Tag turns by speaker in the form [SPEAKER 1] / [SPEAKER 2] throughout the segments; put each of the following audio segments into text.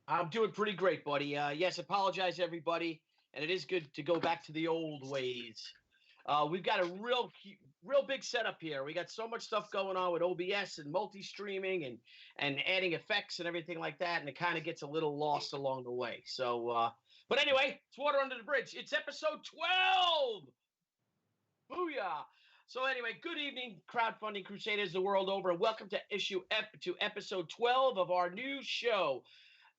[SPEAKER 1] I'm doing pretty great, buddy. Yes, apologize everybody, and it is good to go back to the old ways. We've got a real big setup here. We got so much stuff going on with OBS and multi-streaming and adding effects and everything like that, and it kind of gets a little lost along the way. But anyway, it's water under the bridge. It's episode 12. Booyah! So anyway, good evening, crowdfunding crusaders the world over, and welcome to episode 12 of our new show.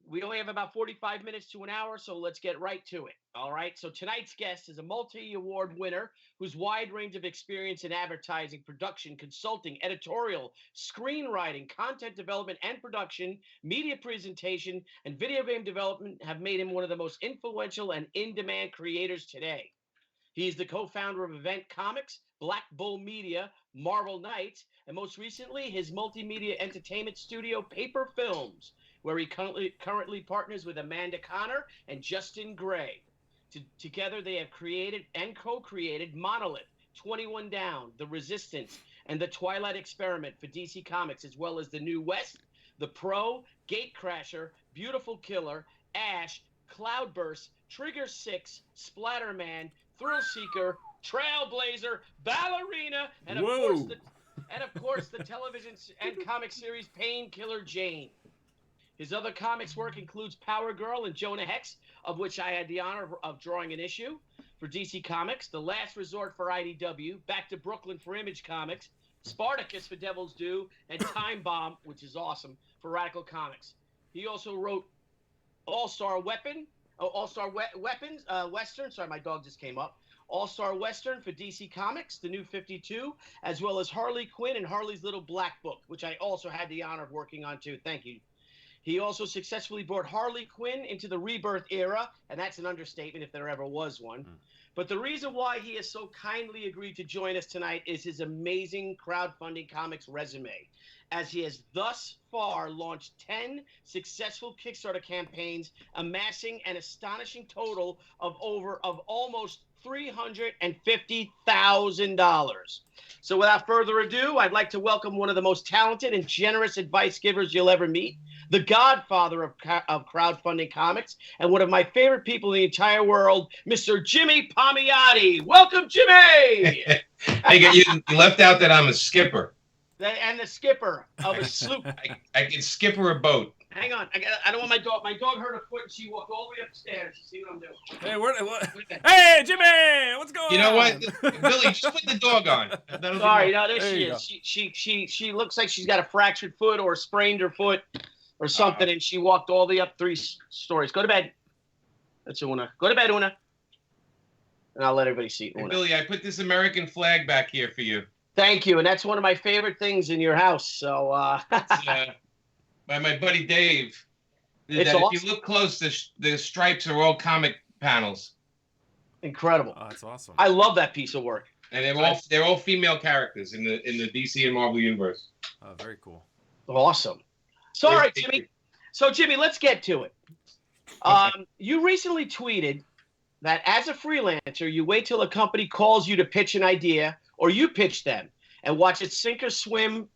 [SPEAKER 1] We only have about 45 minutes to an hour, so let's get right to it. All right. So tonight's guest is a multi-award winner whose wide range of experience in advertising, production, consulting, editorial, screenwriting, content development and production, media presentation, and video game development have made him one of the most influential and in-demand creators today. He is the co-founder of Event Comics, Black Bull Media, Marvel Knights, and most recently his multimedia entertainment studio, Paper Films, where he currently partners with Amanda Connor and Justin Gray. Together, they have created and co-created Monolith, 21 Down, The Resistance, and The Twilight Experiment for DC Comics, as well as The New West, The Pro, Gatecrasher, Beautiful Killer, Ash, Cloudburst, Trigger 6, Splatterman, Thrill Seeker, Trailblazer, Ballerina, and of course the television and comic series Painkiller Jane. His other comics work includes Power Girl and Jonah Hex, of which I had the honor of drawing an issue for DC Comics, The Last Resort for IDW, Back to Brooklyn for Image Comics, Spartacus for Devil's Due, and Time Bomb, which is awesome, for Radical Comics. He also wrote All-Star Weapons, Western, sorry, my dog just came up, All-Star Western for DC Comics, The New 52, as well as Harley Quinn and Harley's Little Black Book, which I also had the honor of working on too. Thank you. He also successfully brought Harley Quinn into the rebirth era, and that's an understatement if there ever was one. But the reason why he has so kindly agreed to join us tonight is his amazing crowdfunding comics resume, as he has thus far launched 10 successful Kickstarter campaigns, amassing an astonishing total of almost $350,000. So without further ado, I'd like to welcome one of the most talented and generous advice givers you'll ever meet, the godfather of crowdfunding comics, and one of my favorite people in the entire world, Mr. Jimmy Palmiotti. Welcome, Jimmy!
[SPEAKER 2] Hey, you left out that I'm a skipper.
[SPEAKER 1] And the skipper of a sloop.
[SPEAKER 2] I can skipper a boat.
[SPEAKER 1] Hang on. I don't want my dog. My dog hurt a foot and she walked all the way upstairs. You see what I'm doing?
[SPEAKER 3] Hey, hey, Jimmy! What's going on?
[SPEAKER 2] You know what? Billy, just put the dog on.
[SPEAKER 1] Sorry, no, there she is. She looks like she's got a fractured foot or sprained her foot or something, and she walked all the way up 3 stories. Go to bed. That's Una. Go to bed, Una. And I'll let everybody see Una.
[SPEAKER 2] Hey, Billy, I put this American flag back here for you.
[SPEAKER 1] Thank you, and that's one of my favorite things in your house. So,
[SPEAKER 2] by my buddy Dave.
[SPEAKER 1] It's awesome.
[SPEAKER 2] If you look close, the stripes are all comic panels.
[SPEAKER 1] Incredible.
[SPEAKER 3] Oh, that's awesome.
[SPEAKER 1] I love that piece of work.
[SPEAKER 2] And they're all female characters in the DC and Marvel universe.
[SPEAKER 3] Oh, very cool.
[SPEAKER 1] Awesome. Sorry, Jimmy. So, Jimmy, let's get to it. You recently tweeted that as a freelancer, you wait till a company calls you to pitch an idea, or you pitch them, and watch it sink or swim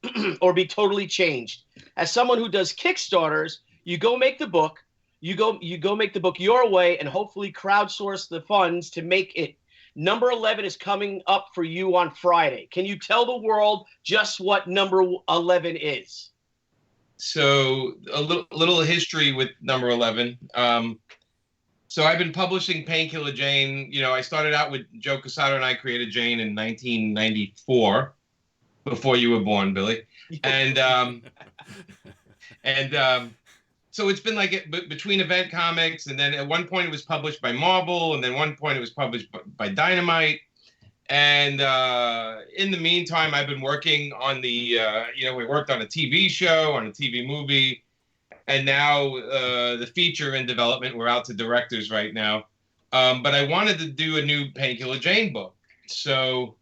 [SPEAKER 1] or be totally changed. As someone who does Kickstarters, you go make the book, you go make the book your way, and hopefully crowdsource the funds to make it. Number 11 is coming up for you on Friday. Can you tell the world just what number 11 is?
[SPEAKER 2] So a little history with number 11. So I've been publishing Painkiller Jane. You know, I started out with Joe Quesada and I created Jane in 1994, before you were born, Billy. And so it's been like between Event Comics, and then at one point it was published by Marvel, and then one point it was published by Dynamite. And in the meantime, I've been working on we worked on a TV show, on a TV movie. And now the feature in development, we're out to directors right now. But I wanted to do a new Painkiller Jane book. So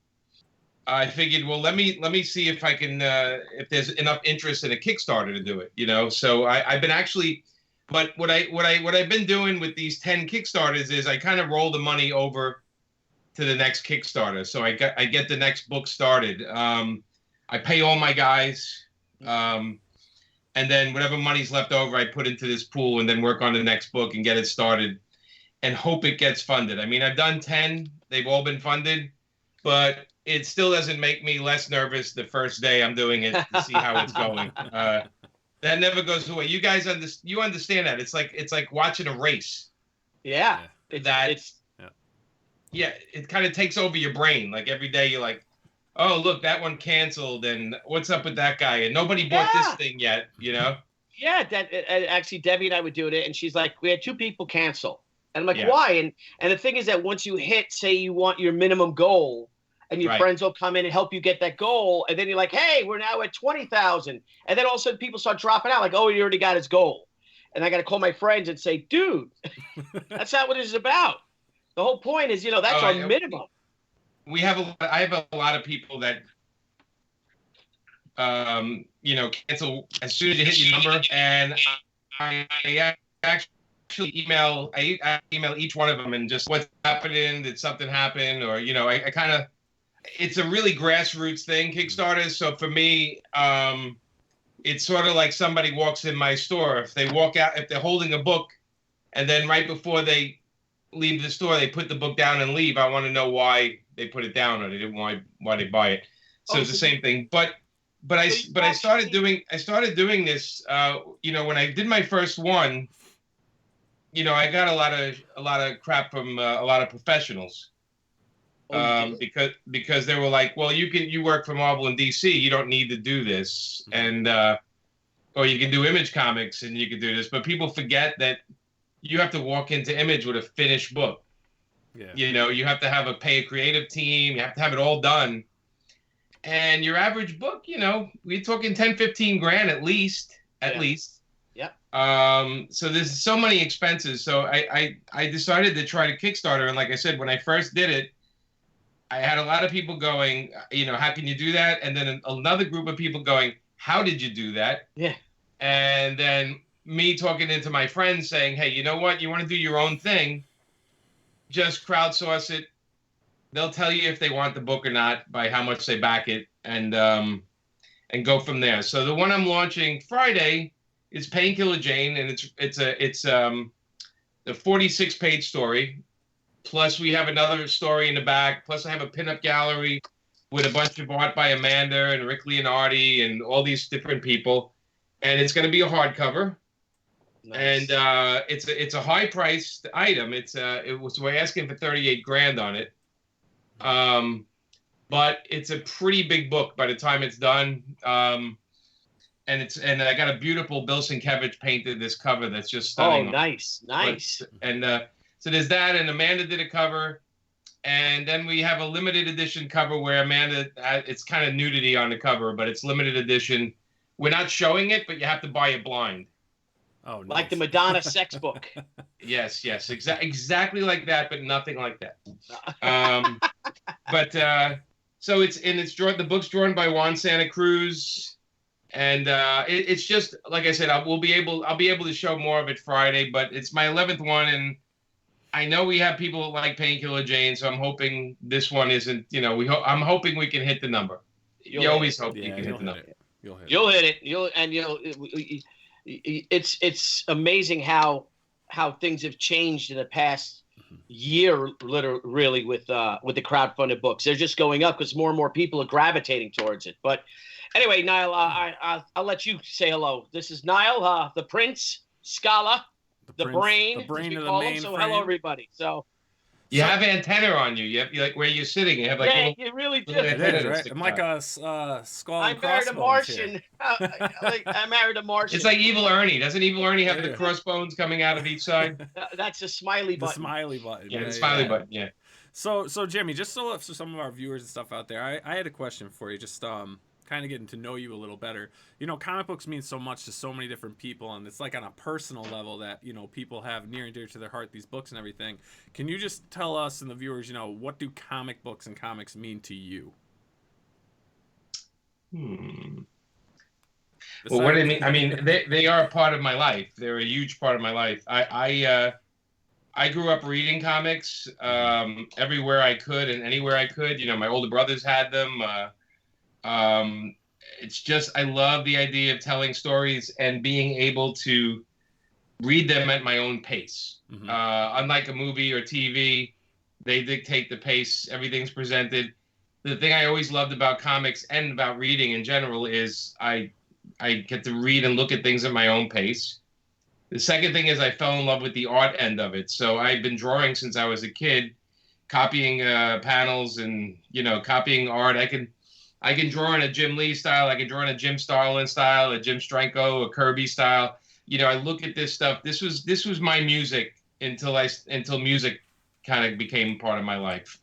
[SPEAKER 2] I figured, well, let me see if I can, if there's enough interest in a Kickstarter to do it, you know? So I've been actually, but what I've been doing with these 10 Kickstarters is I kind of roll the money over to the next Kickstarter. So I get the next book started. I pay all my guys. and then whatever money's left over, I put into this pool and then work on the next book and get it started and hope it gets funded. I mean, I've done 10. They've all been funded, but it still doesn't make me less nervous the first day I'm doing it to see how it's going. That never goes away. You guys understand that. It's like watching a race.
[SPEAKER 1] Yeah.
[SPEAKER 2] It kind of takes over your brain. Like every day you're like, oh, look, that one canceled, and what's up with that guy? And nobody bought this thing yet, you know?
[SPEAKER 1] Yeah, actually, Debbie and I were doing it, and she's like, we had 2 people cancel. And I'm like, why? And the thing is that once you hit, say you want your minimum goal, and your friends will come in and help you get that goal, and then you're like, hey, we're now at 20,000. And then all of a sudden people start dropping out, like, oh, he already got his goal. And I got to call my friends and say, dude, that's not what it's about. The whole point is, that's our minimum.
[SPEAKER 2] I have a lot of people that, cancel as soon as you hit your number. And I actually email each one of them and just what's happening. Did something happen? Or, I kind of, it's a really grassroots thing, Kickstarter. So for me, it's sort of like somebody walks in my store. If they walk out, if they're holding a book, and then right before they leave the store, they put the book down and leave, I want to know why they put it down or they didn't why they buy it. So it's the same thing. But I started doing this. When I did my first one, I got a lot of crap from a lot of professionals. Because they were like, well, you work for Marvel and DC, you don't need to do this, and or you can do Image Comics and you can do this, but people forget that you have to walk into Image with a finished book. Yeah. You have to pay a creative team, you have to have it all done, and your average book, we're talking 10, 15 grand at least. Yep. So there's so many expenses. So I decided to try to Kickstarter, and like I said, when I first did it, I had a lot of people going, how can you do that? And then another group of people going, how did you do that?
[SPEAKER 1] Yeah.
[SPEAKER 2] And then me talking into my friends saying, hey, you know what? You want to do your own thing? Just crowdsource it. They'll tell you if they want the book or not by how much they back it, and go from there. So the one I'm launching Friday is Painkiller Jane, and it's a 46-page story. Plus, we have another story in the back. Plus, I have a pinup gallery with a bunch of art by Amanda and Rick Leonardi and all these different people. And it's going to be a hardcover. Nice. And it's a high-priced item. We're asking for 38 grand on it. But it's a pretty big book by the time it's done. And I got a beautiful Bill Sienkiewicz painted this cover that's just stunning.
[SPEAKER 1] Oh, nice.
[SPEAKER 2] So there's that, and Amanda did a cover, and then we have a limited edition cover where Amanda, it's kind of nudity on the cover, but it's limited edition. We're not showing it, but you have to buy it blind.
[SPEAKER 3] Oh, nice.
[SPEAKER 1] Like the Madonna sex book.
[SPEAKER 2] Yes, exactly like that, but nothing like that. So the book's drawn by Juan Santa Cruz, and it's just like I said, I'll be able to show more of it Friday, but it's my 11th one, and I know we have people like Painkiller Jane, so I'm hoping this one isn't. I'm hoping we can hit the number. You always hope you can hit the number.
[SPEAKER 1] You'll hit it. It's amazing how things have changed in the past year, literally with the crowdfunded books. They're just going up because more and more people are gravitating towards it. But anyway, Nile, I'll let you say hello. This is Nile, the Prince, Scala. The brain of the mainframe. So hello, everybody. So
[SPEAKER 2] you have antenna on you. You have like where you're sitting. You have like
[SPEAKER 1] you really do.
[SPEAKER 3] It is, right? I'm like a skull.
[SPEAKER 1] I married a Martian. I married a Martian.
[SPEAKER 2] It's like Evil Ernie. Doesn't Evil Ernie have the crossbones coming out of each side?
[SPEAKER 1] That's a smiley button.
[SPEAKER 3] The smiley button.
[SPEAKER 2] Yeah, the smiley button. Yeah.
[SPEAKER 3] So Jimmy, just so for some of our viewers and stuff out there, I had a question for you. Just kind of getting to know you a little better. Comic books mean so much to so many different people, and it's like on a personal level that people have near and dear to their heart, these books and everything. Can you just tell us and the viewers, what do comic books and comics mean to you?
[SPEAKER 2] Well, what do you mean? I mean, they are a part of my life. They're a huge part of my life. I grew up reading comics everywhere I could and anywhere I could. My older brothers had them. it's just, I love the idea of telling stories and being able to read them at my own pace.
[SPEAKER 3] Mm-hmm.
[SPEAKER 2] Unlike a movie or TV, they dictate the pace. Everything's presented. The thing I always loved about comics and about reading in general is I get to read and look at things at my own pace. The second thing is I fell in love with the art end of it. So I've been drawing since I was a kid, copying panels and, copying art. I can draw in a Jim Lee style. I can draw in a Jim Starlin style, a Jim Stranko, a Kirby style. I look at this stuff. This was my music until music kind of became part of my life.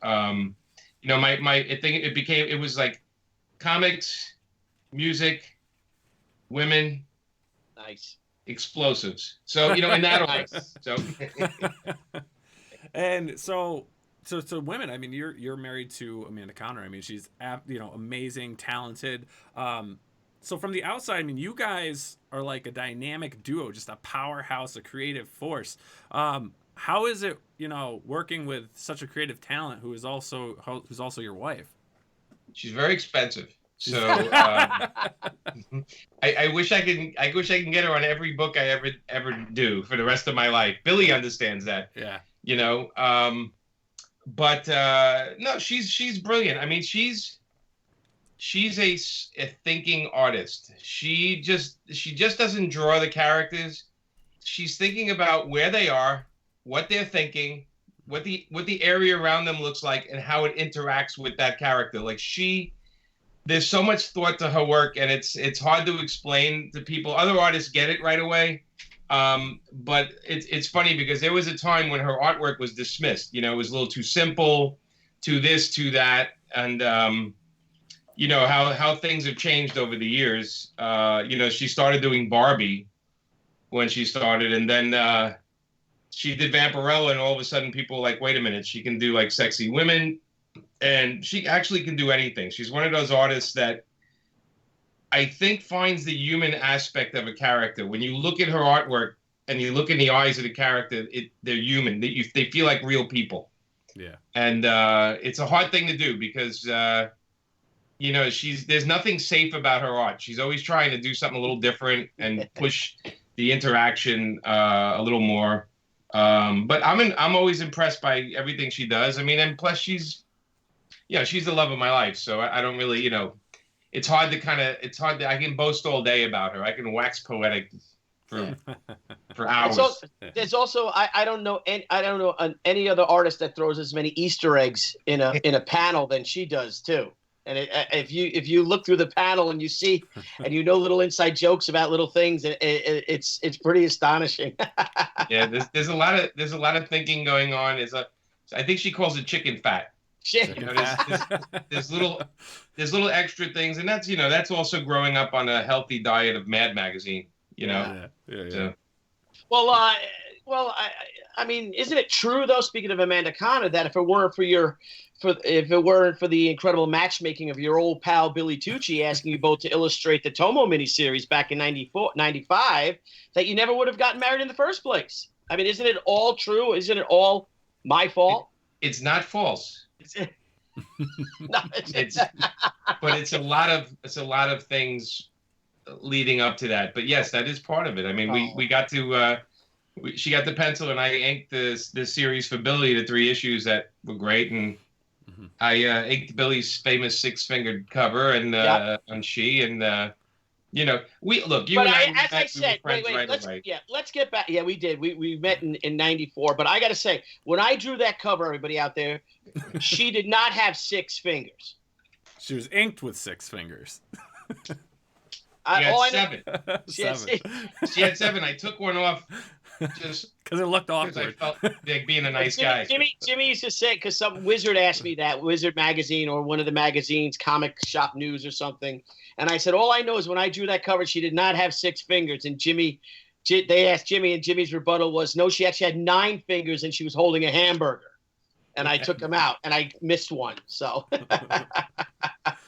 [SPEAKER 2] It was like comics, music, women,
[SPEAKER 1] nice,
[SPEAKER 2] explosives. So in that order. So
[SPEAKER 3] and so women. I mean, you're married to Amanda Conner. I mean, she's amazing, talented. So from the outside, I mean, you guys are like a dynamic duo, just a powerhouse, a creative force. How is it, working with such a creative talent who's also your wife?
[SPEAKER 2] She's very expensive. So I wish I can get her on every book I ever do for the rest of my life. Billy understands that.
[SPEAKER 3] Yeah.
[SPEAKER 2] But no, she's brilliant. I mean, she's a thinking artist. She just doesn't draw the characters. She's thinking about where they are, what they're thinking, what the area around them looks like, and how it interacts with that character. Like there's so much thought to her work, and it's hard to explain to people. Other artists get it right away, but it's funny because there was a time when her artwork was dismissed. It was a little too simple, to this, to that, and how things have changed over the years. She started doing Barbie when she started, and then she did Vampirella, and all of a sudden people were like, wait a minute, she can do like sexy women, and she actually can do anything. She's one of those artists that I think finds the human aspect of a character. When you look at her artwork and you look in the eyes of the character, they're human. They feel like real people.
[SPEAKER 3] Yeah.
[SPEAKER 2] And it's a hard thing to do because there's nothing safe about her art. She's always trying to do something a little different and push the interaction a little more. But I'm always impressed by everything she does. I mean, and plus she's the love of my life. So I don't really, it's hard to, I can boast all day about her. I can wax poetic for hours.
[SPEAKER 1] There's also, I don't know any other artist that throws as many Easter eggs in a panel than she does too. And if you look through the panel and you see, and little inside jokes about little things, it's pretty astonishing.
[SPEAKER 2] Yeah, there's a lot of thinking going on. I think she calls it chicken fat. There's little extra things, and that's also growing up on a healthy diet of Mad magazine.
[SPEAKER 3] Yeah.
[SPEAKER 2] So.
[SPEAKER 1] Well, I mean, isn't it true though? Speaking of Amanda Conner, that if it weren't for the incredible matchmaking of your old pal Billy Tucci asking you both to illustrate the Tomo miniseries back in 95, that you never would have gotten married in the first place. I mean, isn't it all true? Isn't it all my fault?
[SPEAKER 2] It's not false.
[SPEAKER 1] No,
[SPEAKER 2] but it's a lot of things leading up to that. But yes, that is part of it. I mean, we got to she got the pencil and I inked this series for Billy, the 3 issues that were great, and I inked Billy's famous 6-fingered cover and on she and we look. You
[SPEAKER 1] but
[SPEAKER 2] and I,
[SPEAKER 1] as I said, wait, let's get back. Yeah, we did. We met in 94. But I got to say, when I drew that cover, everybody out there, she did not have 6 fingers.
[SPEAKER 3] She was inked with 6 fingers.
[SPEAKER 2] She had 7. I took one off just
[SPEAKER 3] because it looked awkward.
[SPEAKER 2] I felt like being a nice guy.
[SPEAKER 1] Jimmy used to say, because some wizard asked me that, Wizard magazine or one of the magazines, Comic Shop News or something. And I said, all I know is when I drew that cover, she did not have 6 fingers. And they asked Jimmy, and Jimmy's rebuttal was, no, she actually had 9 fingers and she was holding a hamburger. And I took them out and I missed one. So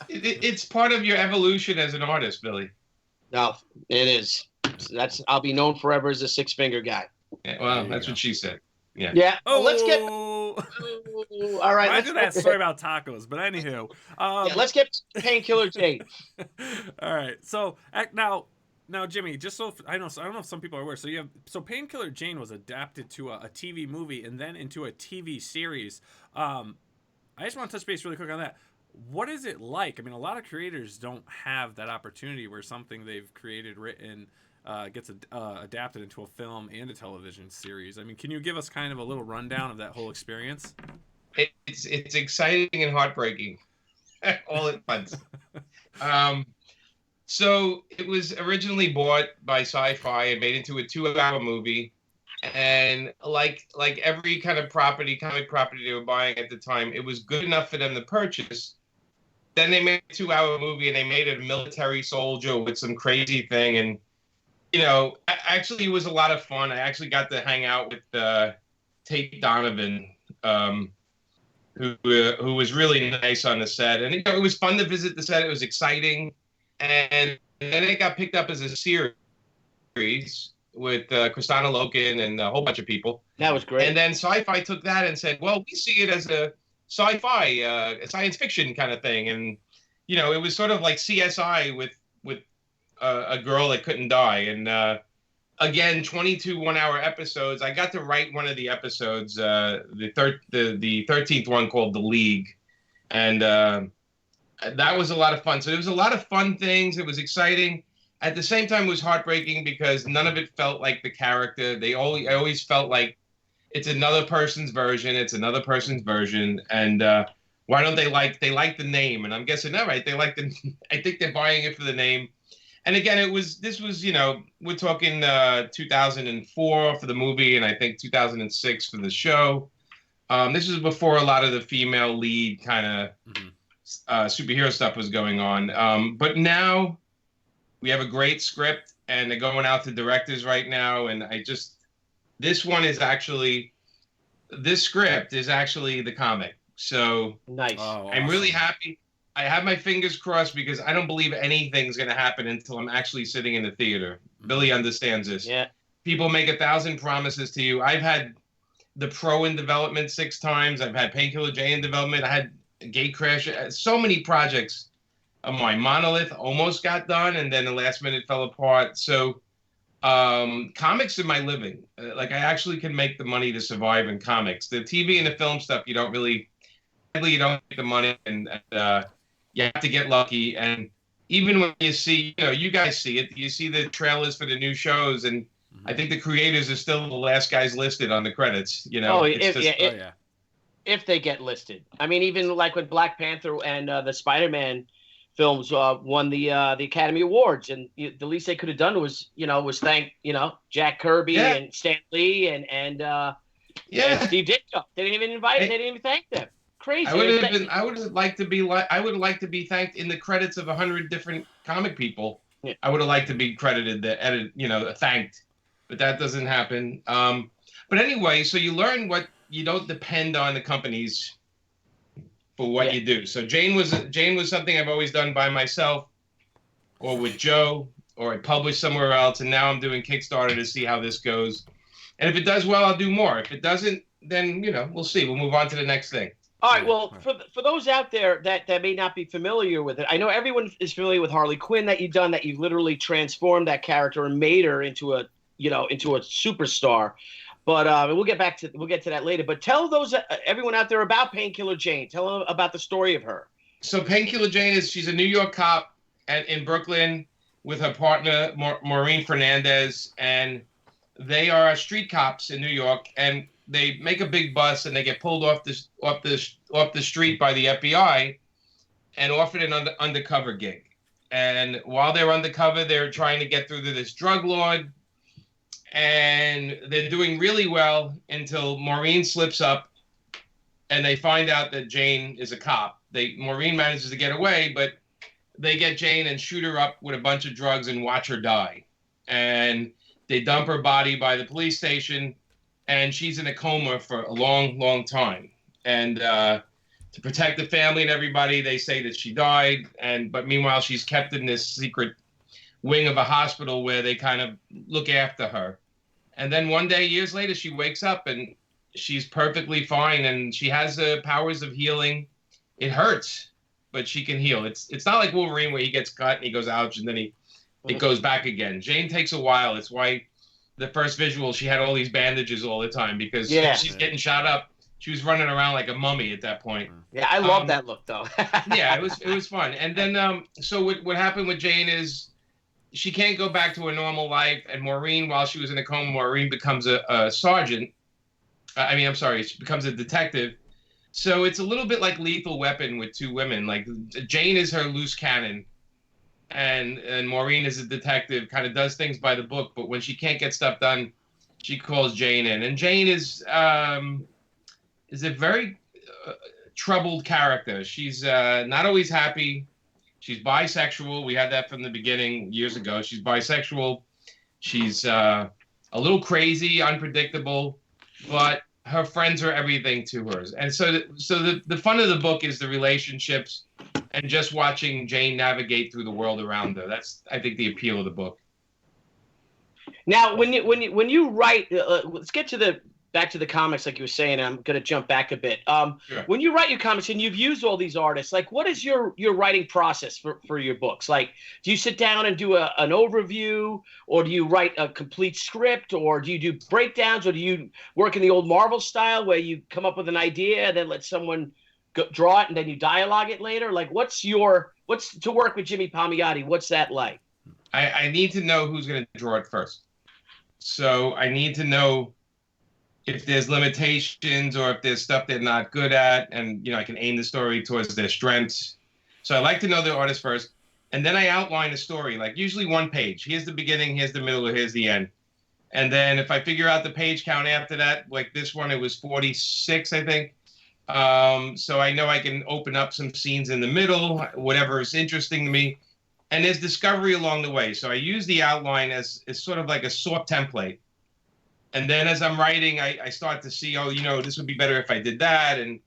[SPEAKER 2] it's part of your evolution as an artist, Billy.
[SPEAKER 1] No, it is. I'll be known forever as a 6-finger guy.
[SPEAKER 2] Yeah, well, that's what she said. Yeah.
[SPEAKER 1] Yeah.
[SPEAKER 3] Oh,
[SPEAKER 1] Well, let's get. All right.
[SPEAKER 3] I
[SPEAKER 1] Let's
[SPEAKER 3] do that story about tacos, but anywho,
[SPEAKER 1] yeah, let's get Painkiller Jane.
[SPEAKER 3] all right. So now, Jimmy, just so I don't know if some people are aware. So Painkiller Jane was adapted to a TV movie and then into a TV series. I just want to touch base really quick on that. What is it like? I mean, a lot of creators don't have that opportunity where something they've created, written, gets adapted into a film and a television series. I mean, can you give us kind of a little rundown of that whole experience?
[SPEAKER 2] It's exciting and heartbreaking all at once. So it was originally bought by Sci-Fi and made into a 2-hour movie. And like every kind of comic property they were buying at the time, it was good enough for them to purchase. Then they made a 2-hour movie and they made it a military soldier with some crazy thing. And, actually it was a lot of fun. I actually got to hang out with Tate Donovan, who was really nice on the set. And, it was fun to visit the set. It was exciting. And then it got picked up as a series with Kristanna Loken and a whole bunch of people.
[SPEAKER 1] That was great.
[SPEAKER 2] And then Sci-Fi took that and said, well, we see it as a sci-fi, science fiction kind of thing. And, it was sort of like CSI with a girl that couldn't die. And again, 22 one-hour episodes. I got to write one of the episodes, the 13th one called The League. And that was a lot of fun. So there was a lot of fun things. It was exciting. At the same time, it was heartbreaking because none of it felt like the character. I always felt like it's another person's version. It's another person's version. And why don't they like the name? And I'm guessing, all right, I think they're buying it for the name. And again, this was, we're talking 2004 for the movie, and I think 2006 for the show. This was before a lot of the female lead kind of superhero stuff was going on. But now we have a great script, and they're going out to directors right now. And this script is actually the comic. So
[SPEAKER 1] nice.
[SPEAKER 3] Oh, awesome.
[SPEAKER 2] I'm really happy. I have my fingers crossed because I don't believe anything's going to happen until I'm actually sitting in the theater. Billy understands this.
[SPEAKER 1] Yeah.
[SPEAKER 2] People make 1,000 promises to you. I've had The Pro in development 6 times. I've had Painkiller Jane in development. I had Gatecrash. So many projects of mine. Monolith almost got done, and then the last minute fell apart. So comics are my living. I actually can make the money to survive in comics. The TV and the film stuff, you don't make the money, and you have to get lucky. And even when you see, you guys see it, you see the trailers for the new shows, and I think the creators are still the last guys listed on the credits.
[SPEAKER 1] If they get listed. I mean, even like with Black Panther and the Spider-Man films won the Academy Awards, and the least they could have done was thank Jack Kirby and Stan Lee and Steve Ditko. They didn't even invite. They didn't even thank them. Crazy.
[SPEAKER 2] I would like to be thanked in the credits of 100 different comic people. Yeah. I would have liked to be credited, thanked, but that doesn't happen. But anyway, so you learn what you don't depend on the companies for what you do. So Jane was something I've always done by myself, or with Joe, or I published somewhere else, and now I'm doing Kickstarter to see how this goes. And if it does well, I'll do more. If it doesn't, then we'll see. We'll move on to the next thing.
[SPEAKER 1] All right. Well, for those out there that may not be familiar with it, I know everyone is familiar with Harley Quinn that you've done. That you've literally transformed that character and made her into a superstar. But we'll get to that later. But tell everyone out there about Painkiller Jane. Tell them about the story of her.
[SPEAKER 2] So Painkiller Jane she's a New York cop in Brooklyn with her partner Maureen Fernandez, and they are street cops in New York, and they make a big bus and they get pulled off the street by the FBI and offered an undercover gig. And while they're undercover, they're trying to get through to this drug lord, and they're doing really well until Maureen slips up and they find out that Jane is a cop. Maureen manages to get away, but they get Jane and shoot her up with a bunch of drugs and watch her die. And they dump her body by the police station, and she's in a coma for a long, long time. And to protect the family and everybody, they say that she died. But meanwhile, she's kept in this secret wing of a hospital where they kind of look after her. And then one day, years later, she wakes up and she's perfectly fine, and she has the powers of healing. It hurts, but she can heal. It's not like Wolverine where he gets cut and he goes ouch and then it goes back again. Jane takes a while. It's why the first visual she had all these bandages all the time, because she's getting shot up. She was running around like a mummy at that point.
[SPEAKER 1] Yeah, I love that look though.
[SPEAKER 2] Yeah, it was fun. And then so what happened with Jane is she can't go back to a normal life, and Maureen, while she was in a coma, Maureen becomes a sergeant. She becomes a detective. So it's a little bit like Lethal Weapon with two women. Like Jane is her loose cannon, and Maureen is a detective, kind of does things by the book. But when she can't get stuff done, she calls Jane in. And Jane is a very troubled character. She's not always happy. She's bisexual. We had that from the beginning years ago. She's bisexual. She's a little crazy, unpredictable, but her friends are everything to her. And so the fun of the book is the relationships and just watching Jane navigate through the world around her. That's, I think, the appeal of the book.
[SPEAKER 1] Now, when you write, let's get back to the comics, like you were saying. And I'm going to jump back a bit.
[SPEAKER 2] Sure.
[SPEAKER 1] When you write your comics and you've used all these artists, like, what is your writing process for your books? Like, do you sit down and do an overview, or do you write a complete script, or do you do breakdowns, or do you work in the old Marvel style where you come up with an idea and then let someone draw it and then you dialogue it later? Like, what's to work with Jimmy Palmiotti? What's that like?
[SPEAKER 2] I need to know who's going to draw it first. So I need to know if there's limitations or if there's stuff they're not good at, and I can aim the story towards their strengths. So I like to know the artist first, and then I outline a story, like usually one page. Here's the beginning, here's the middle, here's the end. And then if I figure out the page count after that, like this one, it was 46, I think. So I know I can open up some scenes in the middle, whatever is interesting to me. And there's discovery along the way. So I use the outline as sort of like a soft template. And then as I'm writing, I start to see, this would be better if I did that. And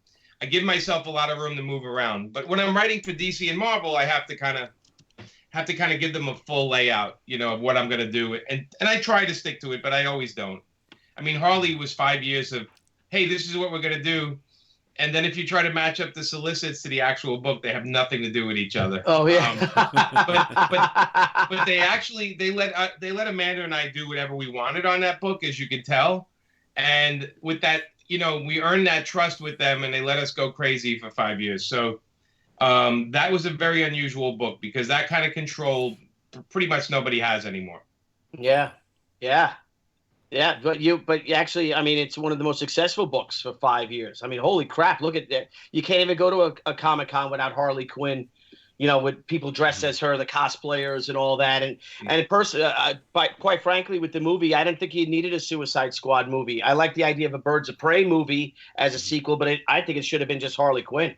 [SPEAKER 2] I give myself a lot of room to move around. But when I'm writing for DC and Marvel, I have to kind of give them a full layout, of what I'm going to do. And I try to stick to it, but I always don't. I mean, Harley was 5 years of, hey, this is what we're going to do. And then if you try to match up the solicits to the actual book, they have nothing to do with each other.
[SPEAKER 1] Oh yeah.
[SPEAKER 2] But they let Amanda and I do whatever we wanted on that book, as you can tell. And with that, we earned that trust with them, and they let us go crazy for 5 years. So that was a very unusual book, because that kind of control pretty much nobody has anymore.
[SPEAKER 1] Yeah. But actually, I mean, it's one of the most successful books for 5 years. I mean, holy crap! Look at that. You can't even go to a Comic-Con without Harley Quinn, with people dressed as her, the cosplayers and all that. And quite frankly, with the movie, I didn't think you needed a Suicide Squad movie. I like the idea of a Birds of Prey movie as a sequel, but I think it should have been just Harley Quinn.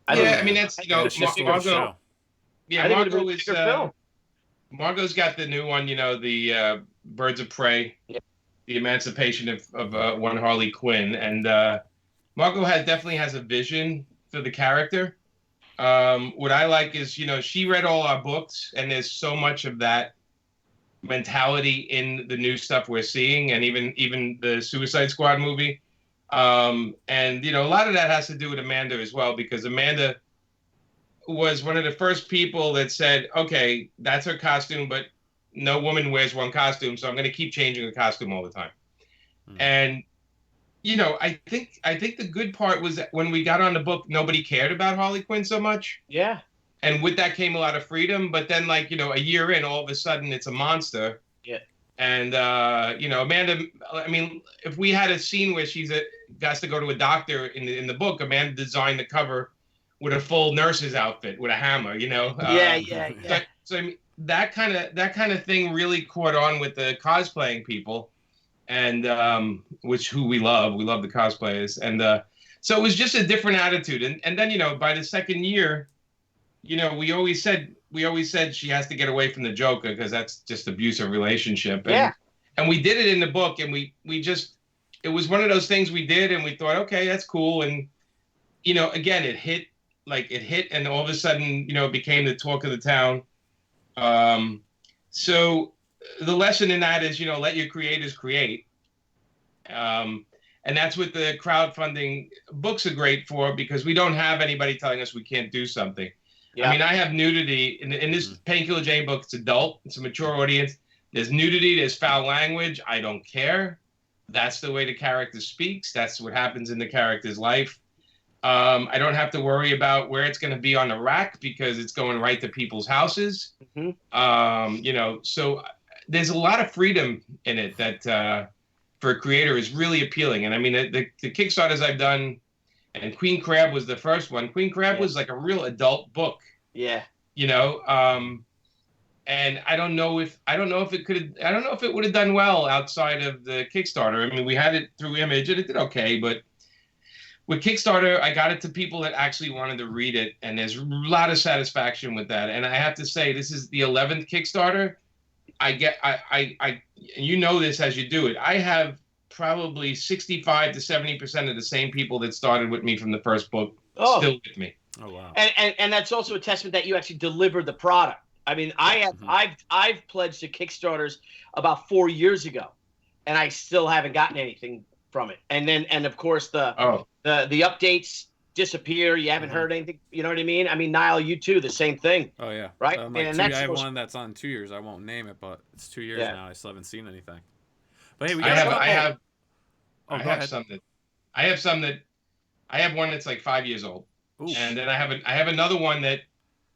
[SPEAKER 2] That's Margot. Yeah, Margot is. Margot's got the new one. The Birds of Prey. Yeah. The emancipation of one Harley Quinn, and Margot definitely has a vision for the character. What I like is, she read all our books, and there's so much of that mentality in the new stuff we're seeing, and even the Suicide Squad movie. And a lot of that has to do with Amanda as well, because Amanda was one of the first people that said, okay, that's her costume, but no woman wears one costume, so I'm going to keep changing the costume all the time. And, I think the good part was that when we got on the book, nobody cared about Harley Quinn so much.
[SPEAKER 1] Yeah.
[SPEAKER 2] And with that came a lot of freedom. But then, a year in, all of a sudden, it's a monster.
[SPEAKER 1] Yeah.
[SPEAKER 2] And, Amanda, I mean, if we had a scene where she has to go to a doctor in the book, Amanda designed the cover with a full nurse's outfit with a hammer,
[SPEAKER 1] Yeah.
[SPEAKER 2] So I mean, that kind of thing really caught on with the cosplaying people, and who we love the cosplayers, and so it was just a different attitude. And then by the second year, we always said she has to get away from the Joker, because that's just abusive relationship. And we did it in the book, and we just, it was one of those things we did, and we thought, okay, that's cool. And again, it hit, and all of a sudden, it became the talk of the town. So the lesson in that is, let your creators create. And And that's what the crowdfunding books are great for, because we don't have anybody telling us we can't do something. Yeah. I mean, I have nudity in this Painkiller Jane book. It's adult. It's a mature audience. There's nudity. There's foul language. I don't care. That's the way the character speaks. That's what happens in the character's life. I don't have to worry about where it's going to be on the rack, because it's going right to people's houses. You know, so there's a lot of freedom in it that for a creator is really appealing. And I mean, the Kickstarters I've done, and Queen Crab was the first one. Queen Crab was like a real adult book. Yeah. You know, and I don't know if it would have done well outside of the Kickstarter. I mean, we had it through Image and it did okay, but with Kickstarter, I got it to people that actually wanted to read it, and there's a lot of satisfaction with that. And I have to say, this is the 11th Kickstarter. And you know this as you do it. I have probably 65 to 70% of the same people that started with me from the first book still with me.
[SPEAKER 1] Oh wow! And that's also a testament that you actually delivered the product. I mean, I've pledged to Kickstarters about 4 years ago, and I still haven't gotten anything from it. And of course the updates disappear. You haven't heard anything. You know what I mean? I mean, Nile, you too, the same thing.
[SPEAKER 3] Oh yeah,
[SPEAKER 1] right.
[SPEAKER 3] And I have one that's on 2 years. I won't name it, but it's 2 years now. I still haven't seen anything. But hey, I
[SPEAKER 2] have one that's like 5 years old. Ooh. And then I have another one that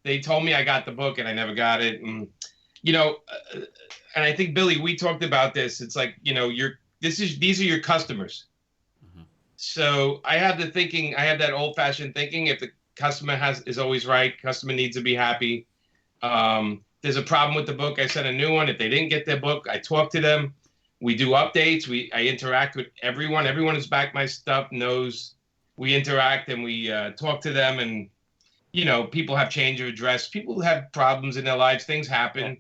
[SPEAKER 2] they told me I got the book and I never got it. And, you know, and I think, Billy, we talked about this. It's like, you know, these are your customers. So I have that old fashioned thinking. If the customer is always right, customer needs to be happy. There's a problem with the book, I send a new one. If they didn't get their book, I talk to them. We do updates. I interact with everyone. Everyone who's backed my stuff knows we interact, and we talk to them. And, you know, people have change of address. People have problems in their lives. Things happen.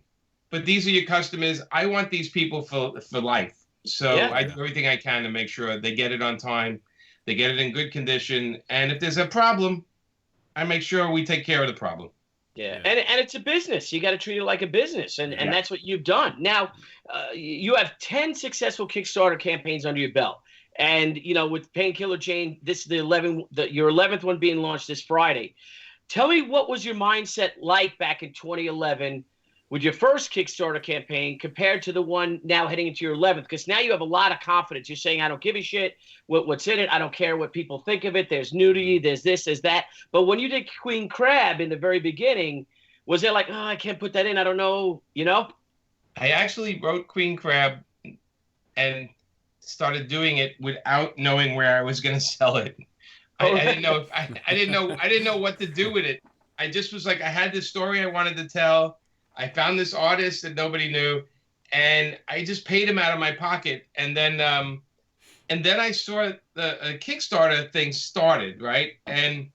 [SPEAKER 2] But these are your customers. I want these people for life. So I do everything I can to make sure they get it on time. They get it in good condition. And if there's a problem, I make sure we take care of the problem.
[SPEAKER 1] Yeah. And it's a business. You got to treat it like a business. And that's what you've done. Now, you have 10 successful Kickstarter campaigns under your belt. And, you know, with Painkiller Jane, this is your 11th one being launched this Friday. Tell me, what was your mindset like back in 2011 with your first Kickstarter campaign compared to the one now heading into your 11th? Because now you have a lot of confidence. You're saying, I don't give a shit what's in it. I don't care what people think of it. There's nudity. There's this, there's that. But when you did Queen Crab in the very beginning, was it like, oh, I can't put that in, I don't know, you know?
[SPEAKER 2] I actually wrote Queen Crab and started doing it without knowing where I was going to sell it. I didn't know I didn't know what to do with it. I just was like, I had this story I wanted to tell. I found this artist that nobody knew, and I just paid him out of my pocket. And then I saw the Kickstarter thing started, right? And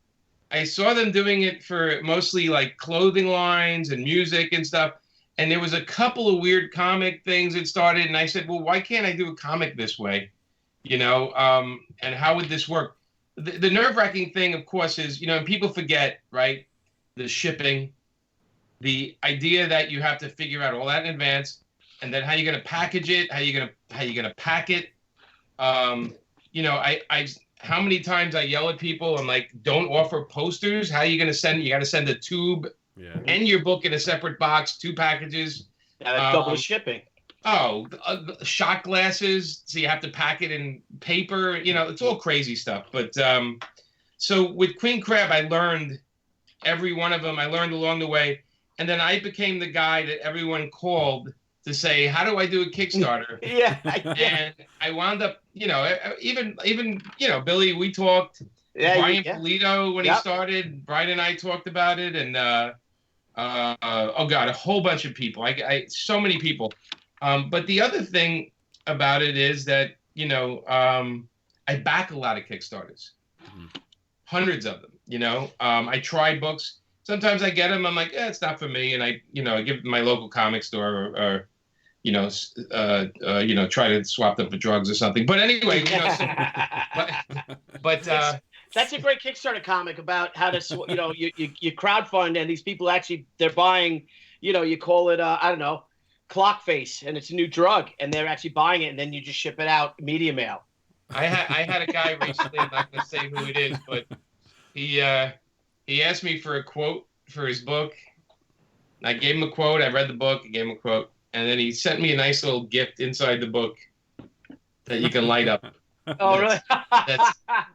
[SPEAKER 2] I saw them doing it for mostly like clothing lines and music and stuff. And there was a couple of weird comic things that started. And I said, well, why can't I do a comic this way? You know, and how would this work? The nerve-wracking thing, of course, is, you know, and people forget, right? The shipping, the idea that you have to figure out all that in advance, and then how you're going to package it, how you're going to pack it. You know, how many times I yell at people, I'm like, don't offer posters. How are you going to send? You got to send a tube and your book in a separate box, 2 packages.
[SPEAKER 1] Yeah, that's double shipping.
[SPEAKER 2] Shot glasses. So you have to pack it in paper. You know, it's all crazy stuff. But so with Queen Crab, I learned every one of them. I learned along the way. And then I became the guy that everyone called to say, how do I do a Kickstarter? And I wound up, you know, even you know, Billy, we talked. Brian Polito, when he started, Brian and I talked about it. And, oh, God, a whole bunch of people. So many people. But the other thing about it is that, you know, I back a lot of Kickstarters. Hundreds of them, you know. I try books. Sometimes I get them. I'm like, it's not for me. And I give it to my local comic store or try to swap them for drugs or something. But anyway, you know,
[SPEAKER 1] that's a great Kickstarter comic about how to, you know, you crowdfund and these people actually, they're buying, you know, you call it, I don't know, clock face, and it's a new drug, and they're actually buying it, and then you just ship it out media mail.
[SPEAKER 2] I had a guy recently. I'm not going to say who it is, but he asked me for a quote for his book. I gave him a quote. I read the book. I gave him a quote, and then he sent me a nice little gift inside the book that you can light up.
[SPEAKER 1] Oh, really?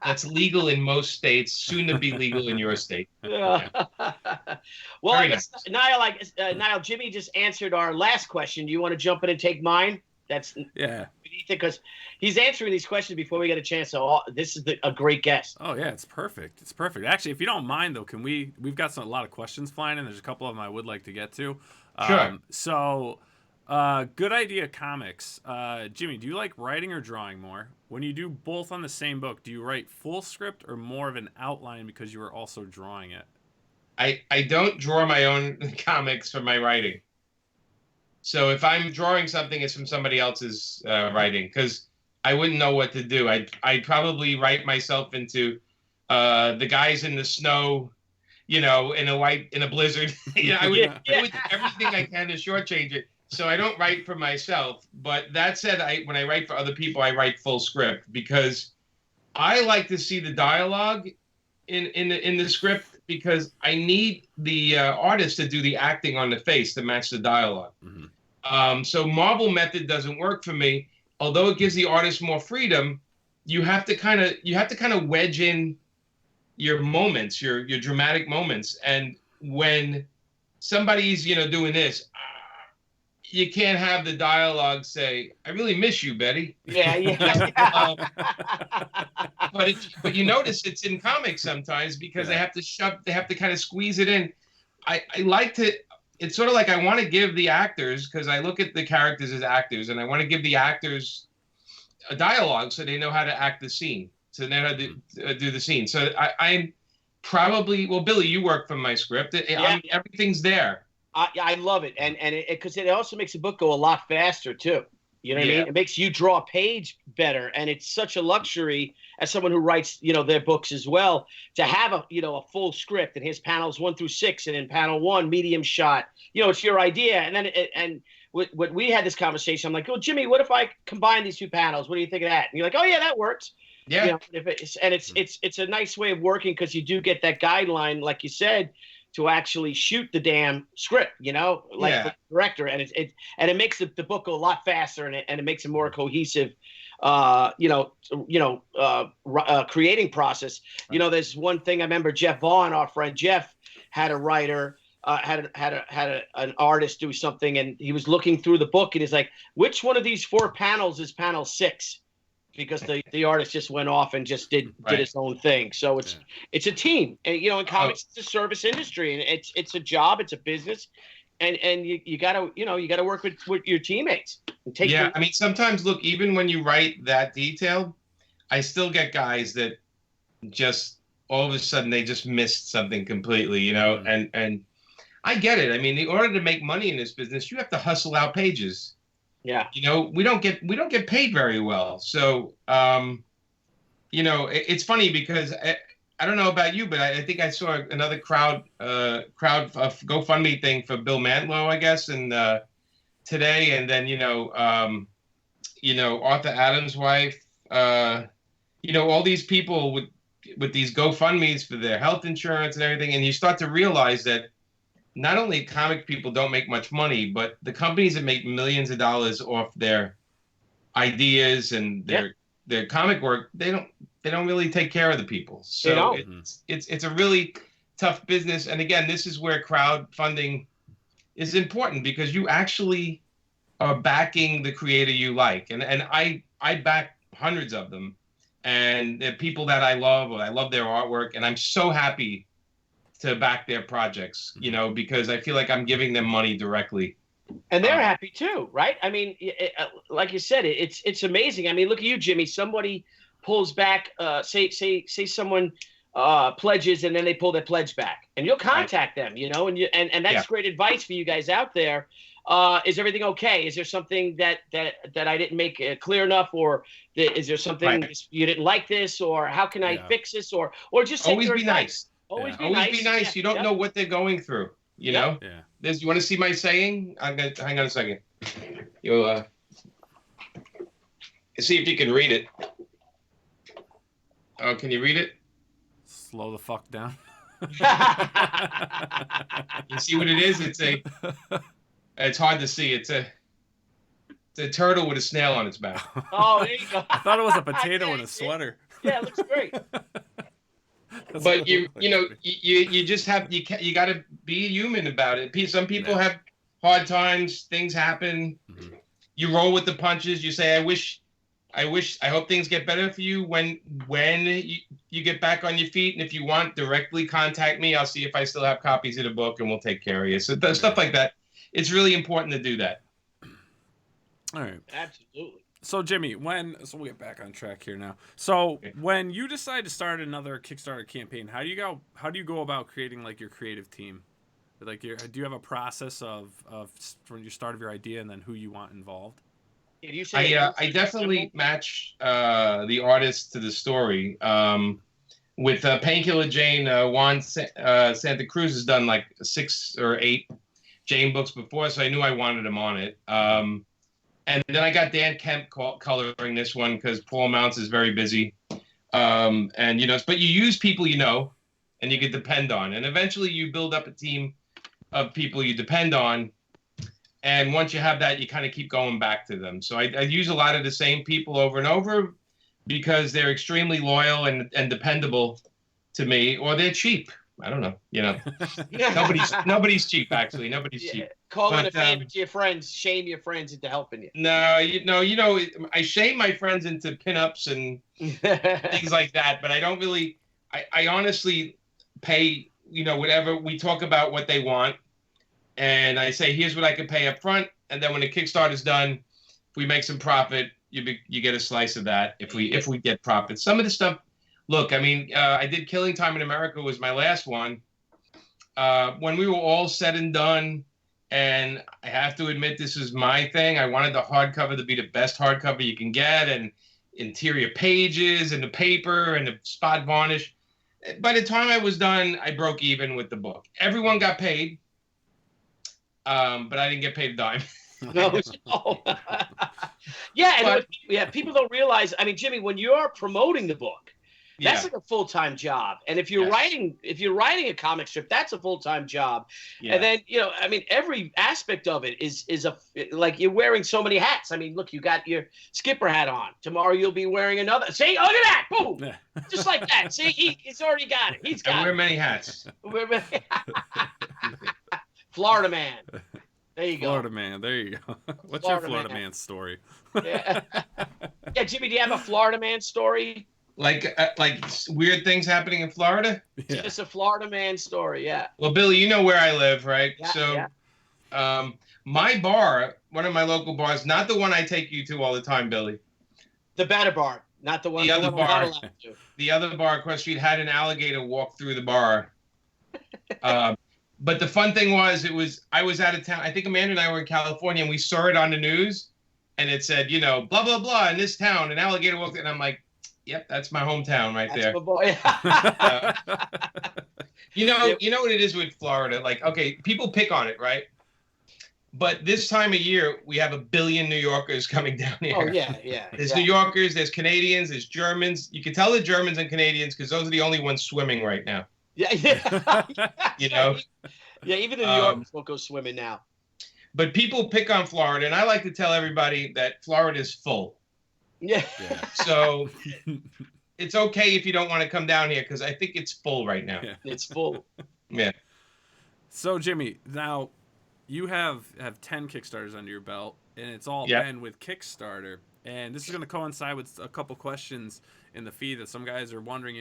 [SPEAKER 2] That's legal in most states, soon to be legal in your state.
[SPEAKER 1] Yeah. Well,
[SPEAKER 2] Very
[SPEAKER 1] I guess, Nile, Jimmy just answered our last question. Do you want to jump in and take mine? That's because he's answering these questions before we get a chance. So this is a great guest.
[SPEAKER 3] Oh yeah, it's perfect. It's perfect. Actually, if you don't mind though, we've got a lot of questions flying in. There's a couple of them I would like to get to.
[SPEAKER 2] Sure.
[SPEAKER 3] So, Good Idea Comics. Jimmy, do you like writing or drawing more? When you do both on the same book, do you write full script or more of an outline because you are also drawing it?
[SPEAKER 2] I don't draw my own comics for my writing. So if I'm drawing something, it's from somebody else's writing, because I wouldn't know what to do. I'd probably write myself into the guys in the snow, in a blizzard. I would do everything I can to shortchange it. So I don't write for myself. But that said, when I write for other people, I write full script, because I like to see the dialogue in the script, because I need the artist to do the acting on the face to match the dialogue.
[SPEAKER 3] Mm-hmm.
[SPEAKER 2] So Marvel method doesn't work for me. Although it gives the artist more freedom, you have to kind of wedge in your moments, your dramatic moments. And when somebody's but this, you can't have the dialogue say, "I really miss you, Betty."
[SPEAKER 1] Yeah.
[SPEAKER 2] But you notice it's in comics sometimes, because they have to kind of squeeze it in. I like to. It's sort of like I want to give the actors, because I look at the characters as actors, and I want to give the actors a dialogue so they know how to act the scene, so they know how to do the scene. So I'm probably, well, Billy, you work from my script. Everything's there.
[SPEAKER 1] I love it, and because it also makes the book go a lot faster too. You know what I mean? It makes you draw a page better, and it's such a luxury as someone who writes, their books as well, to have a full script, and here's panels 1 through 6, and in panel 1, medium shot. It's your idea, and then when we had this conversation, I'm like, "Oh, Jimmy, what if I combine these two panels? What do you think of that?" And you're like, "Oh yeah, that works."
[SPEAKER 2] Yeah.
[SPEAKER 1] It's a nice way of working, because you do get that guideline, like you said, to actually shoot the damn script, the director, and it makes the book go a lot faster, and it makes it more cohesive, creating process. Right. There's one thing I remember. Jeff Vaughn, our friend Jeff, had a writer, had an artist do something, and he was looking through the book, and he's like, "Which one of these 4 panels is panel 6?" Because the artist just went off and just did his own thing. So it's a team, and in comics it's a service industry, and it's a job, it's a business, and you gotta work with your teammates. And take
[SPEAKER 2] I mean, sometimes look, even when you write that detailed, I still get guys that just all of a sudden they just missed something completely, and I get it. I mean, in order to make money in this business, you have to hustle out pages.
[SPEAKER 1] Yeah.
[SPEAKER 2] We don't get paid very well. So, it's funny, because I don't know about you, but I think I saw another crowd GoFundMe thing for Bill Mantlo, I guess, and today, and then Arthur Adams' wife, all these people with these GoFundMes for their health insurance and everything, and you start to realize that not only comic people don't make much money, but the companies that make millions of dollars off their ideas and their comic work, they don't really take care of the people. So it's a really tough business. And again, this is where crowdfunding is important, because you actually are backing the creator you like. And I back hundreds of them, and they're people that I love, or I love their artwork, and I'm so happy to back their projects, because I feel like I'm giving them money directly.
[SPEAKER 1] And they're happy too, right? I mean, like you said, it's amazing. I mean, look at you, Jimmy. Somebody pulls back, say someone pledges, and then they pull their pledge back, and you'll contact them, and that's great advice for you guys out there. Is everything okay? Is there something that I didn't make clear enough, or is there something you didn't like this, or how can I fix this, or just
[SPEAKER 2] always be nice.
[SPEAKER 1] Always be
[SPEAKER 2] nice. You don't know what they're going through. You know. Yeah. You want to see my saying? I'm gonna hang on a second. You'll see if you can read it. Oh, can you read it?
[SPEAKER 3] Slow the fuck down.
[SPEAKER 2] You see what it is? It's hard to see. It's a turtle with a snail on its back.
[SPEAKER 1] Oh, there you go.
[SPEAKER 3] I thought it was a potato
[SPEAKER 1] Yeah,
[SPEAKER 3] in a sweater.
[SPEAKER 1] Yeah, it looks great.
[SPEAKER 2] But you just have you got to be human about it. Some people have hard times. Things happen. Mm-hmm. You roll with the punches. You say, I hope things get better for you when you get back on your feet. And if you want, directly contact me. I'll see if I still have copies of the book, and we'll take care of you. So stuff like that. It's really important to do that.
[SPEAKER 3] All right.
[SPEAKER 1] Absolutely.
[SPEAKER 3] So Jimmy, we'll get back on track here now. So when you decide to start another Kickstarter campaign, how do you go about creating like your creative team? Like do you have a process of from your start of your idea and then who you want involved?
[SPEAKER 1] You say
[SPEAKER 2] I definitely match the artist to the story. With Painkiller Jane, Juan Santa Cruz has done like 6 or 8 Jane books before, so I knew I wanted him on it. And then I got Dan Kemp coloring this one because Paul Mounts is very busy. And but you use people and you can depend on. And eventually you build up a team of people you depend on. And once you have that, you kind of keep going back to them. So I use a lot of the same people over and over because they're extremely loyal and dependable to me, or they're cheap. I don't know. Nobody's cheap, actually. Nobody's cheap.
[SPEAKER 1] Calling a favor to your friends, shame your friends into helping you.
[SPEAKER 2] No, I shame my friends into pinups and things like that, but I don't really. I honestly pay. Whatever we talk about, what they want, and I say, here's what I can pay up front, and then when the Kickstarter's done, if we make some profit, you get a slice of that. If we get profit, some of the stuff. Look, I mean, I did Killing Time in America was my last one. When we were all said and done, and I have to admit this is my thing, I wanted the hardcover to be the best hardcover you can get, and interior pages, and the paper, and the spot varnish. By the time I was done, I broke even with the book. Everyone got paid, but I didn't get paid a dime.
[SPEAKER 1] No. People don't realize, I mean, Jimmy, when you're promoting the book, that's like a full-time job. And if you're writing a comic strip, that's a full-time job. Yeah. And then, I mean, every aspect of it is like you're wearing so many hats. I mean, look, you got your skipper hat on. Tomorrow you'll be wearing another. See, look at that. Boom. Yeah. Just like that. See, he's already got it. He's got it.
[SPEAKER 2] I wear many hats.
[SPEAKER 1] Florida man. There you go.
[SPEAKER 3] Florida man. There you go. What's your Florida man story?
[SPEAKER 1] Yeah, Jimmy, do you have a Florida man story?
[SPEAKER 2] Like weird things happening in Florida?
[SPEAKER 1] Yeah. Just a Florida man story, yeah.
[SPEAKER 2] Well, Billy, you know where I live, right?
[SPEAKER 1] Yeah,
[SPEAKER 2] my bar, one of my local bars, not the one I take you to all the time, Billy.
[SPEAKER 1] The better bar, not the one.
[SPEAKER 2] The other bar.
[SPEAKER 1] To.
[SPEAKER 2] The other bar across the street had an alligator walk through the bar. But the fun thing was, I was out of town. I think Amanda and I were in California, and we saw it on the news, and it said, blah blah blah, in this town, an alligator walked, and I'm like, yep, that's my hometown right there.
[SPEAKER 1] My boy.
[SPEAKER 2] You know what it is with Florida? Like, okay, people pick on it, right? But this time of year, we have 1 billion New Yorkers coming down here.
[SPEAKER 1] Oh, yeah.
[SPEAKER 2] There's exactly. New Yorkers, there's Canadians, there's Germans. You can tell the Germans and Canadians because those are the only ones swimming right now.
[SPEAKER 1] Yeah. Yeah, even the New Yorkers won't go swimming now.
[SPEAKER 2] But people pick on Florida, and I like to tell everybody that Florida is full.
[SPEAKER 1] Yeah.
[SPEAKER 2] So it's okay if you don't want to come down here because I think it's full right now.
[SPEAKER 1] Yeah. It's full.
[SPEAKER 2] Yeah.
[SPEAKER 3] So Jimmy, now you have 10 Kickstarters under your belt, and it's all been with Kickstarter. And this is going to coincide with a couple questions in the feed that some guys are wondering.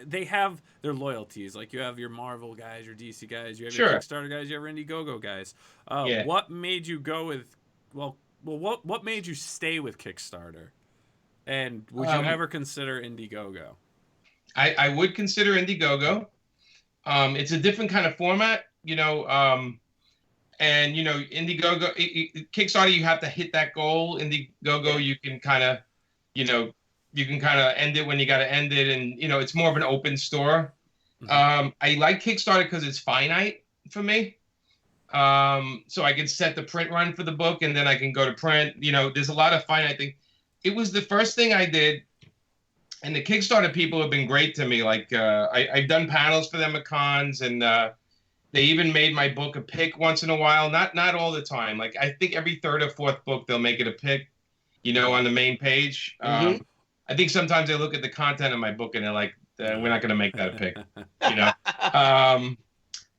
[SPEAKER 3] They have their loyalties. Like you have your Marvel guys, your DC guys, you have your Kickstarter guys, you have your Indiegogo guys. What made you go with? What made you stay with Kickstarter? And would you ever consider Indiegogo?
[SPEAKER 2] I would consider Indiegogo. It's a different kind of format, and Indiegogo, Kickstarter, you have to hit that goal. Indiegogo, you can kind of, end it when you got to end it, and it's more of an open store. Mm-hmm. I like Kickstarter because it's finite for me. So I can set the print run for the book, and then I can go to print. There's a lot of finite things. It was the first thing I did And the Kickstarter people have been great to me. Like I've done panels for them at cons, and they even made my book a pick once in a while. Not all the time. Like I think every third or fourth book they'll make it a pick, on the main page.
[SPEAKER 1] Mm-hmm.
[SPEAKER 2] I think sometimes they look at the content of my book and they're like, we're not going to make that a pick,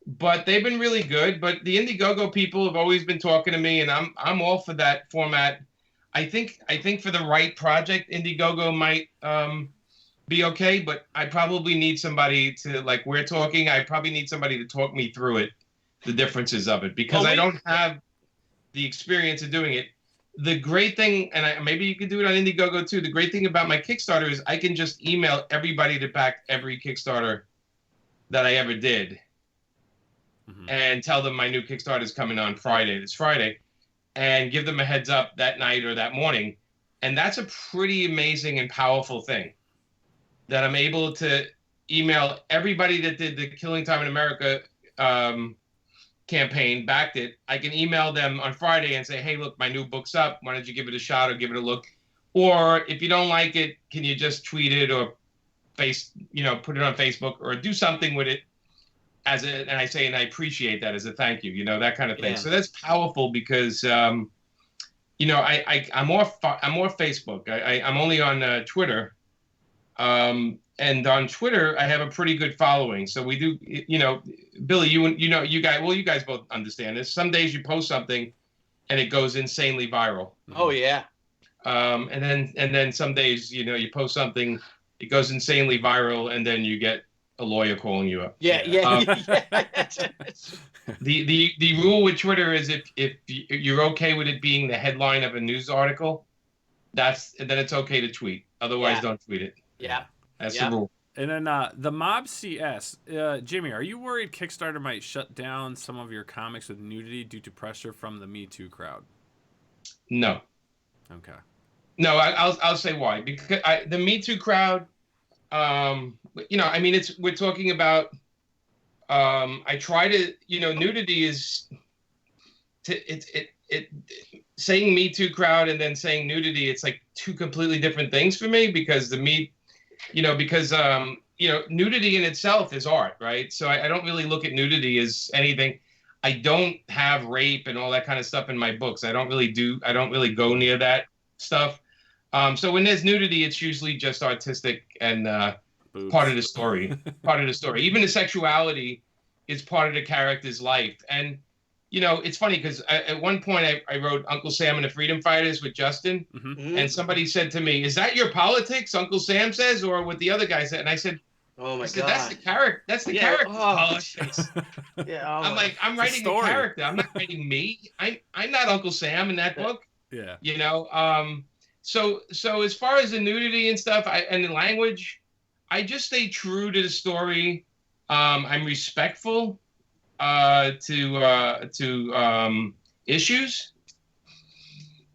[SPEAKER 2] But they've been really good. But the Indiegogo people have always been talking to me, and I'm all for that format. I think for the right project, Indiegogo might be okay, but I probably need somebody to, like we're talking, I probably need somebody to talk me through it, the differences of it, because I don't have the experience of doing it. The great thing, and maybe you could do it on Indiegogo too, the great thing about my Kickstarter is I can just email everybody that backed every Kickstarter that I ever did and tell them my new Kickstarter is coming on this Friday, and give them a heads up that night or that morning. And that's a pretty amazing and powerful thing, that I'm able to email everybody that did the Killing Time in America campaign, backed it. I can email them on Friday and say, hey, look, my new book's up. Why don't you give it a shot or give it a look? Or if you don't like it, can you just tweet it or put it on Facebook or do something with it and I appreciate that as a thank you, that kind of thing. Yeah. So that's powerful because, I'm more Facebook. I'm only on Twitter. And on Twitter, I have a pretty good following. So we do, Billy, you guys both understand this. Some days you post something and it goes insanely viral.
[SPEAKER 1] Oh yeah.
[SPEAKER 2] And then some days, you post something, it goes insanely viral, and then you get a lawyer calling you up.
[SPEAKER 1] Yeah.
[SPEAKER 2] The rule with Twitter is if you're okay with it being the headline of a news article, then it's okay to tweet. Otherwise, don't tweet it.
[SPEAKER 1] Yeah.
[SPEAKER 2] That's the rule.
[SPEAKER 3] And then the Mob CS, Jimmy, are you worried Kickstarter might shut down some of your comics with nudity due to pressure from the Me Too crowd?
[SPEAKER 2] No.
[SPEAKER 3] Okay.
[SPEAKER 2] No, I'll say why. Because the Me Too crowd, we're talking about. I try to, nudity is. Saying Me Too crowd and then saying nudity, it's like two completely different things for me, because nudity in itself is art, right? So I don't really look at nudity as anything. I don't have rape and all that kind of stuff in my books. I don't really go near that stuff. So when there's nudity, it's usually just artistic and part of the story. Even the sexuality is part of the character's life. And it's funny because at one point I wrote Uncle Sam and the Freedom Fighters with Justin, and somebody said to me, "Is that your politics?" Uncle Sam says, or what the other guy said, and I said,
[SPEAKER 1] "Oh my God,
[SPEAKER 2] that's the character. That's the character politics."
[SPEAKER 1] Yeah,
[SPEAKER 2] I'm like, I'm writing a character. I'm not writing me. I'm not Uncle Sam in that book.
[SPEAKER 3] Yeah.
[SPEAKER 2] So as far as the nudity and stuff, and the language, I just stay true to the story. I'm respectful to issues,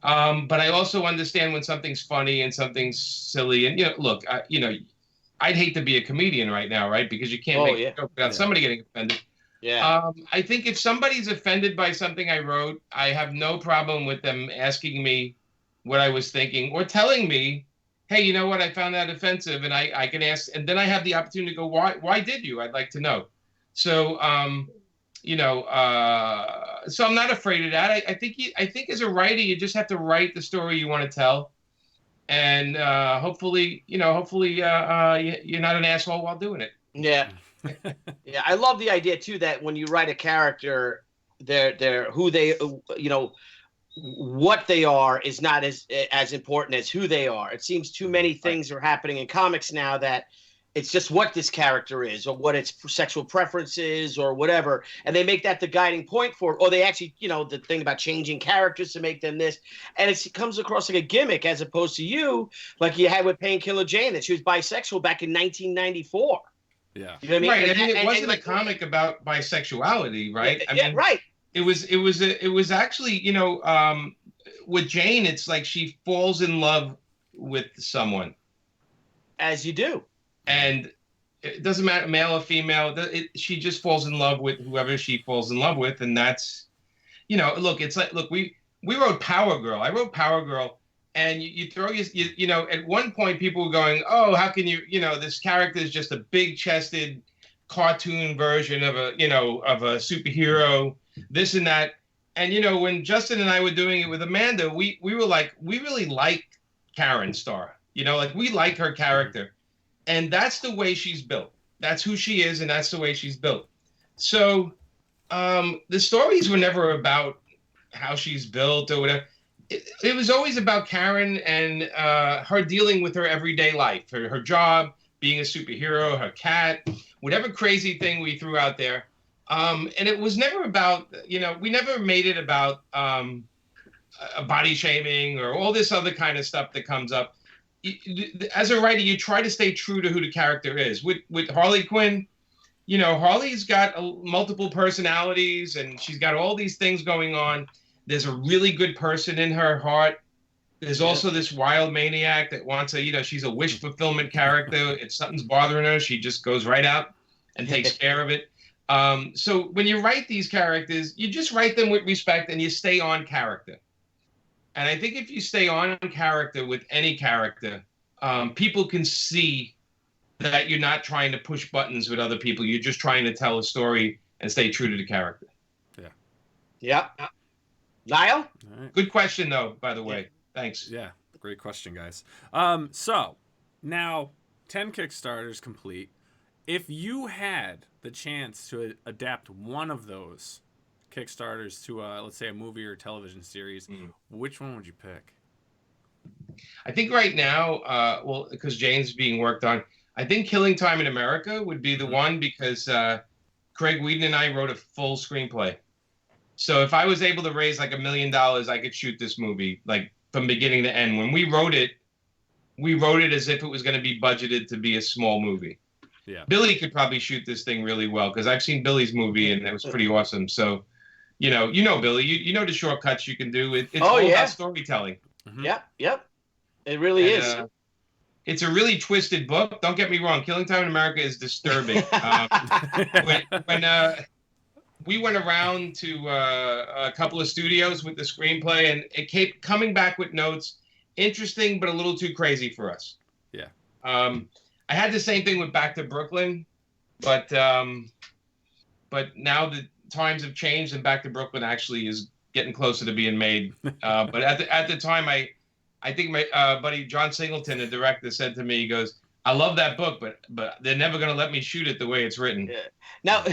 [SPEAKER 2] but I also understand when something's funny and something's silly. And look, I'd hate to be a comedian right now, right? Because you can't make a joke without somebody getting offended.
[SPEAKER 1] Yeah.
[SPEAKER 2] I think if somebody's offended by something I wrote, I have no problem with them asking me what I was thinking or telling me, hey, you know what, I found that offensive, and I can ask, and then I have the opportunity to go, why did you? I'd like to know. So, so I'm not afraid of that. I think as a writer, you just have to write the story you want to tell, and hopefully you're not an asshole while doing it.
[SPEAKER 1] Yeah. Yeah, I love the idea too that when you write a character, they're who they, what they are is not as important as who they are. It seems too many things are happening in comics now that it's just what this character is or what its sexual preference is or whatever, and they make that the guiding point for it. Or they actually, the thing about changing characters to make them this, and it comes across like a gimmick as opposed to you, like you had with Painkiller Jane, that she was bisexual back in 1994.
[SPEAKER 3] Yeah.
[SPEAKER 1] You know what I mean?
[SPEAKER 2] Right. It wasn't a comic about bisexuality, right?
[SPEAKER 1] Yeah, right.
[SPEAKER 2] It was actually, with Jane, it's like she falls in love with someone.
[SPEAKER 1] As you do.
[SPEAKER 2] And it doesn't matter, male or female, she just falls in love with whoever she falls in love with. And that's, look, it's like, look, we wrote Power Girl. I wrote Power Girl, and you throw you know, at one point people were going, oh, how can you, you know, this character is just a big-chested cartoon version of a, you know, of a superhero, this and that. And, you know, when Justin and I were doing it with Amanda, we were like, we really like Karen Starr, you know, like we like her character, and that's the way she's built. That's who she is, and that's the way she's built. So the stories were never about how she's built or whatever. It was always about Karen and her dealing with her everyday life, her job, being a superhero, her cat, whatever crazy thing we threw out there. And it was never about, you know, we never made it about body shaming or all this other kind of stuff that comes up. As a writer, you try to stay true to who the character is. With Harley Quinn, you know, Harley's got multiple personalities and she's got all these things going on. There's a really good person in her heart. There's also this wild maniac that wants a, you know, she's a wish fulfillment character. If something's bothering her, she just goes right out and takes care of it. So when you write these characters, you just write them with respect and you stay on character. And I think if you stay on character with any character, people can see that you're not trying to push buttons with other people. You're just trying to tell a story and stay true to the character.
[SPEAKER 1] Yeah. Nile?
[SPEAKER 3] Right.
[SPEAKER 2] Good question, though, by the way. Thanks.
[SPEAKER 3] Yeah, great question, guys. So now 10 Kickstarters complete. If you had the chance to adapt one of those Kickstarters to, let's say, a movie or television series, which one would you pick?
[SPEAKER 2] I think right now, well, because Jane's being worked on, I think Killing Time in America would be the one because Craig Whedon and I wrote a full screenplay. So if I was able to raise like $1 million, I could shoot this movie like from beginning to end. When we wrote it as if it was going to be budgeted to be a small movie.
[SPEAKER 3] Yeah.
[SPEAKER 2] Billy could probably shoot this thing really well because I've seen Billy's movie and it was pretty awesome. So, you know Billy, you know the shortcuts you can do. It's all about storytelling.
[SPEAKER 1] Yep. It really is.
[SPEAKER 2] It's a really twisted book. Don't get me wrong. Killing Time in America is disturbing. When we went around to a couple of studios with the screenplay, and it kept coming back with notes. Interesting, but a little too crazy for us.
[SPEAKER 3] Yeah.
[SPEAKER 2] I had the same thing with Back to Brooklyn, but now the times have changed, and Back to Brooklyn actually is getting closer to being made. But at the time, I think my buddy John Singleton, the director, said to me, he goes, I love that book, but they're never going to let me shoot it the way it's written.
[SPEAKER 1] Yeah.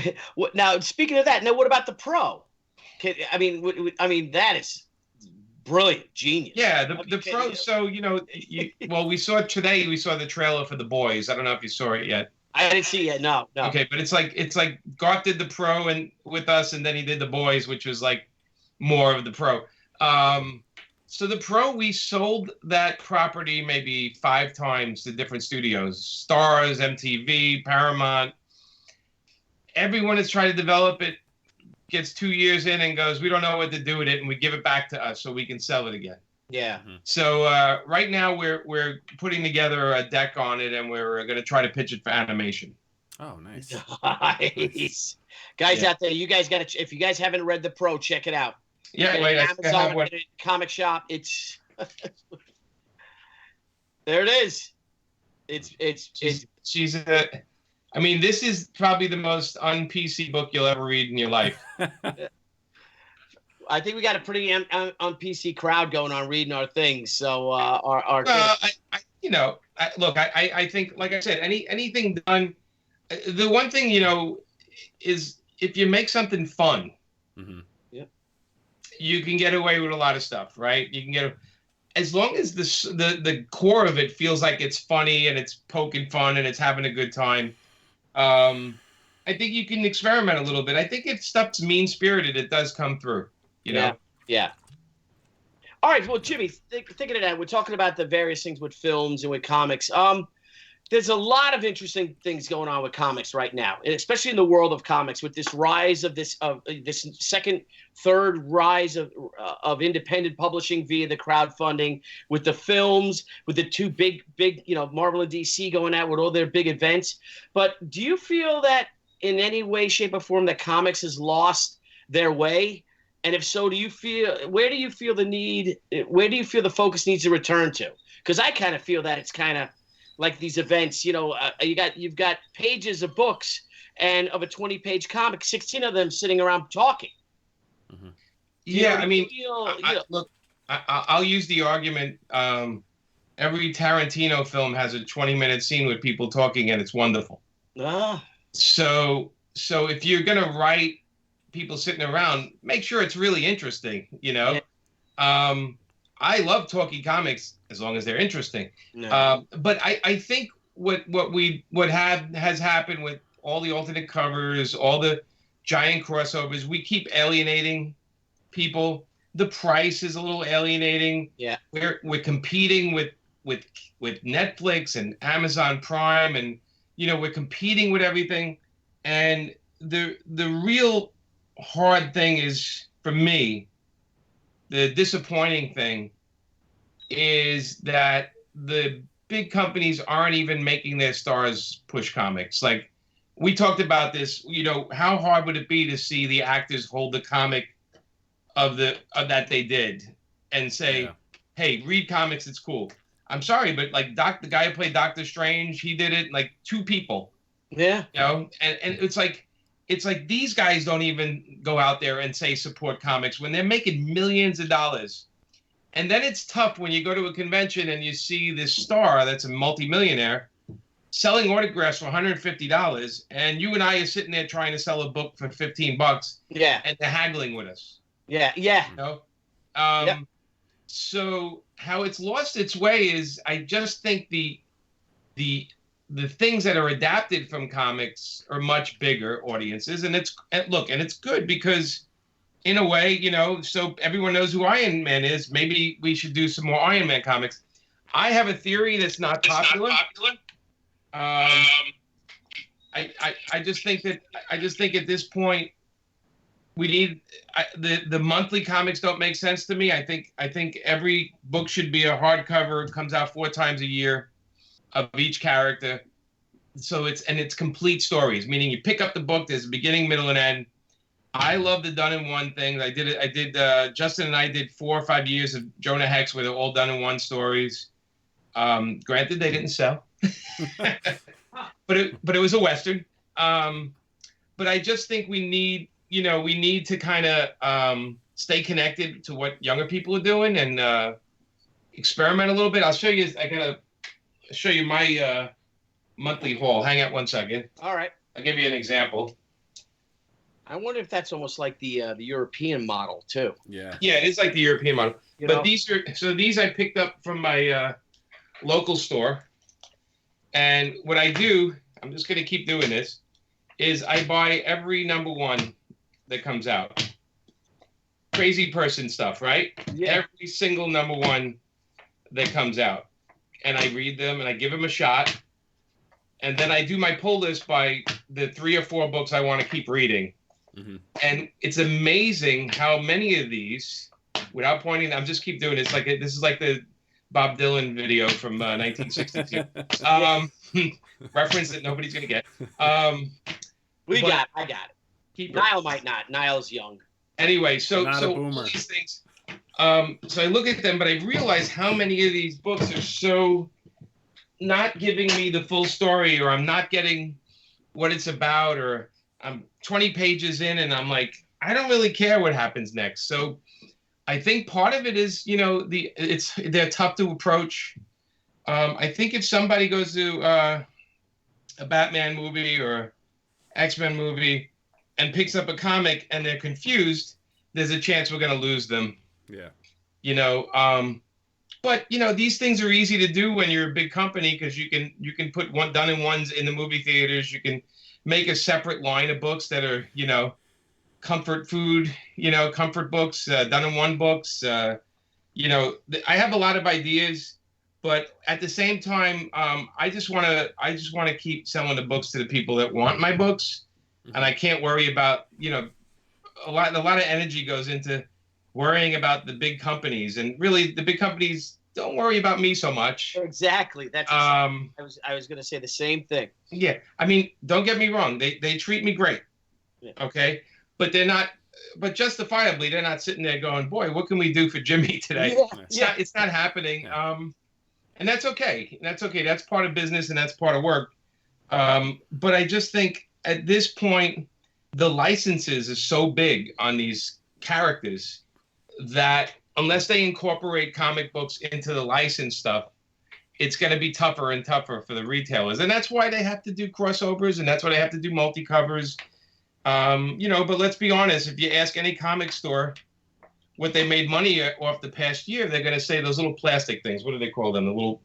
[SPEAKER 1] Now, speaking of that, now what about the pro? I mean, that is brilliant, genius.
[SPEAKER 2] Yeah, the pro. So we saw today. We saw the trailer for The Boys. I don't know if you saw it yet.
[SPEAKER 1] I didn't see it. No.
[SPEAKER 2] Okay, but it's like Garth did the pro and with us, and then he did The Boys, which was like more of the pro. So the pro, we sold that property maybe 5 times to different studios, Starz, MTV, Paramount. Everyone that's tried to develop it gets 2 years in and goes, we don't know what to do with it, and we give it back to us so we can sell it again.
[SPEAKER 1] Yeah.
[SPEAKER 2] So right now we're putting together a deck on it, and we're going to try to pitch it for animation.
[SPEAKER 3] Oh, nice.
[SPEAKER 1] Nice. Guys out there, you guys got to, if you guys haven't read the pro, check it out.
[SPEAKER 2] Yeah, wait,
[SPEAKER 1] Amazon, comic shop. It's there. It is.
[SPEAKER 2] She's I mean, this is probably the most un-PC book you'll ever read in your life.
[SPEAKER 1] I think we got a pretty un-PC crowd going on reading our things. So
[SPEAKER 2] look, I think, like I said, anything done. The one thing is if you make something fun.
[SPEAKER 3] Mm-hmm.
[SPEAKER 2] You can get away with a lot of stuff, right? You can get, as long as the core of it feels like it's funny and it's poking fun and it's having a good time. I think you can experiment a little bit. I think if stuff's mean-spirited, it does come through, you know?
[SPEAKER 1] Yeah. All right, well, Jimmy, thinking of that, we're talking about the various things with films and with comics. There's a lot of interesting things going on with comics right now, especially in the world of comics, with this rise of this second, third rise of independent publishing via the crowdfunding, with the films, with the two big, Marvel and DC going out with all their big events. But do you feel that in any way, shape, or form that comics has lost their way? And if so, where do you feel the focus needs to return to? Because I kind of feel that it's kind of like these events, you've got pages of books and of a 20-page comic, 16 of them sitting around talking.
[SPEAKER 2] Mm-hmm. Yeah, I mean, look, I'll use the argument. Every Tarantino film has a 20-minute scene with people talking, and it's wonderful. So if you're gonna write people sitting around, make sure it's really interesting. Yeah. I love talking comics as long as they're interesting. No. But I think what has happened with all the alternate covers, all the giant crossovers, we keep alienating people. The price is a little alienating. Yeah. We're competing with Netflix and Amazon Prime, and we're competing with everything. And the real hard thing is, for me, the disappointing thing is that the big companies aren't even making their stars push comics. Like, we talked about this, how hard would it be to see the actors hold the comic of that they did and say, hey, read comics, it's cool. I'm sorry, but like the guy who played Doctor Strange, he did it like 2 people. Yeah. And it's like these guys don't even go out there and say support comics when they're making millions of dollars. And then it's tough when you go to a convention and you see this star that's a multimillionaire selling autographs for $150, and you and I are sitting there trying to sell a book for $15. Yeah. And they're haggling with us. Yeah. Yeah. So how it's lost its way is, I just think the things that are adapted from comics are much bigger audiences, and it's good because, in a way, so everyone knows who Iron Man is. Maybe we should do some more Iron Man comics. I have a theory that's not popular. I just think at this point we need the monthly comics don't make sense to me. I think every book should be a hardcover. It comes out 4 times a year of each character. So it's complete stories, meaning you pick up the book, there's a beginning, middle, and end. I love the done-in-one thing. I did Justin and I did 4 or 5 years of Jonah Hex where they're all done-in-one stories. Granted, they didn't sell. but it was a Western. But I just think we need to kind of stay connected to what younger people are doing and experiment a little bit. I'll show you. I gotta show you my monthly haul. Hang out 1 second. All right. I'll give you an example. I wonder if that's almost like the European model too. Yeah. Yeah, it is like the European model. These I picked up from my local store. And what I do, I'm just going to keep doing this, is I buy every #1 that comes out. Crazy person stuff, right? Yeah. Every single #1 that comes out. And I read them and I give them a shot. And then I do my pull list by the 3 or 4 books I want to keep reading. Mm-hmm. And it's amazing how many of these, without pointing, I'm just keep doing it. This is like the Bob Dylan video from 1962. Reference that nobody's gonna get. I got it. Nile might not. Nile's young. Anyway, so all these things. So I look at them, but I realize how many of these books are so not giving me the full story, or I'm not getting what it's about, or I'm 20 pages in and I'm like, I don't really care what happens next. So I think part of it is, they're tough to approach. I think if somebody goes to a Batman movie or X-Men movie and picks up a comic and they're confused, there's a chance we're going to lose them. Yeah. But these things are easy to do when you're a big company, because you can put done-in-ones in the movie theaters. You can make a separate line of books that are, comfort food, comfort books, done-in-one books. I have a lot of ideas, but at the same time, I just want to keep selling the books to the people that want my books, and I can't worry about, a lot of energy goes into worrying about the big companies, and really the big companies don't worry about me so much. Exactly. That's I was going to say the same thing. Yeah. I mean, don't get me wrong. They treat me great. Yeah. Okay. But they're not but justifiably, they're not sitting there going, "Boy, what can we do for Jimmy today?"
[SPEAKER 1] Yeah.
[SPEAKER 2] It's not happening.
[SPEAKER 3] Yeah.
[SPEAKER 2] And that's okay. That's okay. That's part of business and that's part of work. But I just think at this point, the licenses are so big on these characters that unless they incorporate comic books into the license stuff, it's going to be tougher and tougher for the retailers. And that's why they have to do crossovers, and that's why they have to do multi-covers. But let's be honest, if you ask any comic store what they made money off the past year, they're going to say those little plastic things. What do they call them? The little,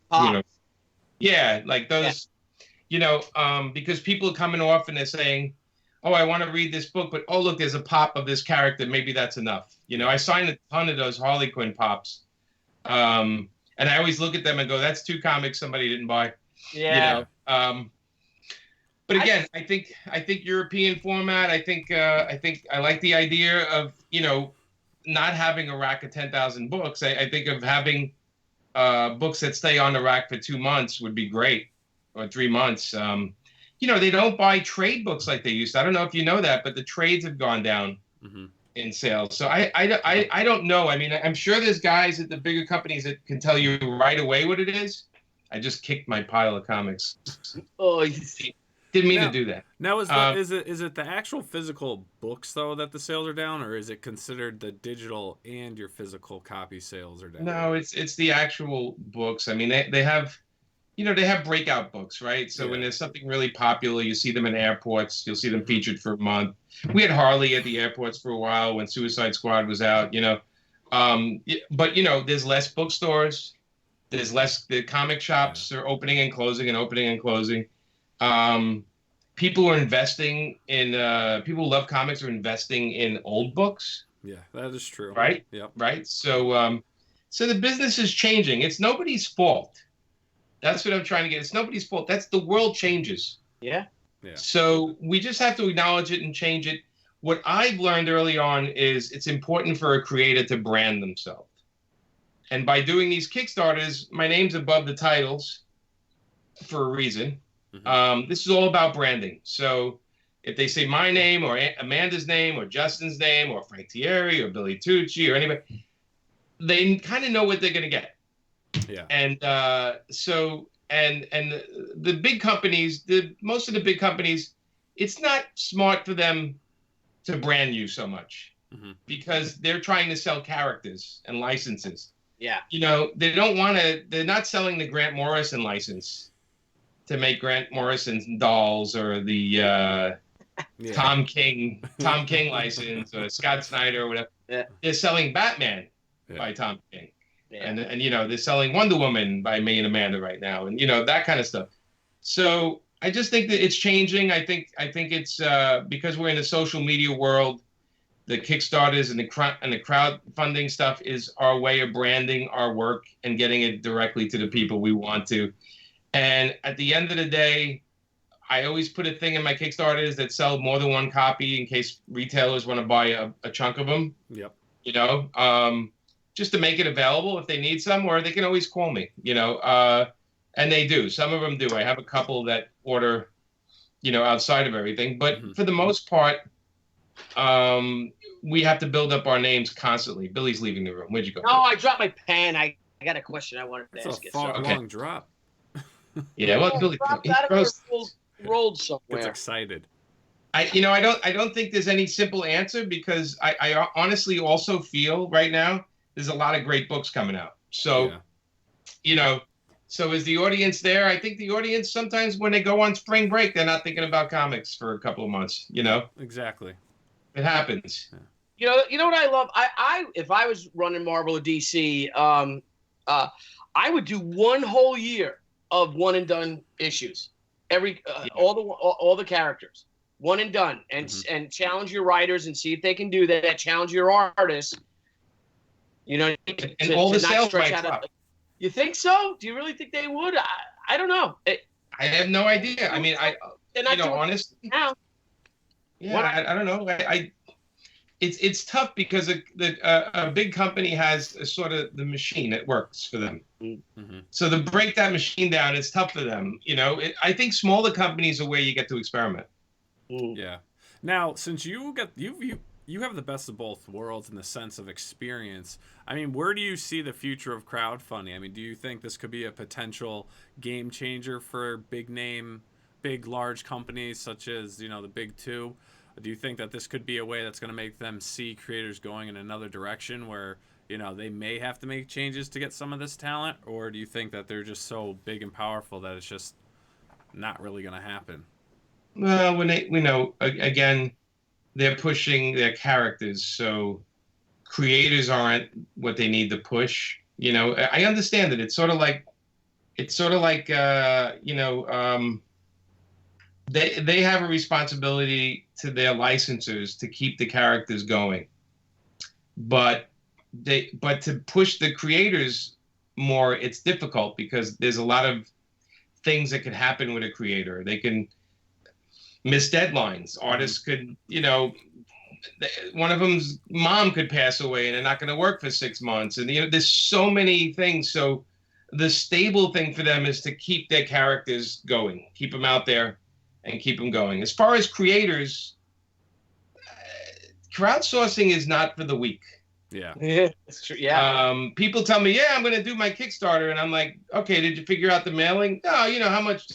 [SPEAKER 2] yeah, like those, because people are coming off and they're saying, oh, I want to read this book, but oh, look, there's a pop of this character. Maybe that's enough. I signed a ton of those Harley Quinn pops. And I always look at them and go, that's 2 comics somebody didn't buy.
[SPEAKER 1] Yeah.
[SPEAKER 2] But again, I think European format. I think I like the idea of not having a rack of 10,000 books. I think of having books that stay on the rack for 2 months would be great, or 3 months. They don't buy trade books like they used to. I don't know if you know that, but the trades have gone down in sales. So I don't know. I mean, I'm sure there's guys at the bigger companies that can tell you right away what it is. I just kicked my pile of comics.
[SPEAKER 1] Oh,
[SPEAKER 2] didn't mean to do that.
[SPEAKER 3] Now, is it the actual physical books though that the sales are down, or is it considered the digital and your physical copy sales are down?
[SPEAKER 2] No, it's the actual books. I mean, they have, they have breakout books, right? So when there's something really popular, you see them in airports. You'll see them featured for a month. We had Harley at the airports for a while when Suicide Squad was out. But there's less bookstores. There's less. The comic shops are opening and closing and opening and closing. People are investing in. People who love comics are investing in old books.
[SPEAKER 3] Yeah, that is true.
[SPEAKER 2] Right.
[SPEAKER 3] Yep.
[SPEAKER 2] Right. So the business is changing. It's nobody's fault. That's what I'm trying to get. It's nobody's fault. That's the world changes.
[SPEAKER 1] Yeah.
[SPEAKER 3] Yeah.
[SPEAKER 2] So we just have to acknowledge it and change it. What I've learned early on is it's important for a creator to brand themselves. And by doing these Kickstarters, my name's above the titles for a reason. This is all about branding. So if they say my name or Amanda's name or Justin's name or Frank Thierry or Billy Tucci or anybody, they kind of know what they're going to get.
[SPEAKER 3] Yeah.
[SPEAKER 2] And the big companies, most of the big companies, it's not smart for them to brand you so much because they're trying to sell characters and licenses.
[SPEAKER 1] Yeah.
[SPEAKER 2] They don't want to, they're not selling the Grant Morrison license to make Grant Morrison dolls or the Tom King license or Scott Snyder or whatever.
[SPEAKER 1] Yeah.
[SPEAKER 2] They're selling Batman by Tom King. Yeah. And they're selling Wonder Woman by me and Amanda right now, and that kind of stuff. So I just think that it's changing. I think it's because we're in the social media world, the Kickstarters and the crowdfunding stuff is our way of branding our work and getting it directly to the people we want to. And at the end of the day, I always put a thing in my Kickstarters that sell more than one copy in case retailers want to buy a chunk of them.
[SPEAKER 3] Yep.
[SPEAKER 2] Just to make it available if they need some, or they can always call me, and they do. Some of them do. I have a couple that order, outside of everything. But for the most part, we have to build up our names constantly. Billy's leaving the room. Where'd you go?
[SPEAKER 1] No, I dropped my pen. I got a question I wanted to ask you.
[SPEAKER 3] It's a long drop.
[SPEAKER 2] Yeah, well, Billy
[SPEAKER 1] rolled somewhere.
[SPEAKER 3] It's excited.
[SPEAKER 2] I don't think there's any simple answer because I honestly also feel right now there's a lot of great books coming out. So, so is the audience there? I think the audience sometimes when they go on spring break, they're not thinking about comics for a couple of months,
[SPEAKER 3] Exactly.
[SPEAKER 2] It happens.
[SPEAKER 1] Yeah. You know what I love? I if I was running Marvel or DC, I would do one whole year of one and done issues. All the characters. One and done, and challenge your writers and see if they can do that. Challenge your artists.
[SPEAKER 2] And all the sales might drop.
[SPEAKER 1] You think so? Do you really think they would? I don't know.
[SPEAKER 2] I have no idea. I mean, honestly,
[SPEAKER 1] now.
[SPEAKER 2] Yeah, I don't know. It's tough because a big company has a sort of the machine that works for them. So to break that machine down, it's tough for them. I think smaller companies are where you get to experiment.
[SPEAKER 3] Yeah. Now, since you've you have the best of both worlds in the sense of experience. I mean, where do you see the future of crowdfunding? I mean, do you think this could be a potential game changer for big, large companies such as, the big two? Do you think that this could be a way that's going to make them see creators going in another direction where, they may have to make changes to get some of this talent? Or do you think that they're just so big and powerful that it's just not really going to happen?
[SPEAKER 2] Well, we know, again, they're pushing their characters, so creators aren't what they need to push. I understand it. It's sort of like they have a responsibility to their licensors to keep the characters going, but to push the creators more, it's difficult because there's a lot of things that could happen with a creator. They can miss deadlines. Artists could, one of them's mom could pass away and they're not going to work for 6 months. And, there's so many things. So the stable thing for them is to keep their characters going, keep them out there and keep them going. As far as creators, crowdsourcing is not for the weak.
[SPEAKER 3] Yeah.
[SPEAKER 1] Yeah, that's true. Yeah.
[SPEAKER 2] People tell me, I'm going to do my Kickstarter. And I'm like, okay, did you figure out the mailing? No, how much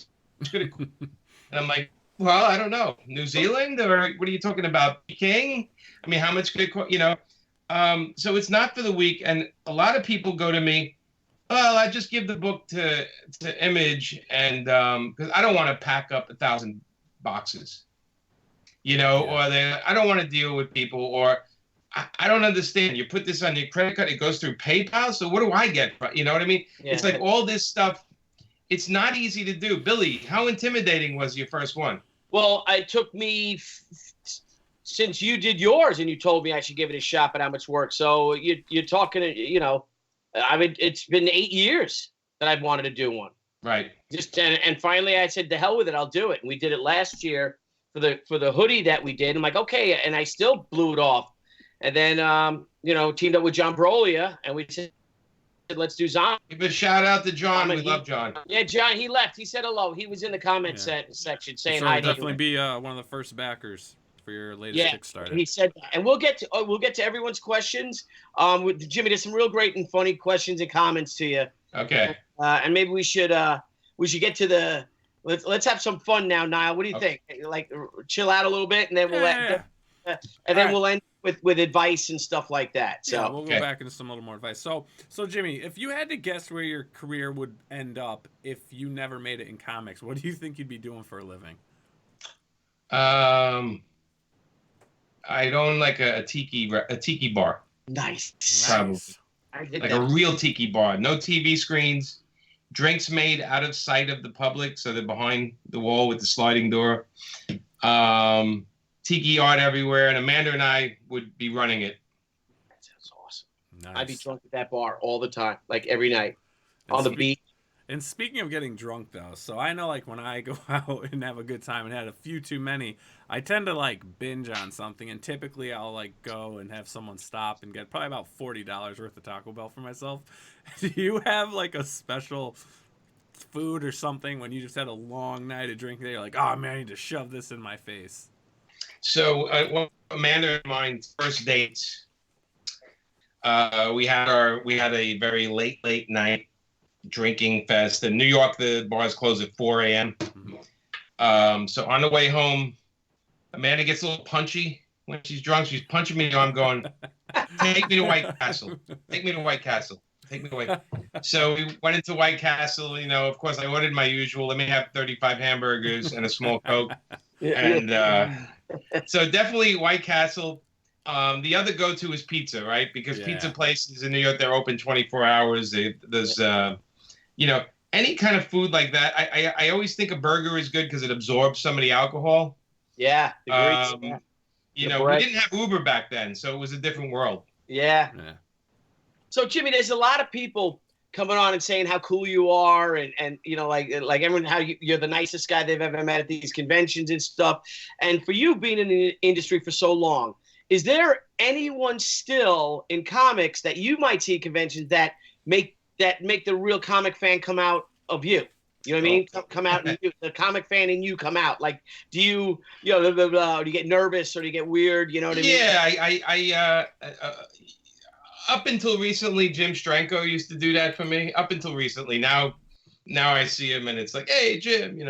[SPEAKER 2] could it cost? And I'm like, well, I don't know. New Zealand, or what are you talking about? Peking? I mean, how much could it cost? So it's not for the weak. And a lot of people go to me, well, I just give the book to Image, and because I don't want to pack up 1,000 boxes, or I don't want to deal with people, or I don't understand. You put this on your credit card, it goes through PayPal. So what do I get? You know what I mean? Yeah. It's like all this stuff. It's not easy to do. Billy, how intimidating was your first one?
[SPEAKER 1] Well, it took me since you did yours and you told me I should give it a shot, but how much work. So you're talking, I mean, it's been 8 years that I've wanted to do one.
[SPEAKER 2] Right.
[SPEAKER 1] And finally I said, to hell with it, I'll do it. And we did it last year for the hoodie that we did. I'm like, okay, and I still blew it off. And then, teamed up with John Brolia, and we said, let's do zombie.
[SPEAKER 2] Give a shout out to John. We love John.
[SPEAKER 1] Yeah, John, he left. He said hello. He was in the comment section saying hi.
[SPEAKER 3] He'll definitely be one of the first backers for your latest Kickstarter.
[SPEAKER 1] He said, and we'll get to everyone's questions. With Jimmy, there's some real great and funny questions and comments to you.
[SPEAKER 2] Okay.
[SPEAKER 1] And maybe we should get to the. Let's have some fun now, Nile. What do you think? Like, chill out a little bit, and then we'll end with advice and stuff like that. So
[SPEAKER 3] we'll go back into some little more advice. So Jimmy, if you had to guess where your career would end up if you never made it in comics, what do you think you'd be doing for a living?
[SPEAKER 2] I'd own like a tiki bar.
[SPEAKER 1] Nice.
[SPEAKER 2] Probably. Like a real tiki bar. No TV screens. Drinks made out of sight of the public, so they're behind the wall with the sliding door. Tiki art everywhere, and Amanda and I would be running it.
[SPEAKER 1] That sounds awesome.
[SPEAKER 3] Nice.
[SPEAKER 1] I'd be drunk at that bar all the time, like every night, on the beach.
[SPEAKER 3] And speaking of getting drunk, though, so I know, like, when I go out and have a good time and had a few too many, I tend to, like, binge on something, and typically I'll, like, go and have someone stop and get probably about $40 worth of Taco Bell for myself. Do you have, like, a special food or something when you just had a long night of drinking? You're like, oh, man, I need to shove this in my face.
[SPEAKER 2] So, Amanda and mine's first dates, we had a very late night drinking fest. In New York, the bars close at 4 a.m. So on the way home, Amanda gets a little punchy when she's drunk. She's punching me in the arm, going, "Take me to White Castle. Take me to White Castle. Take me to White." So we went into White Castle. Of course, I ordered my usual. Let me have 35 hamburgers and a small Coke. And so definitely White Castle. The other go-to is pizza, right? Because pizza places in New York, they're open 24 hours. There's any kind of food like that. I always think a burger is good because it absorbs some of the alcohol.
[SPEAKER 1] Yeah.
[SPEAKER 2] We didn't have Uber back then, so it was a different world.
[SPEAKER 1] Yeah. So Jimmy, there's a lot of people coming on and saying how cool you are, and like everyone, how you're the nicest guy they've ever met at these conventions and stuff. And for you being in the industry for so long, is there anyone still in comics that you might see at conventions that make the real comic fan come out of you? You know what I mean? Come out, and the comic fan in you come out. Like, do you, do you get nervous or do you get weird? You know what I mean?
[SPEAKER 2] Yeah, up until recently, Jim Stranko used to do that for me. Up until recently, now I see him and it's like, hey, Jim,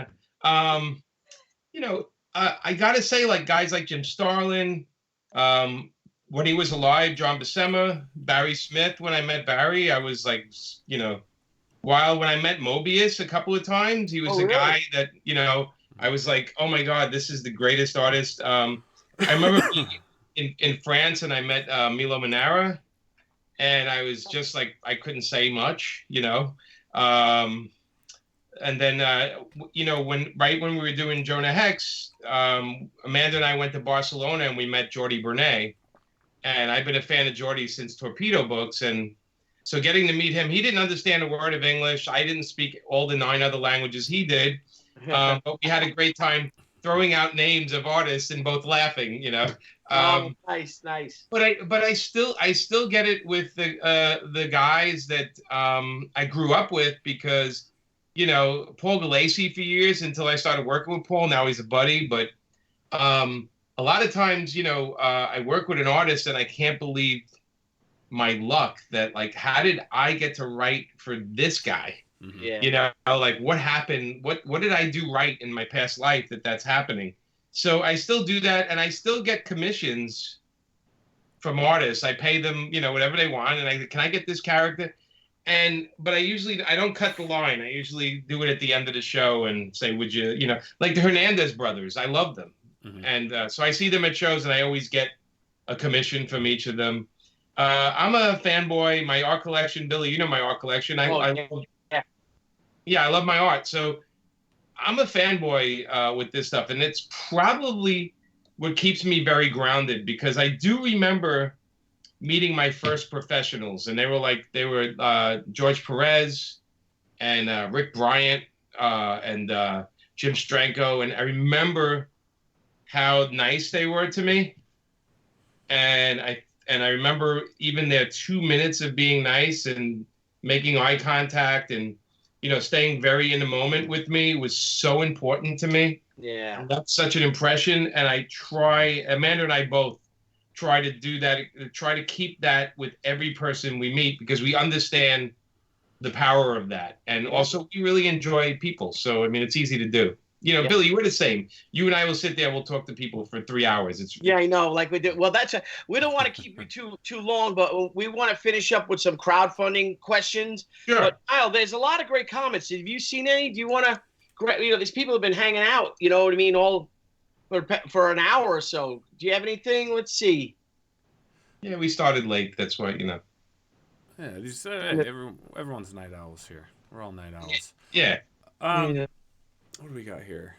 [SPEAKER 2] I gotta say, like guys like Jim Starlin, when he was alive, John Buscema, Barry Smith. When I met Barry, I was like, while when I met Mobius a couple of times, he was a guy that, I was like, oh my God, this is the greatest artist. I remember being in France and I met Milo Manara, and I was just like, I couldn't say much, And then, when we were doing Jonah Hex, Amanda and I went to Barcelona and we met Jordi Bernet. And I've been a fan of Jordi since Torpedo Books. And so getting to meet him, he didn't understand a word of English. I didn't speak all the 9 other languages he did. But we had a great time throwing out names of artists and both laughing,
[SPEAKER 1] Nice.
[SPEAKER 2] But I still get it with the guys that I grew up with because, Paul Gulacy for years until I started working with Paul. Now he's a buddy. But a lot of times, I work with an artist and I can't believe my luck that, like, how did I get to write for this guy?
[SPEAKER 1] Yeah.
[SPEAKER 2] Like what happened? What did I do right in my past life that's happening? So I still do that, and I still get commissions from artists. I pay them, whatever they want, and can I get this character? But I don't cut the line. I usually do it at the end of the show and say, would you, like the Hernandez brothers. I love them. Mm-hmm. And so I see them at shows, and I always get a commission from each of them. I'm a fanboy. My art collection, Billy, my art collection. I love my art. So I'm a fanboy with this stuff, and it's probably what keeps me very grounded because I do remember meeting my first professionals, and they were George Perez and Rick Bryant and Jim Stranko, and I remember how nice they were to me, and I remember even their 2 minutes of being nice and making eye contact and staying very in the moment with me was so important to me.
[SPEAKER 1] Yeah.
[SPEAKER 2] And that's such an impression. And Amanda and I both try to do that, try to keep that with every person we meet because we understand the power of that. And also we really enjoy people. So, it's easy to do. Billy, we're the same. You and I will sit there. We'll talk to people for 3 hours.
[SPEAKER 1] Yeah, I know. Like we do. Well, we don't want to keep you too long, but we want to finish up with some crowdfunding questions.
[SPEAKER 2] Sure.
[SPEAKER 1] But Nile, there's a lot of great comments. Have you seen any? Do you want to? These people have been hanging out. You know what I mean? All for an hour or so. Do you have anything? Let's see.
[SPEAKER 2] Yeah, we started late. That's why.
[SPEAKER 3] Yeah, these everyone's night owls here. We're all night owls.
[SPEAKER 2] Yeah.
[SPEAKER 3] What do we got here?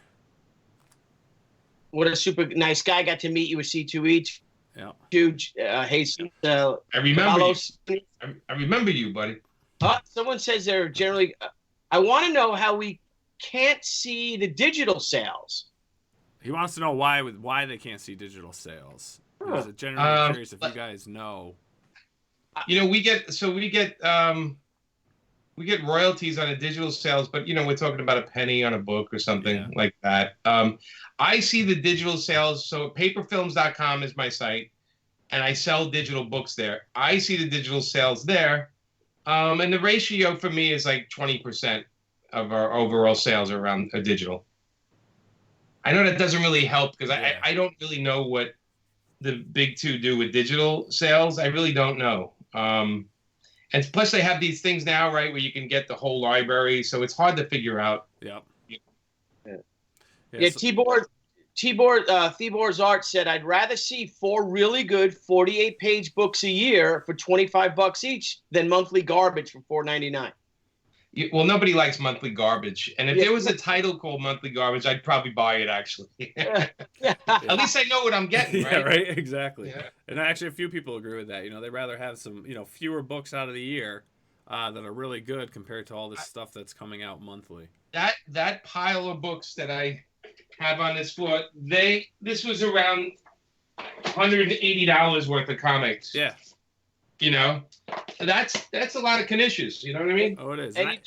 [SPEAKER 1] What a super nice guy. Got to meet you with C2 each.
[SPEAKER 3] Yeah.
[SPEAKER 1] Huge. Jesus.
[SPEAKER 2] I remember you. I remember you, buddy.
[SPEAKER 1] Someone says they're generally. I want to know how we can't see the digital sales.
[SPEAKER 3] He wants to know why they can't see digital sales. He's generally curious if you guys know.
[SPEAKER 2] We get royalties on the digital sales, but we're talking about a penny on a book or something like that. I see the digital sales. So paperfilms.com is my site, and I sell digital books there. I see the digital sales there, and the ratio for me is like 20% of our overall sales are around digital. I know that doesn't really help because I don't really know what the big two do with digital sales. I really don't know. And plus, they have these things now, right, where you can get the whole library, so it's hard to figure out.
[SPEAKER 3] Yeah.
[SPEAKER 1] Tibor's Art said, "I'd rather see 4 really good 48-page books a year for $25 each than monthly garbage for $4.99."
[SPEAKER 2] Well, nobody likes monthly garbage, and if there was a title called Monthly Garbage, I'd probably buy it. Actually, at least I know what I'm getting. Right?
[SPEAKER 3] Yeah, right. Exactly. Yeah. And actually, a few people agree with that. They'd rather have some, fewer books out of the year that are really good compared to all this stuff that's coming out monthly.
[SPEAKER 2] That pile of books that I have on this floor, this was around $180 worth of comics.
[SPEAKER 3] Yeah.
[SPEAKER 2] That's a lot of knishes. You know what I mean?
[SPEAKER 3] Oh, it is.
[SPEAKER 1] And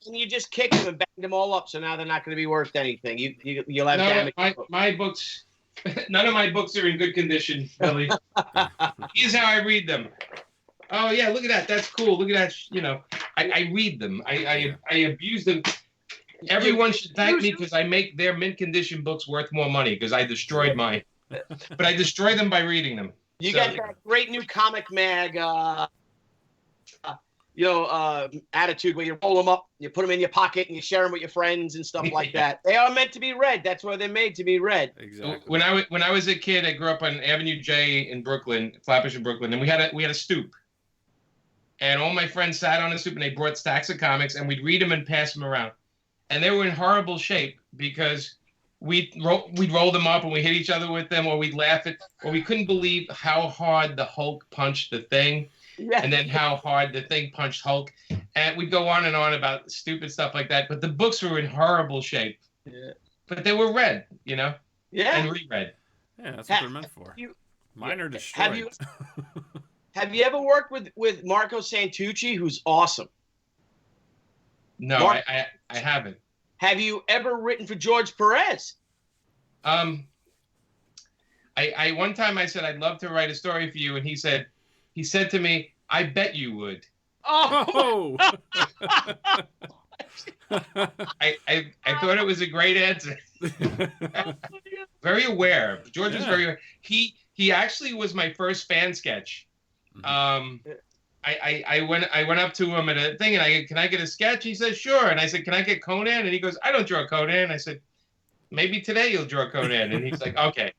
[SPEAKER 1] and you just kicked them and banged them all up, so now they're not going to be worth anything. You'll have damage.
[SPEAKER 2] My books, none of my books are in good condition, Billy. Here's how I read them. Oh yeah, look at that. That's cool. Look at that. You know, I read them. I abuse them. Everyone should thank me because I make their mint condition books worth more money because I destroyed mine. But I destroy them by reading them.
[SPEAKER 1] You got that great new comic mag, attitude where you roll them up, you put them in your pocket, and you share them with your friends and stuff like that. They are meant to be read. That's why they're made to be read.
[SPEAKER 3] Exactly.
[SPEAKER 2] When I was a kid, I grew up on Avenue J in Brooklyn, Flatbush in Brooklyn, and we had a stoop. And all my friends sat on the stoop, and they brought stacks of comics, and we'd read them and pass them around. And they were in horrible shape because we'd roll them up and we hit each other with them, or we'd laugh at, or we couldn't believe how hard the Hulk punched the Thing, and then how hard the Thing punched Hulk. And we'd go on and on about stupid stuff like that. But the books were in horrible shape. Yeah. But they were read, you know?
[SPEAKER 1] Yeah.
[SPEAKER 2] And reread.
[SPEAKER 3] Yeah, that's what they're meant for. Mine are destroyed.
[SPEAKER 1] Have you ever worked with Marco Santucci, who's awesome?
[SPEAKER 2] No, I haven't.
[SPEAKER 1] Have you ever written for George Perez?
[SPEAKER 2] I one time I said I'd love to write a story for you, and he said to me, "I bet you would."
[SPEAKER 1] Oh.
[SPEAKER 2] I thought it was a great answer. Very aware. George is very aware. He actually was my first fan sketch. I went up to him at a thing and can I get a sketch? He says, sure. And I said, can I get Conan? And he goes, I don't draw Conan. I said, maybe today you'll draw Conan. And he's like, okay.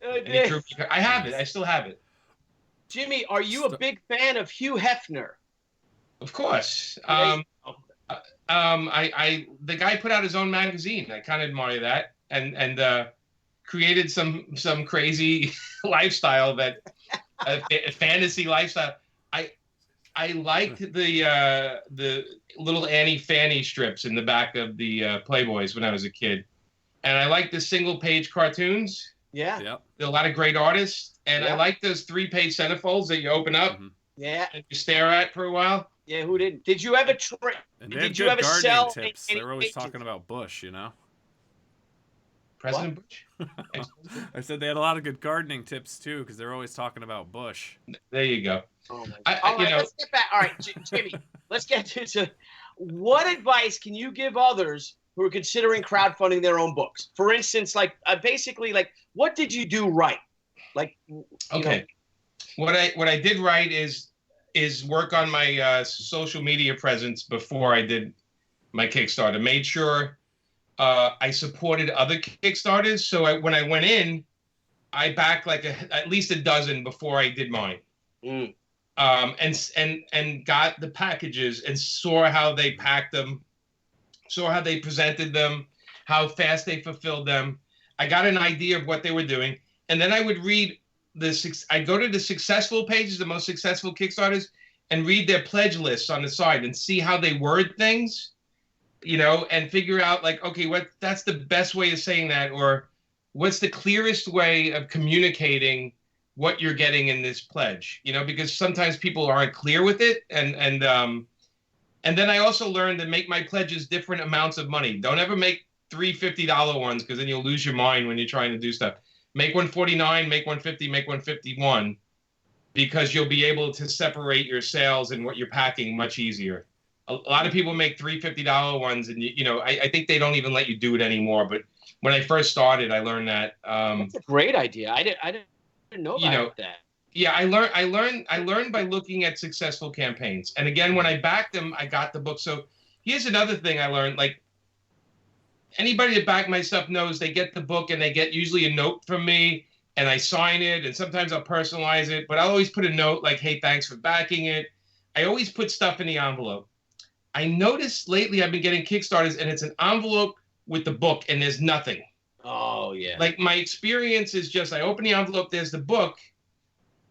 [SPEAKER 2] And he drew me. I have it. I still have it.
[SPEAKER 1] Jimmy, are you a big fan of Hugh Hefner?
[SPEAKER 2] Of course. The guy put out his own magazine. I kind of admire that, and created some crazy lifestyle that a fantasy lifestyle. I liked the little Annie Fanny strips in the back of the Playboys when I was a kid, and I liked the single page cartoons.
[SPEAKER 1] Yeah. Yep.
[SPEAKER 2] There are a lot of great artists, and I like those 3-page centerfolds that you open up.
[SPEAKER 3] Mm-hmm.
[SPEAKER 1] Yeah.
[SPEAKER 2] And you stare at for a while.
[SPEAKER 1] Yeah, who didn't? Did you ever did you ever sell
[SPEAKER 3] tips? They're always talking about Bush, you know.
[SPEAKER 2] President Bush.
[SPEAKER 3] I said they had a lot of good gardening tips too, because they're always talking about Bush.
[SPEAKER 2] There you go.
[SPEAKER 1] Oh my God. Let's get back. All right, Jimmy, let's get to what advice can you give others who are considering crowdfunding their own books? For instance, basically, what did you do right?
[SPEAKER 2] Okay. What I did right is work on my social media presence before I did my Kickstarter. Made sure I supported other Kickstarters. So when I went in, I backed at least a dozen before I did mine. And got the packages and saw how they packed them, saw how they presented them, how fast they fulfilled them. I got an idea of what they were doing, and then I would read I'd go to the successful pages, the most successful Kickstarters, and read their pledge lists on the side and see how they word things, and figure out that's the best way of saying that, or what's the clearest way of communicating what you're getting in this pledge, because sometimes people aren't clear with it. And then I also learned to make my pledges different amounts of money. Don't ever make $350 ones, because then you'll lose your mind when you're trying to do stuff. Make $149, make $150, make $151, because you'll be able to separate your sales and what you're packing much easier. A lot of people make $350 ones, and I think they don't even let you do it anymore. But when I first started, I learned that.
[SPEAKER 1] That's a great idea. I didn't know about that.
[SPEAKER 2] Yeah, I learned by looking at successful campaigns. And again, when I backed them, I got the book. So here's another thing I learned. Anybody that backed my stuff knows they get the book and they get usually a note from me, and I sign it, and sometimes I'll personalize it, but I'll always put a note like, hey, thanks for backing it. I always put stuff in the envelope. I noticed lately I've been getting Kickstarters, and it's an envelope with the book, and there's nothing.
[SPEAKER 1] Oh, yeah.
[SPEAKER 2] My experience is just I open the envelope, there's the book,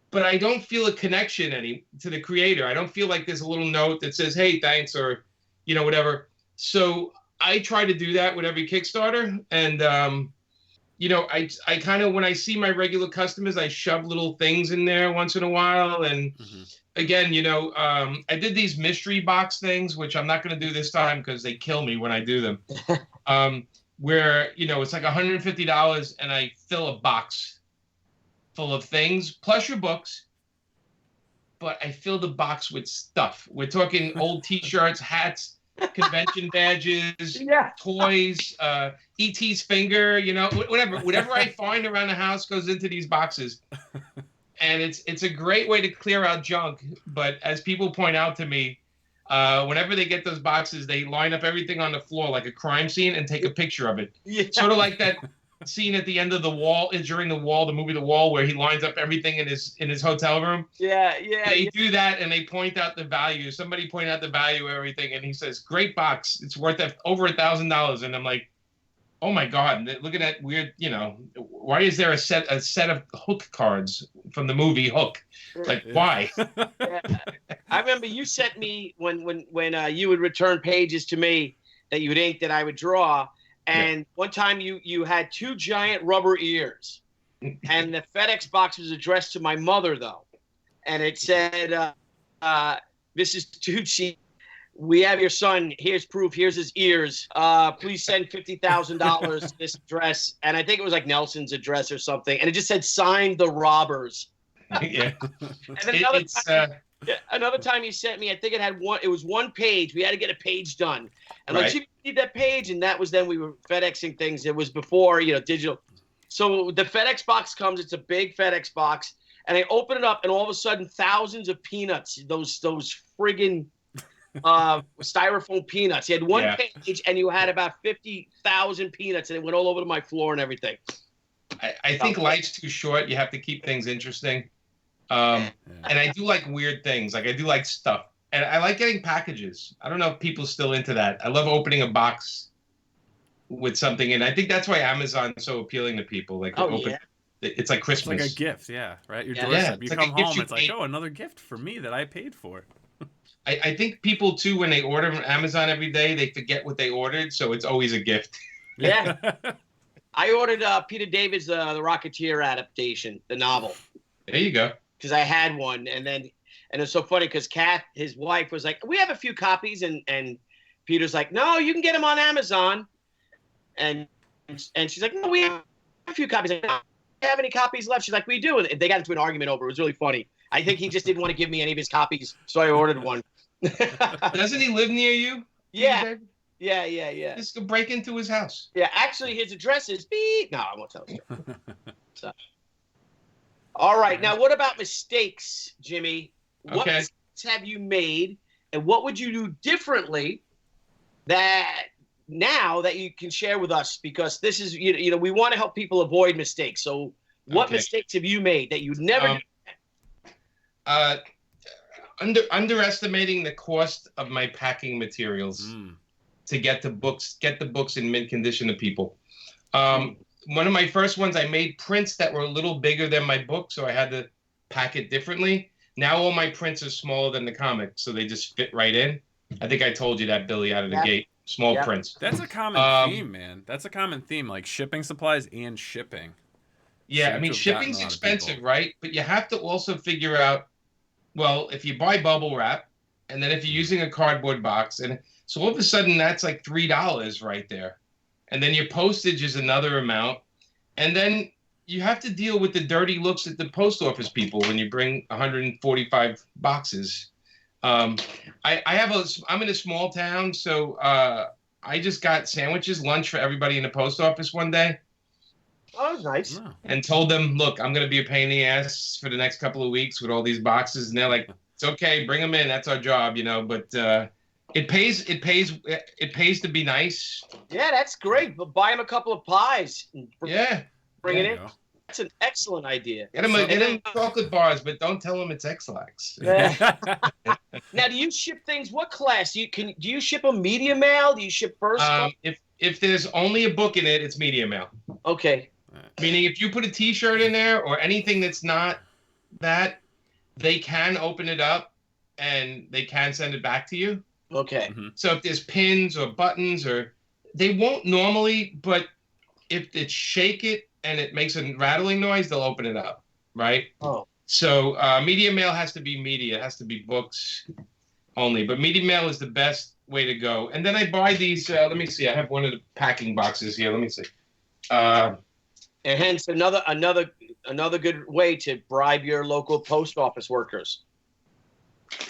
[SPEAKER 2] but I don't feel a connection to the creator. I don't feel like there's a little note that says, hey, thanks, or, whatever. So I try to do that with every Kickstarter. And, I kind of, when I see my regular customers, I shove little things in there once in a while. And again, I did these mystery box things, which I'm not going to do this time because they kill me when I do them. Where, it's like $150 and I fill a box full of things, plus your books. But I fill the box with stuff. We're talking old T-shirts, hats, convention badges, toys, E.T.'s finger, whatever I find around the house goes into these boxes. And it's a great way to clear out junk. But as people point out to me, whenever they get those boxes, they line up everything on the floor like a crime scene and take a picture of it. Yeah. Sort of like that scene at the end of The movie The Wall, where he lines up everything in his hotel room.
[SPEAKER 1] Yeah.
[SPEAKER 2] They do that, and they point out the value. Somebody pointed out the value of everything, and he says, "Great box. It's worth over $1,000." And I'm like, "Oh my God! Look at that weird. Why is there a set of Hook cards from the movie Hook? Like, why?"
[SPEAKER 1] Yeah. I remember you sent me when you would return pages to me that you would ink that I would draw. And one time you had 2 giant rubber ears, and the FedEx box was addressed to my mother, though. And it said, "Mrs. Tucci, we have your son. Here's proof. Here's his ears. Please send $50,000 to this address." And I think it was like Nelson's address or something. And it just said, "Signed the robbers."
[SPEAKER 2] Yeah.
[SPEAKER 1] And then another time you sent me, I think it was 1 page. We had to get a page done. And like, you need that page. And that was then we were FedExing things. It was before, digital. So the FedEx box comes, it's a big FedEx box. And I open it up, and all of a sudden, thousands of peanuts, those friggin' styrofoam peanuts. You had one page, and you had about 50,000 peanuts, and it went all over to my floor and everything.
[SPEAKER 2] I think life's too short. You have to keep things interesting. And I do like weird things. Like, I do like stuff. And I like getting packages. I don't know if people's still into that. I love opening a box with something in. I think that's why Amazon's so appealing to people. Like, it's like Christmas.
[SPEAKER 3] It's like a gift, right? Your doorstep. You come home, it's like, another gift for me that I paid for.
[SPEAKER 2] I think people, too, when they order from Amazon every day, they forget what they ordered, so it's always a gift.
[SPEAKER 1] Yeah. I ordered Peter David's The Rocketeer adaptation, the novel.
[SPEAKER 2] There you go.
[SPEAKER 1] Because I had one, and it's so funny because Kath, his wife, was like, "We have a few copies," and Peter's like, "No, you can get them on Amazon," and she's like, "No, we have a few copies." Like, "No, do you have any copies left?" She's like, "We do," and they got into an argument over it. It was really funny. I think he just didn't want to give me any of his copies, so I ordered one.
[SPEAKER 2] Doesn't he live near you?
[SPEAKER 1] Yeah.
[SPEAKER 2] Just go break into his house.
[SPEAKER 1] Yeah, actually, his address is beep. No, I won't tell you. So. All right. Now, what about mistakes, Jimmy? What mistakes have you made, and what would you do differently that now that you can share with us? Because this is, we want to help people avoid mistakes. So what mistakes have you made that you'd never do?
[SPEAKER 2] Underestimating the cost of my packing materials to get the books in mint condition to people. One of my first ones, I made prints that were a little bigger than my book, so I had to pack it differently. Now all my prints are smaller than the comic, so they just fit right in. I think I told you that, Billy, out of the gate. Small prints.
[SPEAKER 3] That's a common theme, man. That's a common theme, like shipping supplies and shipping.
[SPEAKER 2] Yeah, I mean, shipping's expensive, right? But you have to also figure out, well, if you buy bubble wrap, and then if you're using a cardboard box, and so all of a sudden that's like $3 right there. And then your postage is another amount. And then you have to deal with the dirty looks at the post office people when you bring 145 boxes. I'm in a small town, so I just got sandwiches, lunch for everybody in the post office one day.
[SPEAKER 1] Oh, nice.
[SPEAKER 2] And told them, look, I'm going to be a pain in the ass for the next couple of weeks with all these boxes. And they're like, it's okay, bring them in. That's our job, but it pays to be nice.
[SPEAKER 1] Yeah, that's great. But buy them a couple of pies. Bring it in. That's an excellent idea.
[SPEAKER 2] Get them chocolate bars, but don't tell them it's X-Lax.
[SPEAKER 1] Now, do you ship things? What class? Do you ship them media mail? Do you ship first class?
[SPEAKER 2] If there's only a book in it, it's media mail.
[SPEAKER 1] Okay.
[SPEAKER 2] Meaning, if you put a T-shirt in there or anything that's not that, they can open it up and they can send it back to you.
[SPEAKER 1] Okay.
[SPEAKER 2] Mm-hmm. So if there's pins or buttons, or they won't normally, but if it's Shake It and it makes a rattling noise, they'll open it up, right?
[SPEAKER 1] Oh.
[SPEAKER 2] So media mail has to be media. It has to be books only. But media mail is the best way to go. And then I buy these. Let me see. I have one of the packing boxes here. Let me see.
[SPEAKER 1] And hence another good way to bribe your local post office workers.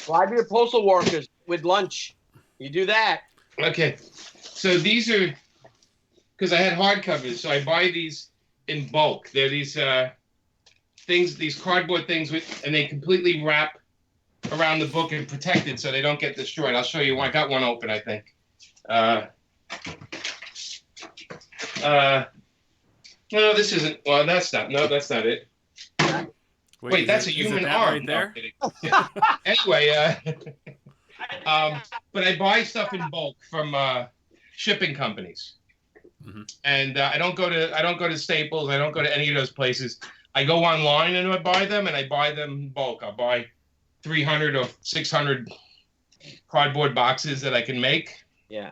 [SPEAKER 1] Bribe your postal workers with lunch. You do that.
[SPEAKER 2] Okay. So these are, because I had hardcovers, so I buy these in bulk. They're these things, these cardboard things, and they completely wrap around the book and protect it so they don't get destroyed. I'll show you one. I got one open, I think. No, this isn't. Well, that's not. No, that's not it. Wait, that's a human arm.
[SPEAKER 3] Right there?
[SPEAKER 2] No, anyway, but I buy stuff in bulk from shipping companies, and I don't go to Staples. I don't go to any of those places. I go online and I buy them, and I buy them in bulk. I'll buy 300 or 600 cardboard boxes that I can make.
[SPEAKER 1] Yeah.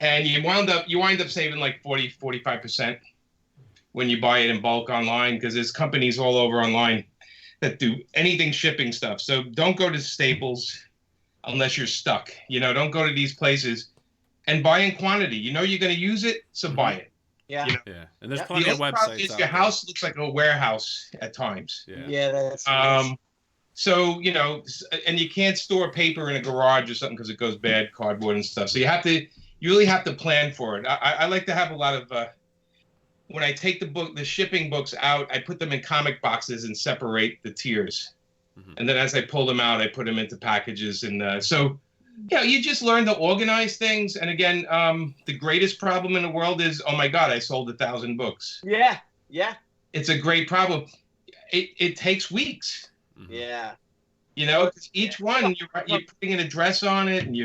[SPEAKER 2] And you wind up saving like 45% when you buy it in bulk online, because there's companies all over online that do anything shipping stuff. So don't go to Staples unless you're stuck. Don't go to these places, and buy in quantity. You're going to use it, so buy it.
[SPEAKER 1] Yeah.
[SPEAKER 3] Yeah. And there's plenty of websites.
[SPEAKER 2] Your house looks like a warehouse at times.
[SPEAKER 1] Yeah, that's nice.
[SPEAKER 2] So, and you can't store paper in a garage or something because it goes bad, cardboard and stuff. So you really have to plan for it. I like to have a lot of, when I take the shipping books out, I put them in comic boxes and separate the tiers. And then as I pull them out, I put them into packages. And so, you just learn to organize things. And again, the greatest problem in the world is, oh my God, I sold 1,000 books.
[SPEAKER 1] Yeah.
[SPEAKER 2] It's a great problem. It takes weeks.
[SPEAKER 1] Yeah.
[SPEAKER 2] Because each one you're putting an address on it, and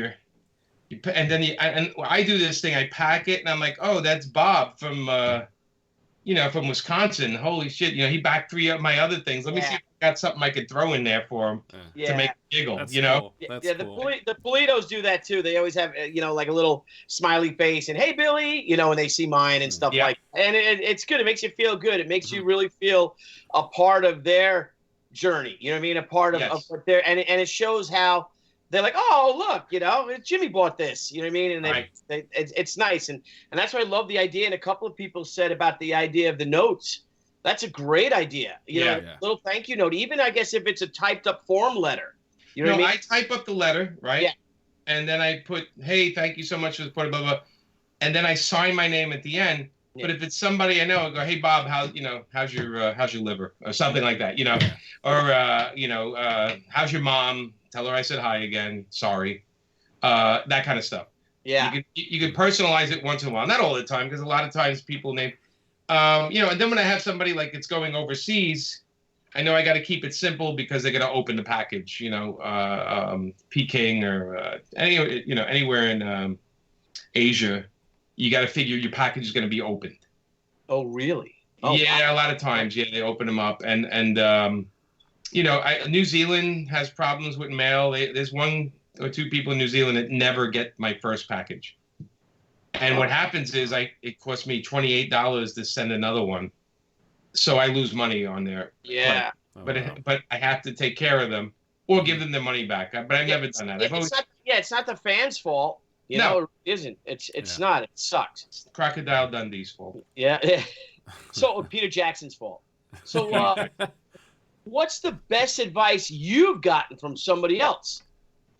[SPEAKER 2] and I do this thing. I pack it, and I'm like, oh, that's Bob from from Wisconsin. Holy shit! He backed 3 of my other things. Let me see if I got something I could throw in there for him to make him giggle.
[SPEAKER 3] That's
[SPEAKER 2] Cool.
[SPEAKER 3] That's
[SPEAKER 1] cool.
[SPEAKER 3] cool.
[SPEAKER 1] The Politos do that too. They always have like a little smiley face and hey Billy, and they see mine and stuff like. And it's good. It makes you feel good. It makes you really feel a part of their journey. You know what I mean? A part of what they're and it shows how they're like, oh look, Jimmy bought this. You know what I mean? And it's nice, and that's why I love the idea. And a couple of people said about the idea of the notes. That's a great idea. A little thank you note. Even I guess if it's a typed up form letter. You know what I mean?
[SPEAKER 2] I type up the letter, right? Yeah. And then I put, hey, thank you so much for the support, blah, blah, blah. And then I sign my name at the end. Yeah. But if it's somebody I know, I go, hey Bob, how's your liver, or something like that, or how's your mom? Tell her I said hi again. Sorry, that kind of stuff.
[SPEAKER 1] Yeah,
[SPEAKER 2] you can personalize it once in a while, not all the time, because a lot of times people name, And then when I have somebody like it's going overseas, I know I got to keep it simple because they're going to open the package. Peking or anywhere in Asia. You got to figure your package is going to be opened.
[SPEAKER 1] Oh, really? Oh,
[SPEAKER 2] yeah, wow. A lot of times, they open them up, and New Zealand has problems with mail. There's 1 or 2 people in New Zealand that never get my first package, and what happens is it costs me $28 to send another one, so I lose money on there.
[SPEAKER 1] Yeah,
[SPEAKER 2] but I have to take care of them or give them their money back. But I've never done that.
[SPEAKER 1] It's not the fans' fault. No, it isn't. It's not. It sucks.
[SPEAKER 2] It's Crocodile Dundee's fault.
[SPEAKER 1] Yeah. So Peter Jackson's fault. So what's the best advice you've gotten from somebody else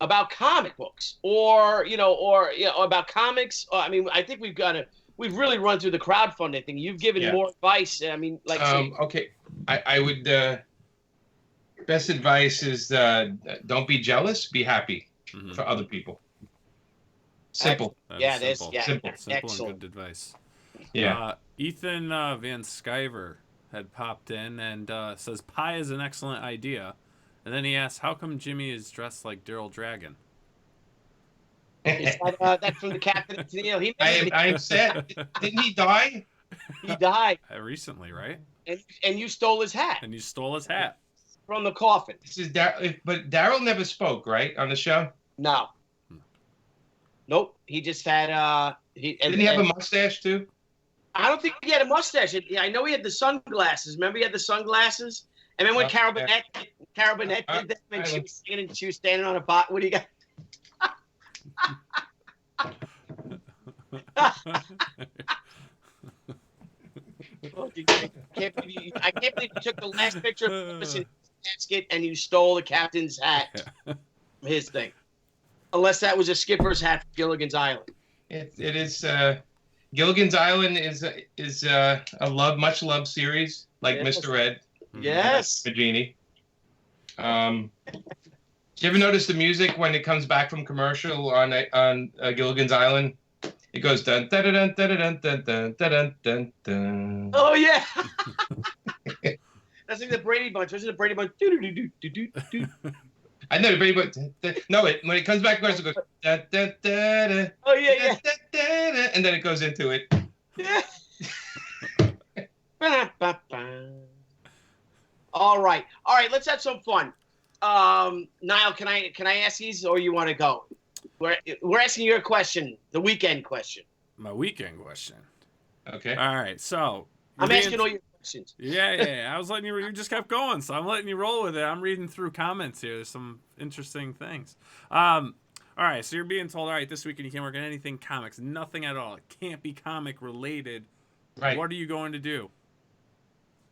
[SPEAKER 1] about comic books or about comics? I mean, I think we've really run through the crowdfunding thing. You've given more advice. I mean, like
[SPEAKER 2] okay. I would best advice is don't be jealous, be happy for other people. Simple.
[SPEAKER 3] Simple.
[SPEAKER 1] Simple
[SPEAKER 3] and good advice.
[SPEAKER 2] Yeah.
[SPEAKER 3] Ethan Van Skyver had popped in and says pie is an excellent idea, and then he asks, how come Jimmy is dressed like Daryl Dragon?
[SPEAKER 1] Is that from the Captain?
[SPEAKER 2] I am sad. Didn't he die?
[SPEAKER 1] He died
[SPEAKER 3] recently, right?
[SPEAKER 1] And you stole his hat.
[SPEAKER 3] And you stole his hat
[SPEAKER 1] from the coffin.
[SPEAKER 2] This is but Daryl never spoke, right, on the show?
[SPEAKER 1] No. Nope. He just had
[SPEAKER 2] didn't he have a mustache too?
[SPEAKER 1] I don't think he had a mustache. I know he had the sunglasses. Remember, he had the sunglasses. And then when Carol Burnett did that, and she was singing and she was standing on a bot. What do you got? I can't believe you took the last picture of the casket and you stole the captain's hat from his thing. Unless that was a skipper's hat for Gilligan's Island.
[SPEAKER 2] It is. Gilligan's Island is a much loved series, like Mr. Ed.
[SPEAKER 1] Yes.
[SPEAKER 2] Magini. Do you ever notice the music when it comes back from commercial on Gilligan's Island? It goes dun dun dun dun dun dun dun dun dun dun.
[SPEAKER 1] Oh yeah. That's like the Brady Bunch. Wasn't it Brady Bunch?
[SPEAKER 2] I know the Brady Bunch. No, when it comes back, it goes dun dun dun.
[SPEAKER 1] Oh yeah,
[SPEAKER 2] yeah. And then it goes into it.
[SPEAKER 1] Yeah. All right. Let's have some fun. Nile, can I ask these, or you want to go? We're asking you a question, the weekend question.
[SPEAKER 3] My weekend question.
[SPEAKER 2] Okay.
[SPEAKER 3] All right. So
[SPEAKER 1] I'm asking all your questions.
[SPEAKER 3] Yeah. I was letting you. You just kept going, so I'm letting you roll with it. I'm reading through comments here. There's some interesting things. All right. So you're being told, all right, this weekend you can't work on anything comics, nothing at all. It can't be comic related.
[SPEAKER 2] Right.
[SPEAKER 3] What are you going to do?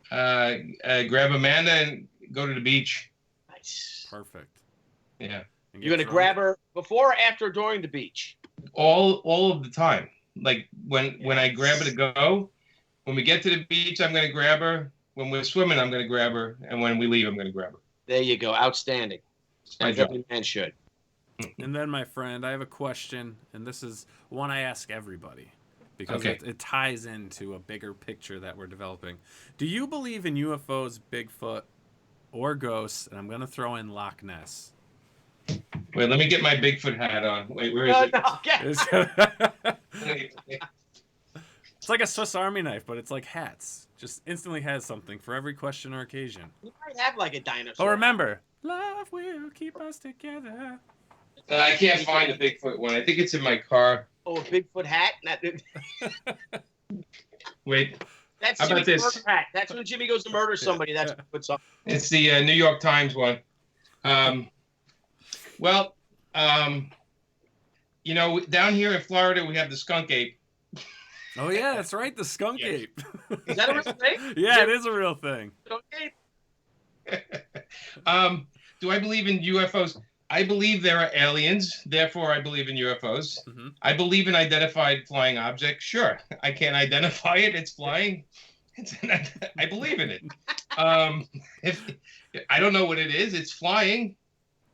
[SPEAKER 2] Grab Amanda and go to the beach.
[SPEAKER 1] Nice.
[SPEAKER 3] Perfect.
[SPEAKER 2] Yeah.
[SPEAKER 1] You're gonna grab her before or after or during the beach?
[SPEAKER 2] All of the time. Like when I grab her to go, when we get to the beach, I'm gonna grab her. When we're swimming, I'm gonna grab her, and when we leave, I'm gonna grab her.
[SPEAKER 1] There you go. Outstanding.
[SPEAKER 2] My job.
[SPEAKER 1] Every man should.
[SPEAKER 3] And then, my friend, I have a question, and this is one I ask everybody because it ties into a bigger picture that we're developing. Do you believe in UFOs, Bigfoot, or ghosts? And I'm gonna throw in Loch Ness.
[SPEAKER 2] Wait, let me get my Bigfoot hat on. Wait, where is it?
[SPEAKER 1] Okay.
[SPEAKER 3] It's like a Swiss Army knife, but it's like hats. Just instantly has something for every question or occasion.
[SPEAKER 1] You might have like a dinosaur.
[SPEAKER 3] Oh, remember, love will keep us together.
[SPEAKER 2] I can't find the Bigfoot one. I think it's in my car.
[SPEAKER 1] Oh, a Bigfoot hat?
[SPEAKER 2] Wait.
[SPEAKER 1] That's
[SPEAKER 2] How about
[SPEAKER 1] Jimmy's
[SPEAKER 2] this?
[SPEAKER 1] murder hat. That's when Jimmy goes to murder somebody. That's what's up.
[SPEAKER 2] It's the New York Times one. Down here in Florida, we have the skunk ape.
[SPEAKER 3] Oh yeah, that's right, the skunk ape.
[SPEAKER 1] Is that a real thing?
[SPEAKER 3] Yeah, it is a real thing.
[SPEAKER 1] Skunk ape?
[SPEAKER 2] Do I believe in UFOs? I believe there are aliens, therefore I believe in UFOs.
[SPEAKER 3] Mm-hmm.
[SPEAKER 2] I believe in identified flying objects. Sure, I can't identify it. It's flying. I believe in it. If I don't know what it is, it's flying.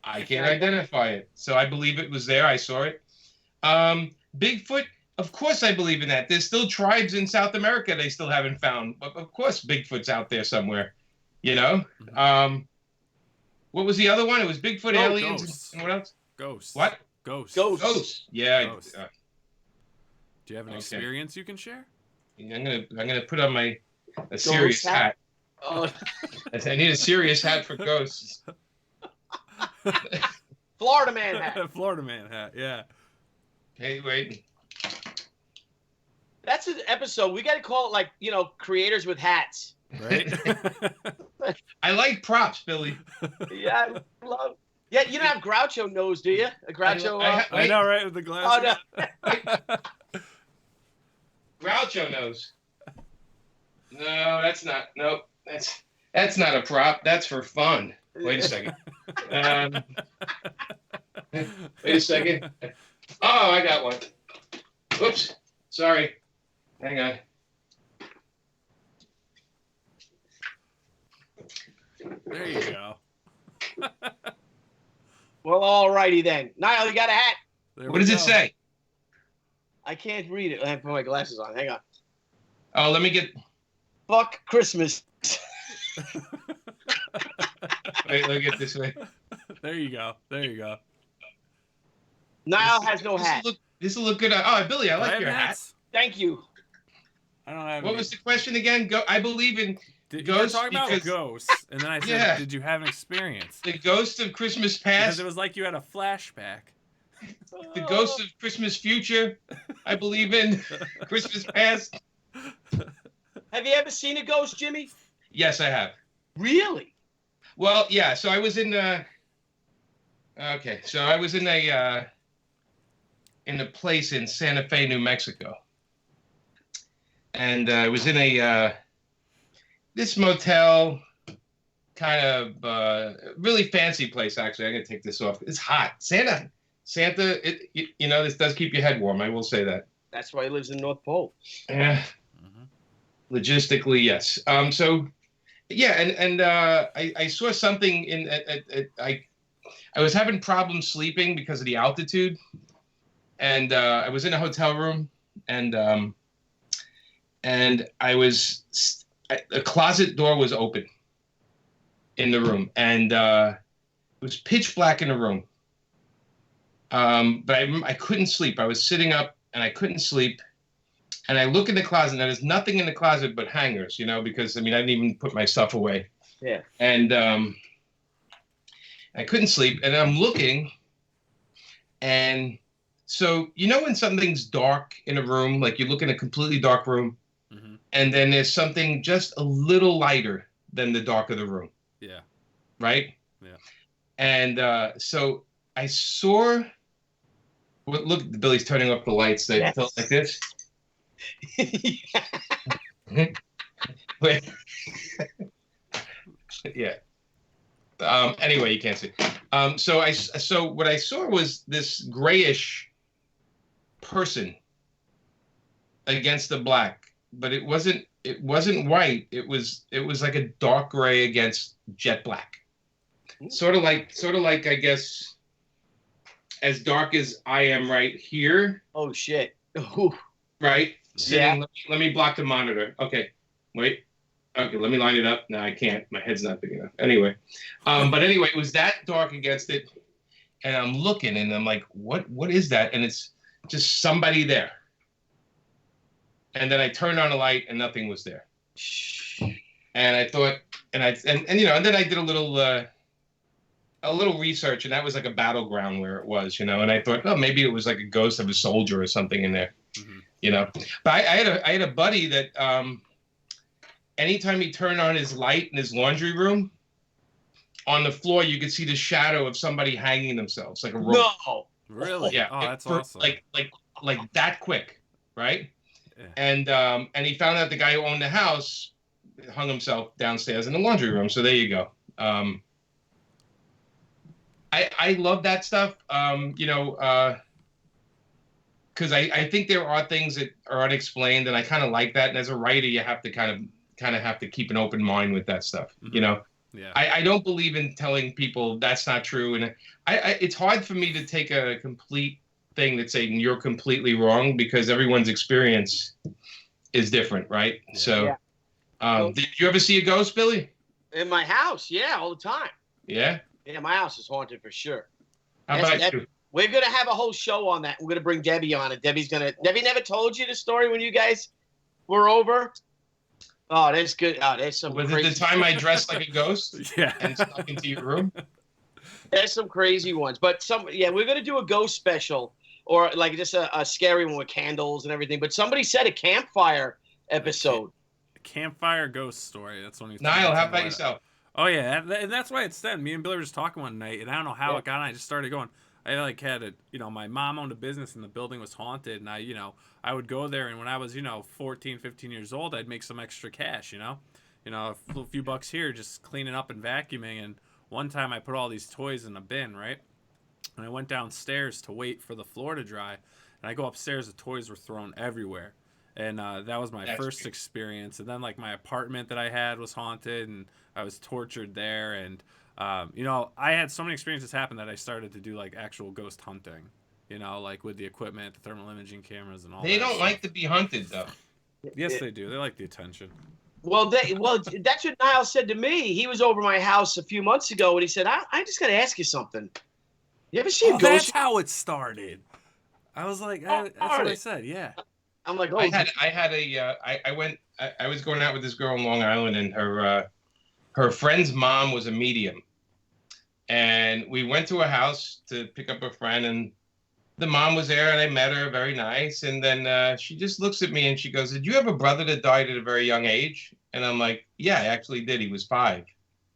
[SPEAKER 2] I can't identify it. So I believe it was there. I saw it. Bigfoot, of course I believe in that. There's still tribes in South America they still haven't found. Of course Bigfoot's out there somewhere. You know?
[SPEAKER 3] Mm-hmm.
[SPEAKER 2] What was the other one? It was Bigfoot, aliens,
[SPEAKER 3] ghosts.
[SPEAKER 2] and what else?
[SPEAKER 3] Ghosts.
[SPEAKER 2] What?
[SPEAKER 3] Ghosts.
[SPEAKER 2] Ghosts. Yeah.
[SPEAKER 3] Ghosts. Do you have an experience you can share?
[SPEAKER 2] I'm gonna put on a serious hat.
[SPEAKER 1] Oh.
[SPEAKER 2] I need a serious hat for ghosts.
[SPEAKER 1] Florida man hat.
[SPEAKER 3] Florida man hat. Yeah.
[SPEAKER 2] Hey, wait.
[SPEAKER 1] That's an episode. We got to call it creators with hats.
[SPEAKER 3] Right.
[SPEAKER 2] I like props, Billy.
[SPEAKER 1] Yeah, I love. Yeah, you don't have Groucho nose, do you? A Groucho.
[SPEAKER 3] I know, right, with the glasses.
[SPEAKER 1] Oh no.
[SPEAKER 2] Groucho nose. No, that's not. Nope. That's not a prop. That's for fun. Wait a second. Wait a second. Oh, I got one. Whoops. Sorry. Hang on.
[SPEAKER 3] There you go.
[SPEAKER 1] Well, all righty then. Niall, you got a hat?
[SPEAKER 3] There
[SPEAKER 2] What
[SPEAKER 3] we
[SPEAKER 2] does
[SPEAKER 3] go.
[SPEAKER 2] it say?
[SPEAKER 1] I can't read it. I have to put my glasses on. Hang on.
[SPEAKER 2] Oh, let me get.
[SPEAKER 1] Fuck Christmas.
[SPEAKER 2] Wait, let me get this way.
[SPEAKER 3] There you go. There you go.
[SPEAKER 1] Niall has no hat.
[SPEAKER 2] This will look good. Oh, Billy, I like
[SPEAKER 3] have
[SPEAKER 2] your hat.
[SPEAKER 3] hats?
[SPEAKER 1] Thank you.
[SPEAKER 3] I don't have.
[SPEAKER 2] What was the question again? I believe in
[SPEAKER 3] You were
[SPEAKER 2] ghosts
[SPEAKER 3] talking about
[SPEAKER 2] because
[SPEAKER 3] ghosts, and then I said,
[SPEAKER 2] Yeah.
[SPEAKER 3] "Did you have an experience?"
[SPEAKER 2] the ghost of Christmas
[SPEAKER 3] Because
[SPEAKER 2] past,
[SPEAKER 3] it was like you had a flashback.
[SPEAKER 2] the ghost of Christmas future. I believe in Christmas past.
[SPEAKER 1] Have you ever seen a ghost, Jimmy?
[SPEAKER 2] Yes, I have.
[SPEAKER 1] Really?
[SPEAKER 2] Well, yeah. So I was in okay. So I was in a place in Santa Fe, New Mexico, and I was in a this motel, kind of really fancy place. Actually, I'm gonna take this off. It's hot. Santa. You know, this does keep your head warm. I will say that.
[SPEAKER 1] That's why he lives in North Pole.
[SPEAKER 2] Yeah. Logistically, yes. So, yeah, and I saw something in I was having problems sleeping because of the altitude, and I was in a hotel room, and a closet door was open in the room, and it was pitch black in the room. But I couldn't sleep. I was sitting up and I couldn't sleep. And I look in the closet and there's nothing in the closet but hangers, you know, because I didn't even put my stuff away.
[SPEAKER 1] Yeah.
[SPEAKER 2] And I couldn't sleep and I'm looking. And so, you know, when something's dark in a room, like you look in a completely dark room and then there's something just a little lighter than the dark of the room.
[SPEAKER 3] Yeah.
[SPEAKER 2] Right?
[SPEAKER 3] Yeah.
[SPEAKER 2] And so I saw. Look, Billy's turning up the lights. They felt like this. Wait. Yeah. Anyway, you can't see. So what I saw was this grayish person against the black, but it wasn't white. It was like a dark gray against jet black. Sort of like I guess. As dark as I am right here.
[SPEAKER 1] Oh shit! Ooh.
[SPEAKER 2] Right, sitting.
[SPEAKER 1] Yeah.
[SPEAKER 2] Let me block the monitor. Okay, wait. Okay, let me line it up. No, I can't. My head's not big enough. Anyway, but anyway, it was that dark against it, and I'm looking, and I'm like, what is that? And it's just somebody there. And then I turned on a light, and nothing was there. And I thought, and you know, and then I did a little research, and that was like a battleground where it was, you know, and I thought, oh, maybe it was like a ghost of a soldier or something in there, you know. But I had a buddy that anytime he turned on his light in his laundry room, on the floor you could see the shadow of somebody hanging themselves, like a rope.
[SPEAKER 1] No,
[SPEAKER 3] really?
[SPEAKER 2] Yeah.
[SPEAKER 3] Oh, that's awesome.
[SPEAKER 2] Like that quick, right?
[SPEAKER 3] Yeah.
[SPEAKER 2] And he found out the guy who owned the house hung himself downstairs in the laundry room. So there you go. I love that stuff, you know, because I think there are things that are unexplained, and I kind of like that. And as a writer, you have to kind of have to keep an open mind with that stuff, you know.
[SPEAKER 3] Yeah.
[SPEAKER 2] I don't believe in telling people that's not true, and it's hard for me to take a complete thing that's saying you're completely wrong, because everyone's experience is different, right?
[SPEAKER 3] Yeah.
[SPEAKER 2] So, did you ever see a ghost, Billy?
[SPEAKER 1] in my house, yeah, all the time.
[SPEAKER 2] Yeah.
[SPEAKER 1] Yeah, my house is haunted for sure.
[SPEAKER 2] How about you?
[SPEAKER 1] We're gonna have a whole show on that. We're gonna bring Debbie on it. Debbie never told you the story when you guys were over. Oh, that's good. Oh, there's some.
[SPEAKER 2] Was
[SPEAKER 1] crazy...
[SPEAKER 2] it the time I dressed like a ghost?
[SPEAKER 3] Yeah.
[SPEAKER 2] And snuck into your room?
[SPEAKER 1] There's some crazy ones, but we're gonna do a ghost special, or like just a scary one with candles and everything. But somebody said a campfire episode.
[SPEAKER 3] Campfire ghost story. That's when he's
[SPEAKER 2] Nile, how about yourself?
[SPEAKER 3] Oh yeah, and that's why it's then. Me and Billy were just talking one night, and I don't know how it got on. I just started going. I like had a, you know, my mom owned a business and the building was haunted, and I would go there, and when I was 14, 15 years old, I'd make some extra cash, a few bucks here just cleaning up and vacuuming. And one time I put all these toys in a bin, right? And I went downstairs to wait for the floor to dry, and I go upstairs, the toys were thrown everywhere. And that was my first experience. And then like my apartment that I had was haunted, and I was tortured there. And I had so many experiences happen that I started to do like actual ghost hunting, like with the equipment, the thermal imaging cameras and all that.
[SPEAKER 2] They don't like to be hunted though.
[SPEAKER 3] Yes, they do. They like the attention.
[SPEAKER 1] Well, that's what Nile said to me. He was over my house a few months ago, and he said, I just got to ask you something. You ever see a ghost?
[SPEAKER 3] That's how it started. I was like, that's what I said, yeah.
[SPEAKER 1] I'm like,
[SPEAKER 2] I was going out with this girl in Long Island, and her friend's mom was a medium. And we went to a house to pick up a friend, and the mom was there, and I met her, very nice. And then she just looks at me and she goes, "Did you have a brother that died at a very young age?" And I'm like, "Yeah, I actually did. He was 5."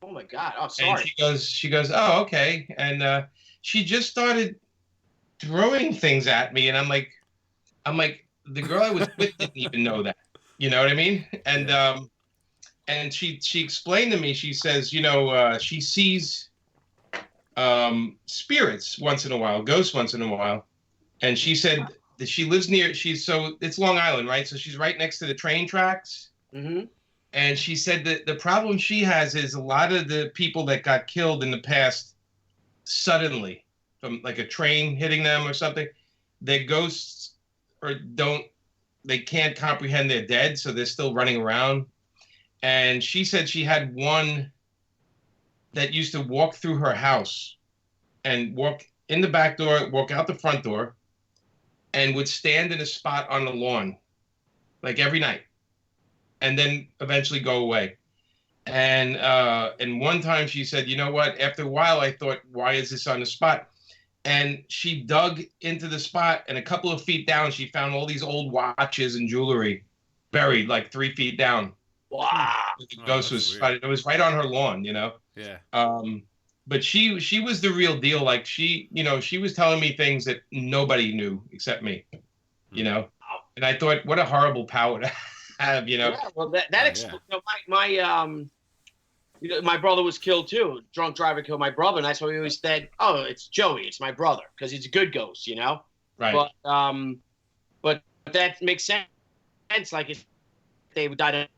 [SPEAKER 1] Oh my God! Oh,
[SPEAKER 2] And
[SPEAKER 1] sorry.
[SPEAKER 2] she goes, "Oh, okay." And she just started throwing things at me, and I'm like, the girl I was with didn't even know that. You know what I mean? And she explained to me. She says, she sees spirits once in a while, ghosts once in a while. And she said that she lives near. It's Long Island, right? So she's right next to the train tracks.
[SPEAKER 1] Mm-hmm.
[SPEAKER 2] And she said that the problem she has is a lot of the people that got killed in the past suddenly from like a train hitting them or something, their ghosts they can't comprehend they're dead, so they're still running around. And she said she had one that used to walk through her house and walk in the back door, walk out the front door, and would stand in a spot on the lawn, like every night, and then eventually go away. And one time she said, "You know what? After a while, I thought, why is this on the spot?" And she dug into the spot, and a couple of feet down, she found all these old watches and jewelry buried like 3 feet down.
[SPEAKER 1] Wow.
[SPEAKER 2] The ghost was it was right on her lawn,
[SPEAKER 3] Yeah.
[SPEAKER 2] But she was the real deal. Like she was telling me things that nobody knew except me, And I thought, what a horrible power to have,
[SPEAKER 1] Yeah, well, my brother was killed too. Drunk driver killed my brother, and that's why we always said, "Oh, it's Joey, it's my brother," because he's a good ghost,
[SPEAKER 2] Right.
[SPEAKER 1] But that makes sense. Like if they died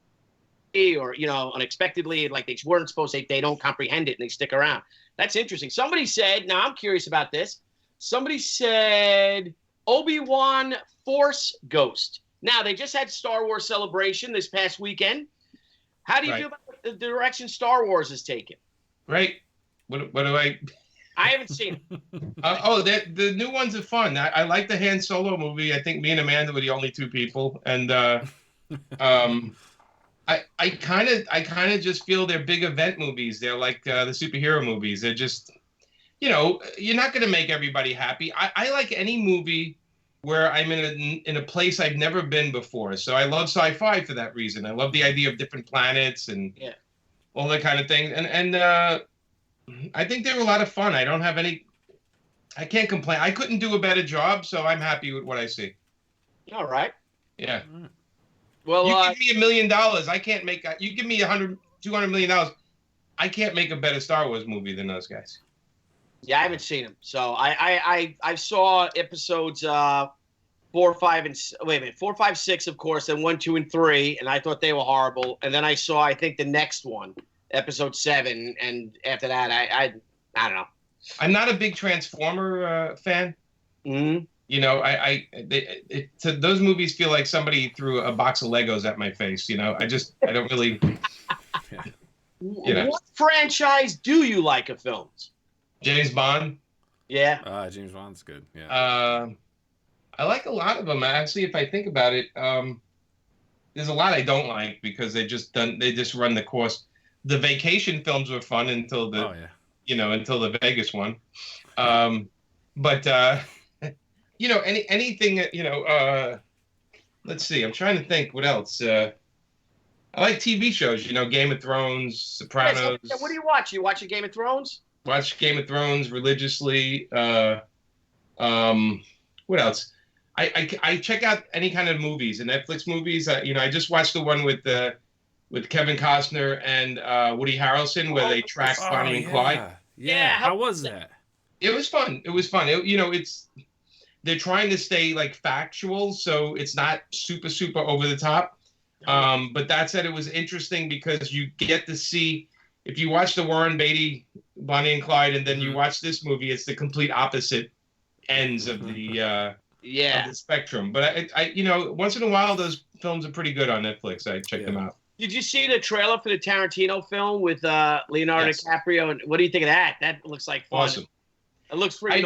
[SPEAKER 1] or unexpectedly, like they weren't supposed to, they don't comprehend it and they stick around. That's interesting. Somebody said, now I'm curious about this. Somebody said Obi-Wan Force Ghost. Now they just had Star Wars Celebration this past weekend. How do you feel about the direction Star Wars is taking?
[SPEAKER 2] Right. What do I
[SPEAKER 1] haven't seen
[SPEAKER 2] the
[SPEAKER 1] it.
[SPEAKER 2] new ones are fun. I like the Han Solo movie. I think me and Amanda were the only two people, and I kind of just feel they're big event movies. They're like the superhero movies. They're just, you're not going to make everybody happy. I like any movie where I'm in a place I've never been before. So I love sci-fi for that reason. I love the idea of different planets and all that kind of thing. And I think they were a lot of fun. I can't complain. I couldn't do a better job, so I'm happy with what I see.
[SPEAKER 1] All right.
[SPEAKER 2] Yeah.
[SPEAKER 1] Well,
[SPEAKER 2] you give me $1 million, I can't make. You give me $200 million, I can't make a better Star Wars movie than those guys.
[SPEAKER 1] Yeah, I haven't seen them. So I saw episodes 4, 5, 6, of course, and 1, 2, and 3, and I thought they were horrible. And then I saw, I think, the next one, episode 7, and after that, I don't know.
[SPEAKER 2] I'm not a big Transformer fan.
[SPEAKER 1] Mm-hmm.
[SPEAKER 2] Those movies feel like somebody threw a box of Legos at my face. I don't really.
[SPEAKER 1] What franchise do you like of films?
[SPEAKER 2] James Bond.
[SPEAKER 1] Yeah.
[SPEAKER 3] James Bond's good.
[SPEAKER 2] Yeah. I like a lot of them. Actually, if I think about it, there's a lot I don't like because they just run the course. The vacation films were fun until until the Vegas one. But anything that, let's see, I'm trying to think what else. I like TV shows, Game of Thrones, Sopranos.
[SPEAKER 1] Yeah, so what do you watch? You watching Game of Thrones?
[SPEAKER 2] Watch Game of Thrones religiously. What else? I check out any kind of movies, and Netflix movies. I just watched the one with Kevin Costner and Woody Harrelson where they track Bonnie and Clyde.
[SPEAKER 3] Yeah. How was that?
[SPEAKER 2] It was fun. They're trying to stay like factual, so it's not super, super over the top. But that said, it was interesting because you get to see, if you watch the Warren Beatty, Bonnie and Clyde, and then you watch this movie, it's the complete opposite ends of the of the spectrum. But I once in a while, those films are pretty good on Netflix. I check them out.
[SPEAKER 1] Did you see the trailer for the Tarantino film with Leonardo DiCaprio? And what do you think of that? That looks like fun.
[SPEAKER 2] Awesome.
[SPEAKER 1] It looks pretty.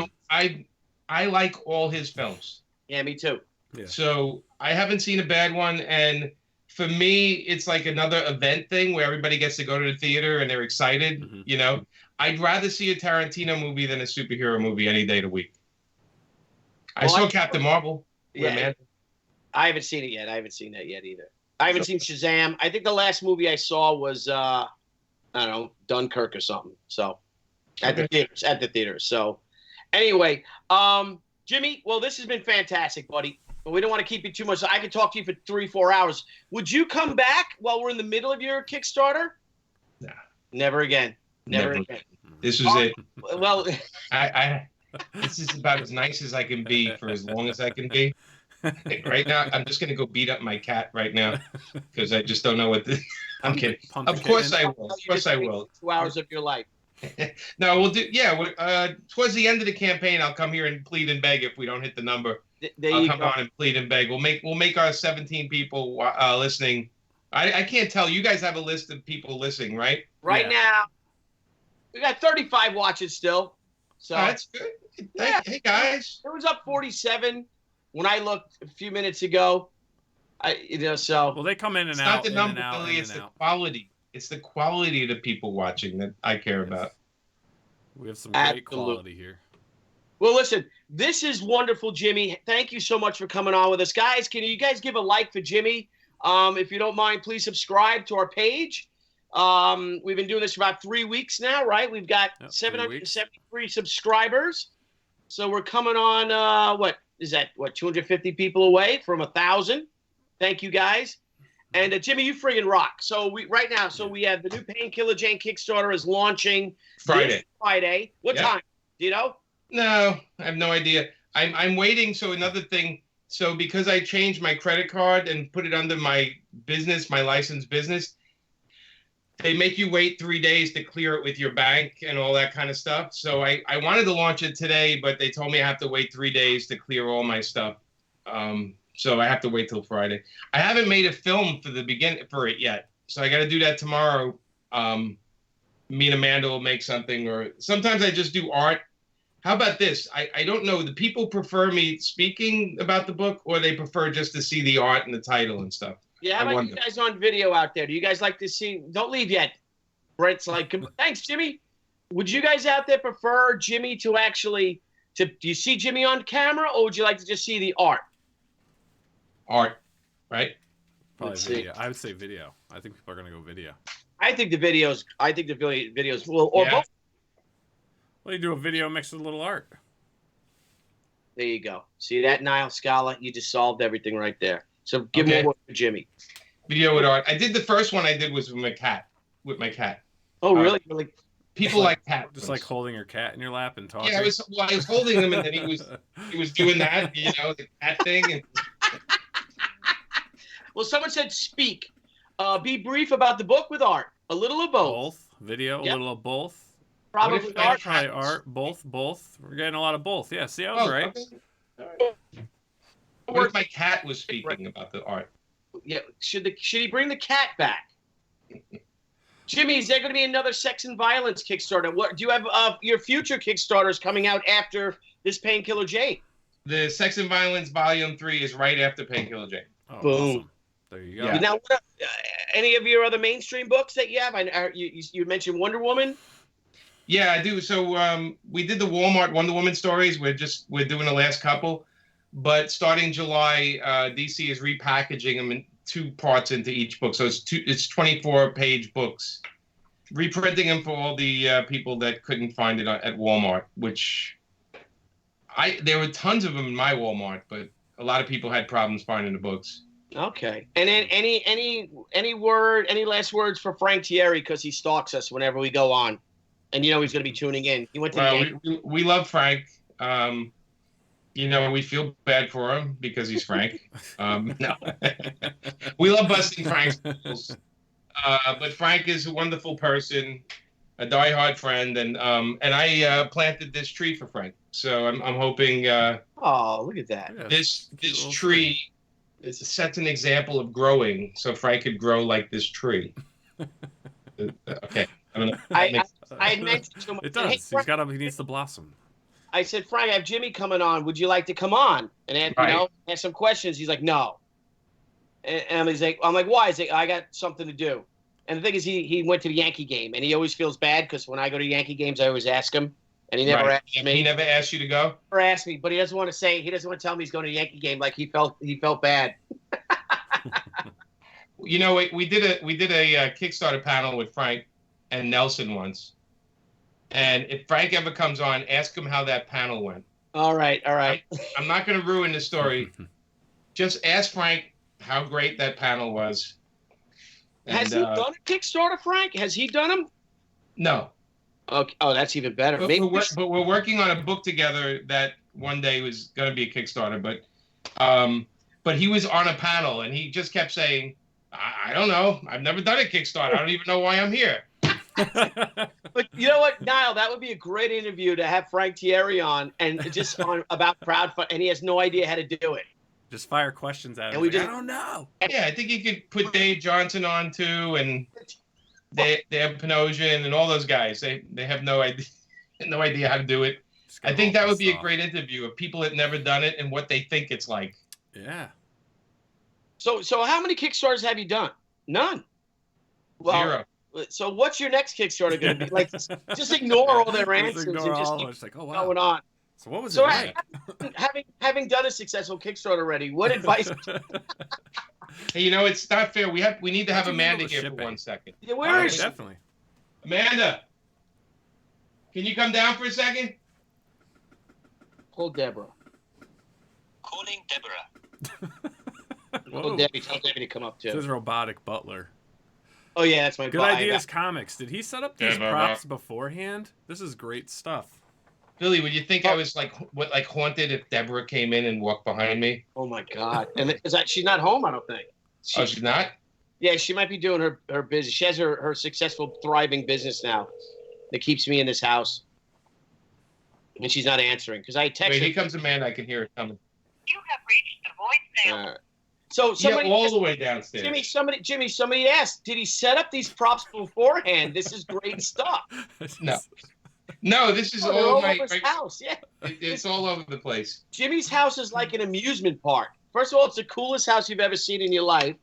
[SPEAKER 2] I like all his films.
[SPEAKER 1] Yeah, me too.
[SPEAKER 3] Yeah.
[SPEAKER 2] So I haven't seen a bad one, and for me, it's like another event thing where everybody gets to go to the theater and they're excited.
[SPEAKER 3] Mm-hmm.
[SPEAKER 2] I'd rather see a Tarantino movie than a superhero movie any day of the week. I saw Captain Marvel.
[SPEAKER 1] Yeah, I haven't seen it yet. I haven't seen that yet either. I haven't seen Shazam. I think the last movie I saw was I don't know, Dunkirk or something. So at the theaters. So anyway, Jimmy, well, this has been fantastic, buddy. We don't want to keep you too much. I could talk to you for 3-4 hours. Would you come back while we're in the middle of your Kickstarter?
[SPEAKER 2] Nah.
[SPEAKER 1] Never again. Never again.
[SPEAKER 2] This was it.
[SPEAKER 1] Well,
[SPEAKER 2] this is about as nice as I can be for as long as I can be. Right now, I'm just going to go beat up my cat right now because I just don't know what this. I'm kidding. Of course I will. Of course I will.
[SPEAKER 1] 2 hours of your life.
[SPEAKER 2] No, we'll do. Yeah, towards the end of the campaign, I'll come here and plead and beg if we don't hit the number. I'll come on and plead and beg. We'll make our 17 people listening. I can't tell. You guys have a list of people listening, right?
[SPEAKER 1] Right now, we got 35 watches still. So
[SPEAKER 2] that's good. Hey guys,
[SPEAKER 1] it was up 47 when I looked a few minutes ago. So
[SPEAKER 3] well, they come in and
[SPEAKER 2] it's
[SPEAKER 3] out.
[SPEAKER 2] Not the number, Billy. It's the quality. It's the quality of the people watching that I care about.
[SPEAKER 3] We have some great quality here.
[SPEAKER 1] Well, listen, this is wonderful, Jimmy. Thank you so much for coming on with us, guys. Can you guys give a like for Jimmy? If you don't mind, please subscribe to our page. We've been doing this for about 3 weeks now, right? We've got 773 subscribers. So we're coming on, what is that? 250 people away from 1,000. Thank you, guys. And Jimmy, you friggin' rock. So we have the new Painkiller Jane Kickstarter is launching
[SPEAKER 2] Friday.
[SPEAKER 1] What time? Do you know?
[SPEAKER 2] No, I have no idea. I'm waiting. So another thing. So because I changed my credit card and put it under my business, my licensed business, they make you wait 3 days to clear it with your bank and all that kind of stuff. So I wanted to launch it today, but they told me I have to wait 3 days to clear all my stuff. So I have to wait till Friday. I haven't made a film for it yet. So I got to do that tomorrow. Me and Amanda will make something, or sometimes I just do art. How about this? I don't know. The people prefer me speaking about the book, or they prefer just to see the art and the title and stuff.
[SPEAKER 1] Yeah, how about you guys on video out there? Do you guys like to see? Don't leave yet. Brent's like, thanks, Jimmy. Would you guys out there prefer Jimmy to actually, do you see Jimmy on camera, or would you like to just see the art?
[SPEAKER 2] Art, right?
[SPEAKER 3] Probably video. I would say video. I think people are going to go video.
[SPEAKER 1] I think the videos will, or both.
[SPEAKER 3] Well, you do a video mixed with a little art.
[SPEAKER 1] There you go. See that, Nile, Scala? You just solved everything right there. So give me one for Jimmy.
[SPEAKER 2] Video with art. I did the first one I did was with my cat.
[SPEAKER 1] Oh, really? Really?
[SPEAKER 2] People like cats.
[SPEAKER 3] Just like holding your cat in your lap and talking.
[SPEAKER 2] Yeah, I was holding him, and then he was doing that, the cat thing. And...
[SPEAKER 1] Well, someone said speak. Be brief about the book with art. A little of both.
[SPEAKER 3] Both. Video, a little of both.
[SPEAKER 1] Probably
[SPEAKER 3] art. Probably art. Both. We're getting a lot of both. Yeah, see, I was right.
[SPEAKER 2] Okay. What if my cat was speaking about the art?
[SPEAKER 1] Yeah, should he bring the cat back? Jimmy, is there going to be another sex and violence Kickstarter? What do you have your future Kickstarters coming out after this Painkiller Jane?
[SPEAKER 2] The Sex and Violence Volume 3 is right after Painkiller Jane.
[SPEAKER 3] Oh,
[SPEAKER 1] boom.
[SPEAKER 3] Awesome. There you go.
[SPEAKER 2] Yeah.
[SPEAKER 1] Now, any of your other mainstream books that you have? You mentioned Wonder Woman.
[SPEAKER 2] Yeah, I do. So we did the Walmart Wonder Woman stories. We're doing the last couple, but starting July, DC is repackaging them in 2 parts into each book. So it's 24-page books, reprinting them for all the people that couldn't find it at Walmart. Which there were tons of them in my Walmart, but a lot of people had problems finding the books.
[SPEAKER 1] Okay. And then any last words for Frank Thierry, because he stalks us whenever we go on. And he's going to be tuning in. He went to the game.
[SPEAKER 2] We love Frank. We feel bad for him because he's Frank. No, we love busting Frank's balls. But Frank is a wonderful person, a diehard friend, and I planted this tree for Frank. So I'm hoping.
[SPEAKER 1] Oh, look at that!
[SPEAKER 3] Yeah,
[SPEAKER 2] this tree sets an example of growing, so Frank could grow like this tree. Okay. I don't know.
[SPEAKER 1] I mentioned to him.
[SPEAKER 3] It does.
[SPEAKER 1] Hey,
[SPEAKER 3] he needs to blossom.
[SPEAKER 1] I said, Frank, I have Jimmy coming on. Would you like to come on and ask some questions? He's like, no. And I'm like, why? He's like, I got something to do. And the thing is, he went to the Yankee game, and he always feels bad because when I go to Yankee games, I always ask him, and he never
[SPEAKER 2] Right.
[SPEAKER 1] asked me.
[SPEAKER 2] He never asked you to go?
[SPEAKER 1] Never asked me, but he doesn't want to say. He doesn't want to tell me he's going to a Yankee game. Like he felt bad.
[SPEAKER 2] You know, we did a Kickstarter panel with Frank and Nelson once, and if Frank ever comes on, ask him how that panel went.
[SPEAKER 1] All right.
[SPEAKER 2] I'm not going to ruin the story. Just ask Frank how great that panel was. And,
[SPEAKER 1] Has he done a Kickstarter, Frank? Has he done them?
[SPEAKER 2] No.
[SPEAKER 1] Okay. Oh, that's even better.
[SPEAKER 2] But we're working on a book together that one day was going to be a Kickstarter, but he was on a panel and he just kept saying, I don't know. I've never done a Kickstarter. I don't even know why I'm here.
[SPEAKER 1] But you know what, Nile, that would be a great interview to have Frank Thierry on and just on about crowdfunding, and he has no idea how to do it.
[SPEAKER 3] Just fire questions at him.
[SPEAKER 1] And we just,
[SPEAKER 3] I don't know.
[SPEAKER 2] Yeah, I think you could put Dave Johnson on too, and they have Panosian and all those guys. They have no idea how to do it. I think that would be a great interview of people that never done it and what they think it's like.
[SPEAKER 3] Yeah.
[SPEAKER 1] So how many Kickstarters have you done? None. Well,
[SPEAKER 2] 0.
[SPEAKER 1] So what's your next Kickstarter going to be? Like, just ignore all their answers and just keep
[SPEAKER 3] like, oh, wow.
[SPEAKER 1] going on.
[SPEAKER 3] So what was it like?
[SPEAKER 1] Having done a successful Kickstarter already, what advice?
[SPEAKER 2] Hey, you know, it's not fair. We need to have Amanda here for 1 second.
[SPEAKER 1] Yeah, where is she?
[SPEAKER 3] Definitely.
[SPEAKER 2] Amanda, can you come down for a second?
[SPEAKER 1] Call Deborah.
[SPEAKER 4] Calling Deborah.
[SPEAKER 1] Call Debbie. Tell Debbie to come up too.
[SPEAKER 3] This is robotic butler.
[SPEAKER 1] Oh yeah, that's my
[SPEAKER 3] Good Ideas Comics. Did he set up these props beforehand? This is great stuff.
[SPEAKER 2] Billy, would you think I was like haunted if Deborah came in and walked behind me?
[SPEAKER 1] Oh my God! And she's not home, I don't think.
[SPEAKER 2] She's not?
[SPEAKER 1] Yeah, she might be doing her business. She has her successful, thriving business now that keeps me in this house. And she's not answering because I texted.
[SPEAKER 2] Wait, here comes Amanda. I can hear it coming.
[SPEAKER 4] You have reached the voicemail.
[SPEAKER 1] So somebody
[SPEAKER 2] all the way downstairs.
[SPEAKER 1] Jimmy, somebody asked, did he set up these props beforehand? This is great stuff.
[SPEAKER 2] No, this is
[SPEAKER 1] all
[SPEAKER 2] all my
[SPEAKER 1] over his house. Yeah,
[SPEAKER 2] it's all over the place.
[SPEAKER 1] Jimmy's house is like an amusement park. First of all, it's the coolest house you've ever seen in your life.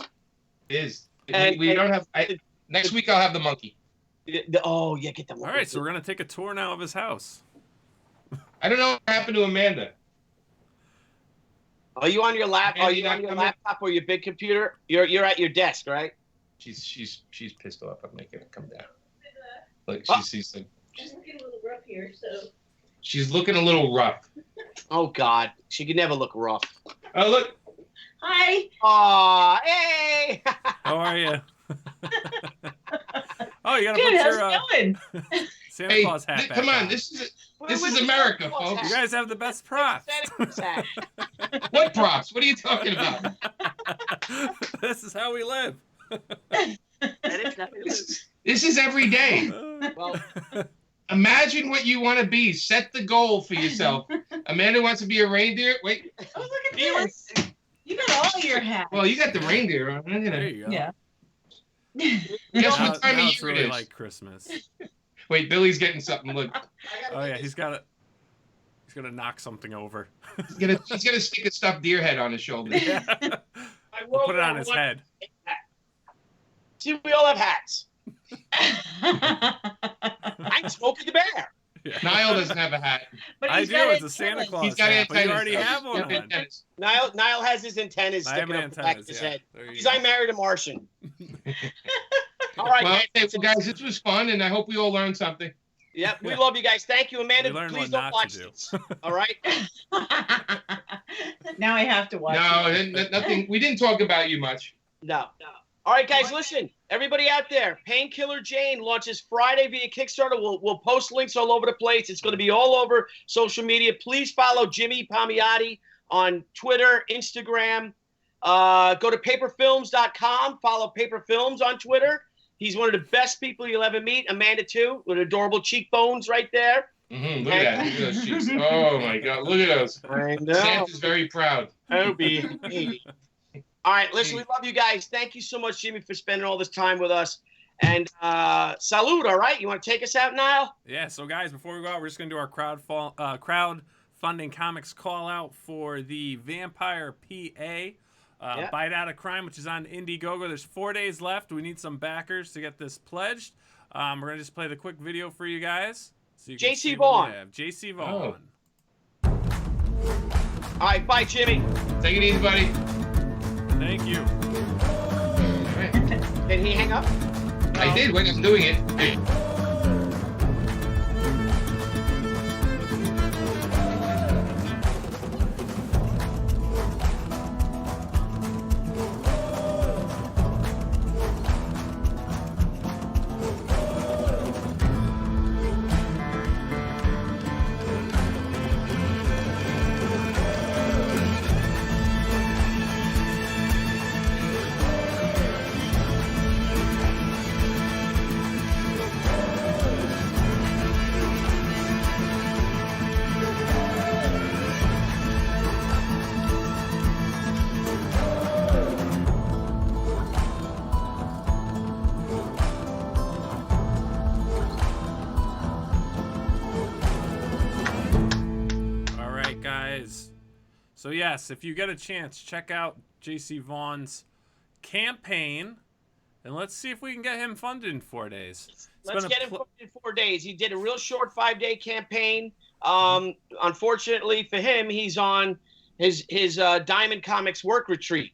[SPEAKER 2] It is. We don't have. Next week I'll have the monkey.
[SPEAKER 1] Get the monkey.
[SPEAKER 3] All right, so we're gonna take a tour now of his house.
[SPEAKER 2] I don't know what happened to Amanda.
[SPEAKER 1] Are you on your lap?
[SPEAKER 2] Amanda,
[SPEAKER 1] Are you on your laptop or your big computer? You're at your desk, right?
[SPEAKER 2] She's pissed off. I'm making her come down. Look, she's like.
[SPEAKER 5] She's looking a little rough here, so.
[SPEAKER 2] She's looking a little rough.
[SPEAKER 1] Oh God, she could never look rough.
[SPEAKER 2] Oh look.
[SPEAKER 5] Hi.
[SPEAKER 1] Aw, hey.
[SPEAKER 3] How are you? Oh, you gotta
[SPEAKER 5] Good,
[SPEAKER 3] put
[SPEAKER 5] how's
[SPEAKER 3] your
[SPEAKER 5] it going?
[SPEAKER 3] Santa Claus hat back
[SPEAKER 2] come on,
[SPEAKER 3] on.
[SPEAKER 2] this is America, folks.
[SPEAKER 3] You guys have the best props.
[SPEAKER 2] What props? What are you talking about?
[SPEAKER 3] This is how we live.
[SPEAKER 2] This is every day.
[SPEAKER 1] Well,
[SPEAKER 2] imagine what you want to be. Set the goal for yourself. Amanda wants to be a reindeer. Wait.
[SPEAKER 5] Oh, look at this. You got all your hats.
[SPEAKER 2] Well, you got the reindeer on.
[SPEAKER 3] There you go.
[SPEAKER 5] Yeah.
[SPEAKER 2] Guess what time of
[SPEAKER 3] it's
[SPEAKER 2] year
[SPEAKER 3] really
[SPEAKER 2] it is?
[SPEAKER 3] like Christmas.
[SPEAKER 2] Wait, Billy's getting something. Look.
[SPEAKER 3] Oh yeah, he's gonna knock something over.
[SPEAKER 2] He's gonna stick a stuffed deer head on his shoulder.
[SPEAKER 3] Yeah. Put it on his head.
[SPEAKER 1] See, we all have hats. I'm Smokey the Bear.
[SPEAKER 3] Yeah.
[SPEAKER 2] Niall doesn't have a hat.
[SPEAKER 5] But
[SPEAKER 3] I
[SPEAKER 5] he's
[SPEAKER 3] do.
[SPEAKER 5] got
[SPEAKER 3] It's a Santa Claus
[SPEAKER 2] He's got
[SPEAKER 3] hat, but you
[SPEAKER 2] antennas.
[SPEAKER 3] already have
[SPEAKER 2] He's
[SPEAKER 3] one
[SPEAKER 2] got
[SPEAKER 3] on.
[SPEAKER 2] antennas.
[SPEAKER 1] Niall has his antennas
[SPEAKER 3] I have
[SPEAKER 1] sticking up the back of his head.
[SPEAKER 3] There you
[SPEAKER 1] He's
[SPEAKER 3] go.
[SPEAKER 1] I married a Martian. All right,
[SPEAKER 2] Well,
[SPEAKER 1] guys.
[SPEAKER 2] hey, guys, this was fun, and I hope we all learned something.
[SPEAKER 1] Yep, we love you guys. Thank you, Amanda.
[SPEAKER 3] We learned
[SPEAKER 1] Please
[SPEAKER 3] what
[SPEAKER 1] don't
[SPEAKER 3] not
[SPEAKER 1] watch
[SPEAKER 3] to do.
[SPEAKER 1] this. All right.
[SPEAKER 5] Now I have to watch
[SPEAKER 2] No,
[SPEAKER 5] it.
[SPEAKER 2] nothing. We didn't talk about you much.
[SPEAKER 1] No. All right, guys, listen. Everybody out there, Painkiller Jane launches Friday via Kickstarter. We'll post links all over the place. It's going to be all over social media. Please follow Jimmy Palmiotti on Twitter, Instagram. Go to paperfilms.com. Follow Paper Films on Twitter. He's one of the best people you'll ever meet. Amanda, too, with adorable cheekbones right there.
[SPEAKER 2] Look at that. Look at those cheeks. Oh, my God. Look at those.
[SPEAKER 1] I know.
[SPEAKER 2] Santa's very proud.
[SPEAKER 1] Obi. All right, listen, we love you guys. Thank you so much, Jimmy, for spending all this time with us. And salute, all right? You want to take us out, Nile?
[SPEAKER 3] Yeah, so guys, before we go out, we're just going to do our crowdfunding comics call out for the Vampire PA. Bite Out of Crime, which is on Indiegogo. There's 4 days left. We need some backers to get this pledged. We're going to just play the quick video for you guys. So you can
[SPEAKER 1] JC
[SPEAKER 3] see what
[SPEAKER 1] Vaughn.
[SPEAKER 3] we have. JC Vaughn.
[SPEAKER 1] All right, bye, Jimmy.
[SPEAKER 2] Take it easy, buddy.
[SPEAKER 3] Thank you.
[SPEAKER 2] All right.
[SPEAKER 1] Did he hang up?
[SPEAKER 2] I did when I'm doing it.
[SPEAKER 3] All right, guys. So yes, if you get a chance, check out JC Vaughn's campaign, and let's see if we can get him funded in 4 days.
[SPEAKER 1] Let's get him funded in 4 days. He did a real short 5-day campaign. Unfortunately for him, he's on his Diamond Comics work retreat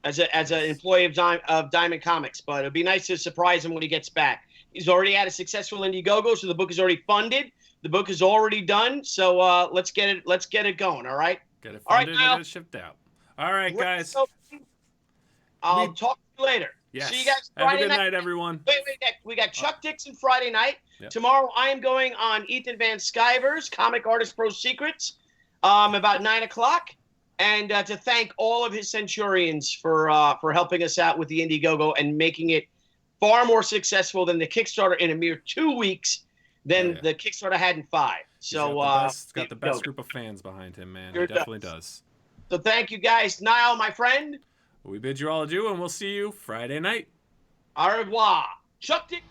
[SPEAKER 1] as an employee of Diamond Comics. But it'll be nice to surprise him when he gets back. He's already had a successful Indiegogo, so the book is already funded. The book is already done. So let's get it going. All right.
[SPEAKER 3] Get it
[SPEAKER 1] All right,
[SPEAKER 3] funded
[SPEAKER 1] Kyle.
[SPEAKER 3] and get it shipped out. All right, guys.
[SPEAKER 1] I'll talk to you later.
[SPEAKER 3] Yes.
[SPEAKER 1] See you guys
[SPEAKER 3] Have a
[SPEAKER 1] Friday
[SPEAKER 3] good
[SPEAKER 1] night.
[SPEAKER 3] night, everyone.
[SPEAKER 1] Wait, we got Chuck Dixon Friday night.
[SPEAKER 3] Yep.
[SPEAKER 1] Tomorrow I am going on Ethan Van Sciver's Comic Artist Pro Secrets about 9 o'clock. And to thank all of his Centurions for helping us out with the Indiegogo and making it far more successful than the Kickstarter in a mere 2 weeks than the Kickstarter had in 5. So
[SPEAKER 3] He's got the best group of fans behind him, man. He
[SPEAKER 1] Sure
[SPEAKER 3] definitely does.
[SPEAKER 1] So thank you guys. Nile, my friend.
[SPEAKER 3] We bid you all adieu, and we'll see you Friday night.
[SPEAKER 1] Au revoir. Chuck Dixon.